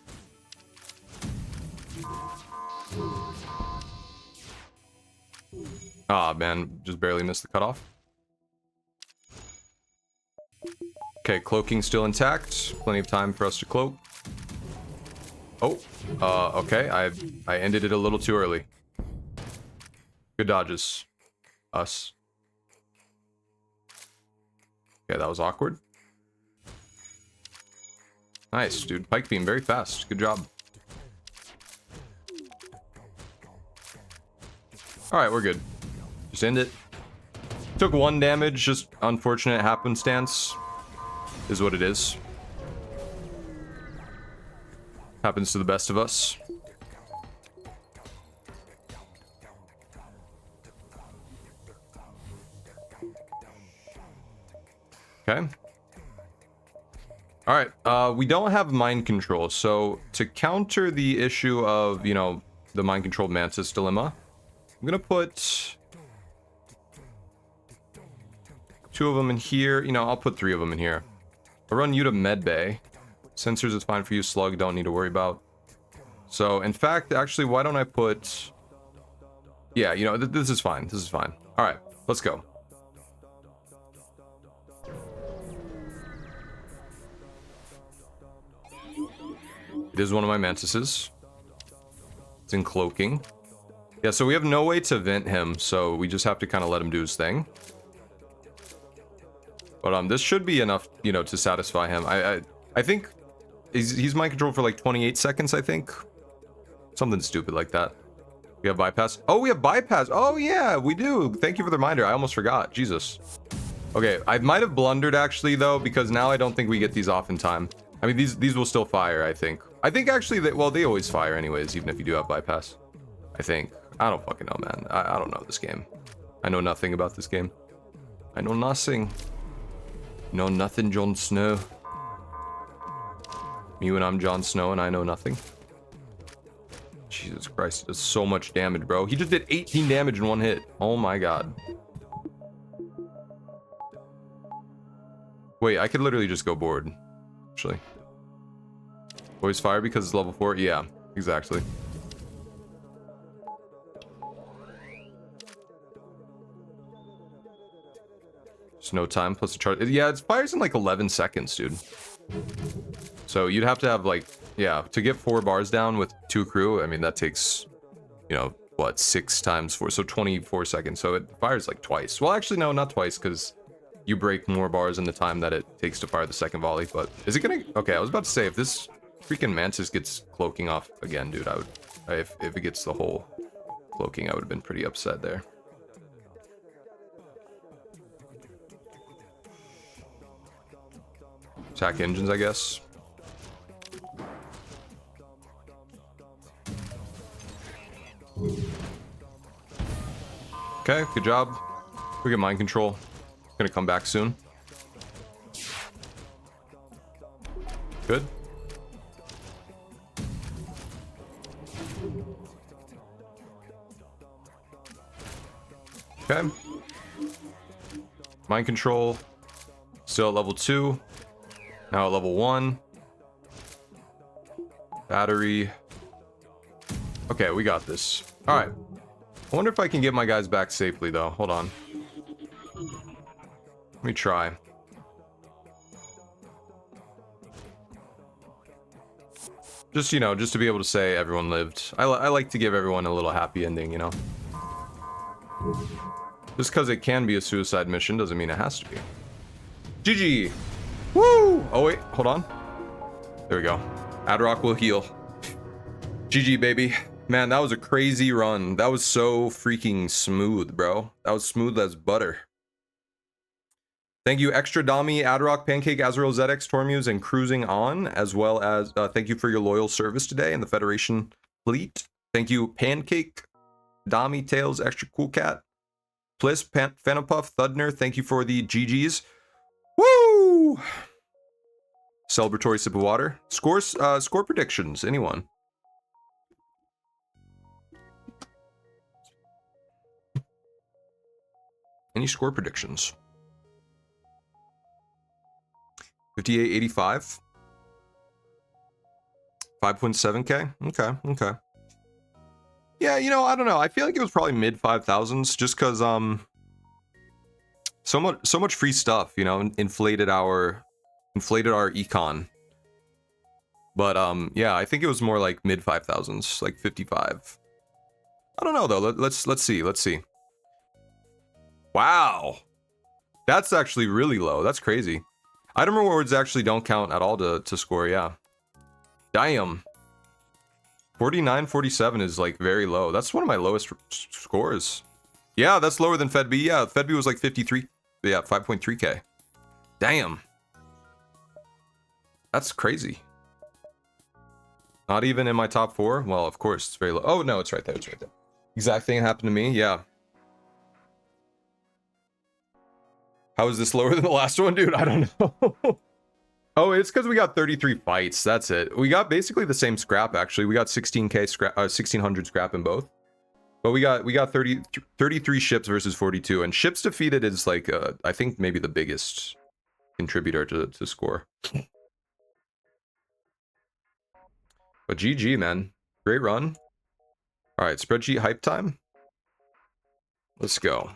Ah, man, just barely missed the cutoff. Okay, cloaking still intact. Plenty of time for us to cloak. Oh, okay, I ended it a little too early. Good dodges. Us. Okay, that was awkward. Nice, dude. Pike beam, very fast. Good job. Alright, we're good. Just end it. Took 1 damage, just unfortunate happenstance. Is what it is. Happens to the best of us. Okay. Alright, we don't have mind control, so to counter the issue of, you know, the mind controlled mantis dilemma, I'm gonna put 2 of them in here. You know, I'll put 3 of them in here. I'll run you to medbay. Sensors is fine for you. Slug, don't need to worry about. So, in fact, actually, why don't I put... Yeah, you know, this is fine. This is fine. Alright, let's go. It is one of my mantises. It's in cloaking. Yeah, so we have no way to vent him, so we just have to kind of let him do his thing. But this should be enough, you know, to satisfy him. I think he's mind controlled for like 28 seconds, I think. Something stupid like that. We have bypass. Oh, we have bypass. Oh yeah, we do. Thank you for the reminder. I almost forgot. Jesus. Okay, I might have blundered actually though, because now I don't think we get these off in time. I mean, these will still fire, I think. I think actually that, well, they always fire anyways, even if you do have bypass. I think. I don't fucking know, man. I don't know this game. I know nothing about this game. I know nothing. Know nothing, Jon Snow. Me when I'm Jon Snow and I know nothing. Jesus Christ, he does so much damage, bro. He just did 18 damage in 1 hit. Oh my god. Wait, I could literally just go board. Actually. Always fire because it's level 4? Yeah, exactly. Just no time plus the charge. Yeah, it fires in like 11 seconds, dude. So you'd have to have like, yeah, to get 4 bars down with 2 crew, I mean, that takes, you know, what, 6 times 4, so 24 seconds. So it fires like twice. Well, actually, no, not twice, because you break more bars in the time that it takes to fire the second volley. But is it gonna... Okay, I was about to say, if this freaking mantis gets cloaking off again, dude, I would... If it gets the whole cloaking, I would have been pretty upset there. Attack engines, I guess. Okay, good job. We get mind control. Gonna come back soon. Good. Okay. Mind control. Still at level 2. Now at level 1. Battery. Okay, we got this. Alright. I wonder if I can get my guys back safely, though. Hold on. Let me try. Just, you know, just to be able to say everyone lived. I like to give everyone a little happy ending, you know? Just because it can be a suicide mission doesn't mean it has to be. GG! Woo! Oh, wait. Hold on. There we go. Adrock will heal. GG, baby. Man, that was a crazy run. That was so freaking smooth, bro. That was smooth as butter. Thank you, Extra Dami, Adrock, Pancake, Azrael, ZX, Tormuse, and Cruising On, as well as thank you for your loyal service today in the Federation fleet. Thank you, Pancake, Dami, Tails, Extra Cool Cat, Pliss, Phantom Puff, Thudner, thank you for the GGs. Woo! Celebratory sip of water. Scores, score predictions, anyone? Any score predictions? 5885. 5.7k. Okay. Yeah, you know, I don't know. I feel like it was probably mid 5,000s just because so much free stuff, you know, inflated our econ. But yeah, I think it was more like mid 5,000s, like 55. I don't know though. Let's see. Wow. That's actually really low. That's crazy. Item rewards actually don't count at all to score, yeah. Damn. 49.47 is like very low. That's one of my lowest scores. Yeah, that's lower than FedB. Yeah, FedB was like 53. Yeah, 5.3k. Damn. That's crazy. Not even in my top 4? Well, of course, it's very low. Oh, no, it's right there. It's right there. Exact thing happened to me. Yeah. How is this lower than the last one, dude? I don't know. Oh, it's because we got 33 fights. That's it. We got basically the same scrap, actually. We got 16k scrap, 1600 scrap in both. But we got 33 ships versus 42. And ships defeated is like, I think maybe the biggest contributor to score. But GG, man. Great run. All right, spreadsheet hype time. Let's go.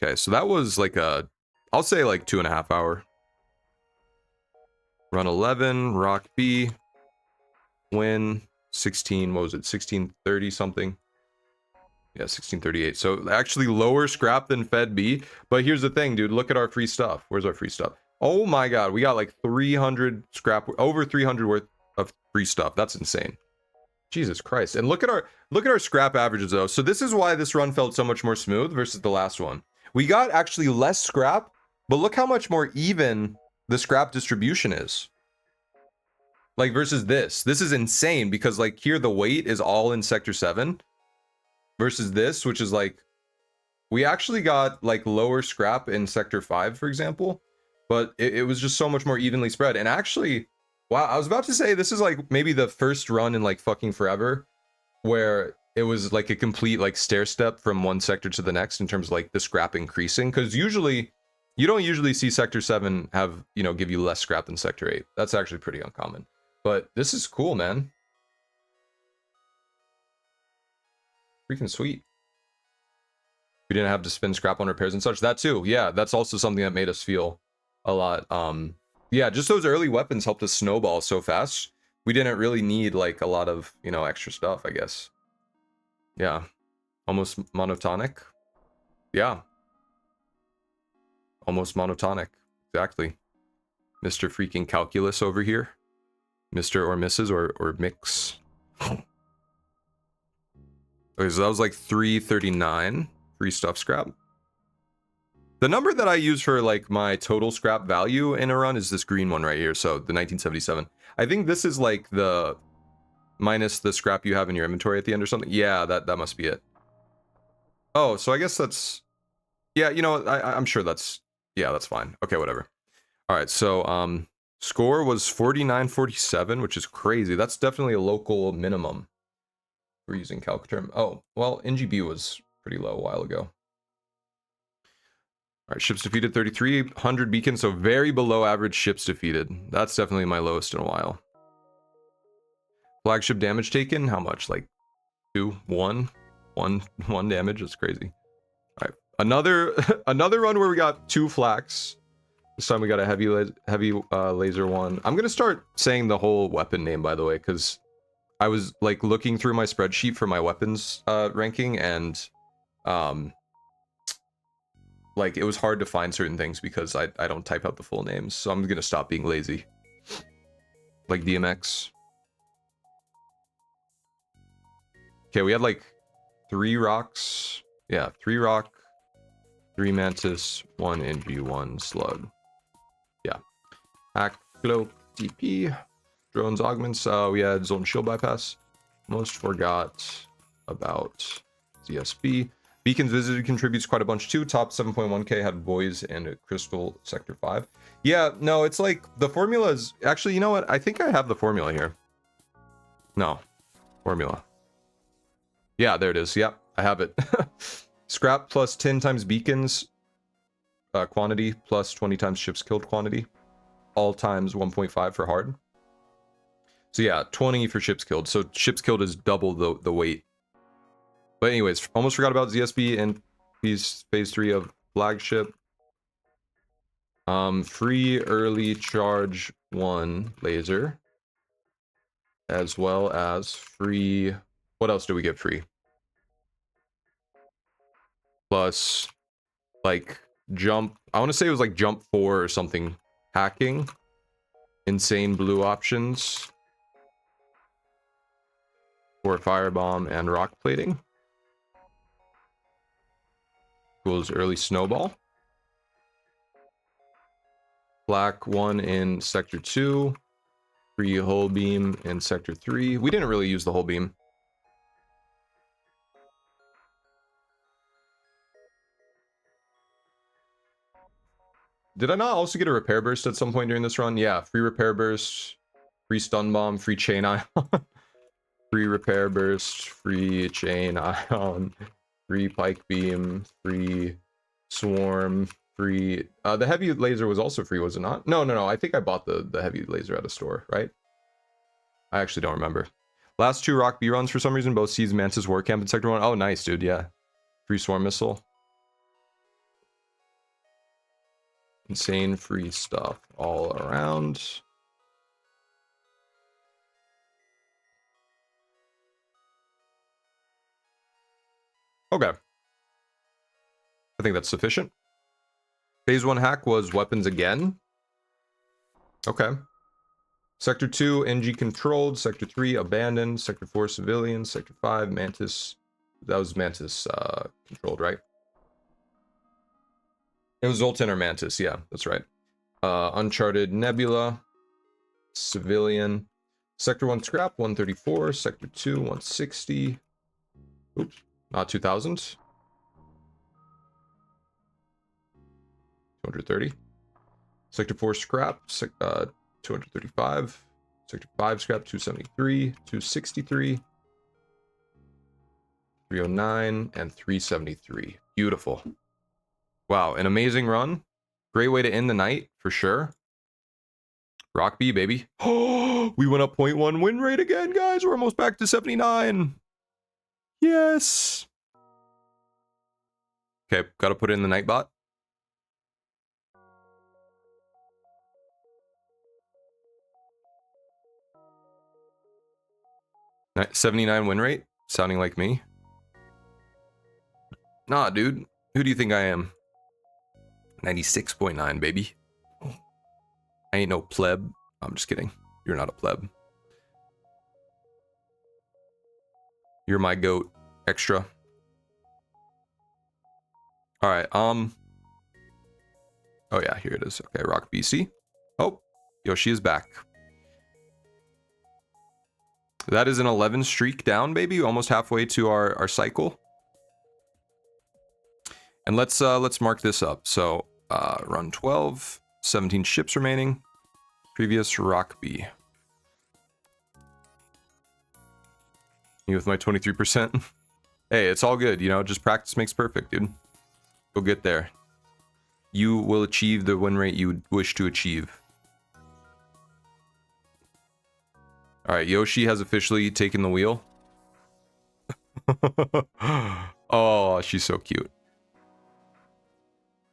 Okay, so that was like I'll say like 2.5 hour. Run 11, rock B, win 16, what was it, 1630 something? Yeah, 1638. So actually lower scrap than Fed B. But here's the thing, dude. Look at our free stuff. Where's our free stuff? Oh my god, we got like 300 scrap, over 300 worth of free stuff. That's insane. Jesus Christ. And look at our scrap averages though. So this is why this run felt so much more smooth versus the last one. We got actually less scrap, but look how much more even the scrap distribution is. Like versus this. This is insane because like here the weight is all in sector 7 versus this, which is like we actually got like lower scrap in sector 5, for example, but it was just so much more evenly spread. And actually, wow, I was about to say this is like maybe the first run in like fucking forever where it was like a complete like stair step from one sector to the next in terms of like the scrap increasing, because usually you don't usually see sector 7 have, you know, give you less scrap than sector 8. That's actually pretty uncommon. But this is cool, man. Freaking sweet. We didn't have to spend scrap on repairs and such. That too. Yeah, that's also something that made us feel a lot. Yeah, just those early weapons helped us snowball so fast. We didn't really need like a lot of, you know, extra stuff, I guess. Yeah. Almost monotonic. Yeah. Almost monotonic. Exactly. Mr. freaking calculus over here. Mr. or Mrs. or mix. Okay, so that was like 339 free stuff scrap. The number that I use for like my total scrap value in a run is this green one right here. So the 1977. I think this is like the minus the scrap you have in your inventory at the end or something. Yeah, that must be it. Oh, so I guess that's, yeah, you know, I'm sure that's, yeah, that's fine. Okay, whatever. All right, so score was 49.47, which is crazy. That's definitely a local minimum. We're using calc-term. Oh, well, NGB was pretty low a while ago. All right, ships defeated 3,300 beacons, so very below average ships defeated. That's definitely my lowest in a while. Flagship damage taken, how much? Like 2, 1 damage. That's crazy. All right, another run where we got 2 flaks. This time we got a heavy laser one. I'm gonna start saying the whole weapon name, by the way, because I was like looking through my spreadsheet for my weapons ranking, and like it was hard to find certain things because I don't type out the full names, so I'm gonna stop being lazy. Like DMX. Okay, we had like 3 rocks. Yeah, 3 rock, 3 mantis, 1 NG, 1 slug. Yeah. Hack, cloak, TP, drones, augments. We had zone shield bypass. Most forgot about ZSB. Beacons visited contributes quite a bunch too. Top 7.1k had boys and a crystal sector 5. Yeah, no, it's like the formula is actually, you know what? I think I have the formula here. No, formula. Yeah, there it is. Yep, I have it. Scrap plus 10 times beacons quantity plus 20 times ships killed quantity. All times 1.5 for hard. So yeah, 20 for ships killed. So ships killed is double the weight. But anyways, almost forgot about ZSB and phase 3 of flagship. Free early charge 1 laser. As well as free... What else do we get free? Plus, like, jump... I want to say it was like jump 4 or something. Hacking. Insane blue options. For firebomb and rock plating. Equals early snowball. Black 1 in sector 2. Free hull beam in sector 3. We didn't really use the hull beam. Did I not also get a repair burst at some point during this run? Yeah, free repair burst, free stun bomb, free chain ion, free repair burst, free chain ion, free pike beam, free swarm, free... the heavy laser was also free, was it not? No, I think I bought the heavy laser at a store, right? I actually don't remember. Last 2 Rock B runs for some reason, both Seas Mantis War Camp in Sector 1. Oh, nice, dude, yeah. Free swarm missile. Insane free stuff all around. Okay. I think that's sufficient. Phase 1 hack was weapons again. Okay. Sector 2, NG controlled. Sector 3, abandoned. Sector 4, civilian. Sector 5, Mantis. That was Mantis controlled, right? It was Zoltan or Mantis, yeah, that's right. Uncharted Nebula. Civilian. Sector 1 scrap, 134. Sector 2, 160. Oops, not 2000. 230. Sector 4 scrap, 235. Sector 5 scrap, 273. 263. 309 and 373. Beautiful. Wow, an amazing run. Great way to end the night, for sure. Rock B, baby. Oh, we went up 0.1 win rate again, guys. We're almost back to 79. Yes. Okay, gotta put in the Nightbot. Nice. 79 win rate, sounding like me. Nah, dude. Who do you think I am? 96.9, baby. I ain't no pleb. I'm just kidding. You're not a pleb. You're my goat. Extra. Alright, oh yeah, here it is. Okay, Rock BC. Oh, Yoshi is back. That is an 11 streak down, baby. Almost halfway to our cycle. And let's mark this up. So run 12, 17 ships remaining. Previous Rock B. Me with my 23%. Hey, it's all good, you know, just practice makes perfect, dude. You'll get there. You will achieve the win rate you wish to achieve. Alright, Yoshi has officially taken the wheel. Oh, she's so cute.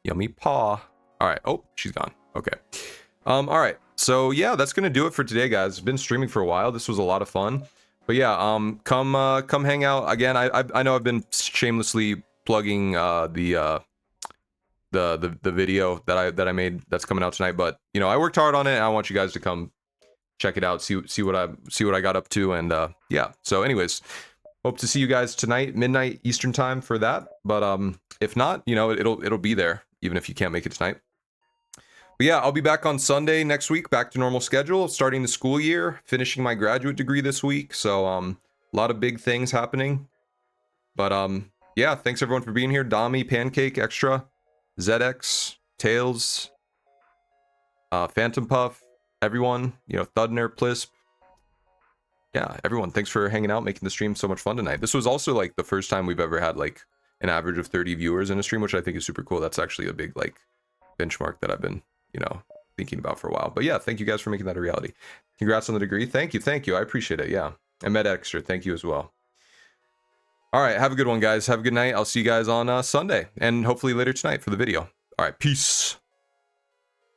Yummy paw. Alright, oh, she's gone. Okay. Alright, so yeah, that's gonna do it for today, guys. I've been streaming for a while. This was a lot of fun. But yeah, come hang out. Again, I know I've been shamelessly plugging the video that I made that's coming out tonight, but you know, I worked hard on it and I want you guys to come check it out, see what I got up to, and yeah. So anyways, hope to see you guys tonight, midnight Eastern time for that. But if not, you know, it'll be there even if you can't make it tonight. But yeah, I'll be back on Sunday next week, back to normal schedule, starting the school year, finishing my graduate degree this week. So a lot of big things happening. But yeah, thanks everyone for being here. Dami, Pancake, Extra, ZX, Tails, Phantom Puff, everyone, you know, Thudner, Plisp. Yeah, everyone, thanks for hanging out, making the stream so much fun tonight. This was also like the first time we've ever had like an average of 30 viewers in a stream, which I think is super cool. That's actually a big like benchmark that I've been, you know, thinking about for a while. But yeah, thank you guys for making that a reality. Congrats on the degree. Thank you. I appreciate it. Yeah. And Med Extra, thank you as well. All right, have a good one, guys. Have a good night. I'll see you guys on Sunday and hopefully later tonight for the video. All right, peace.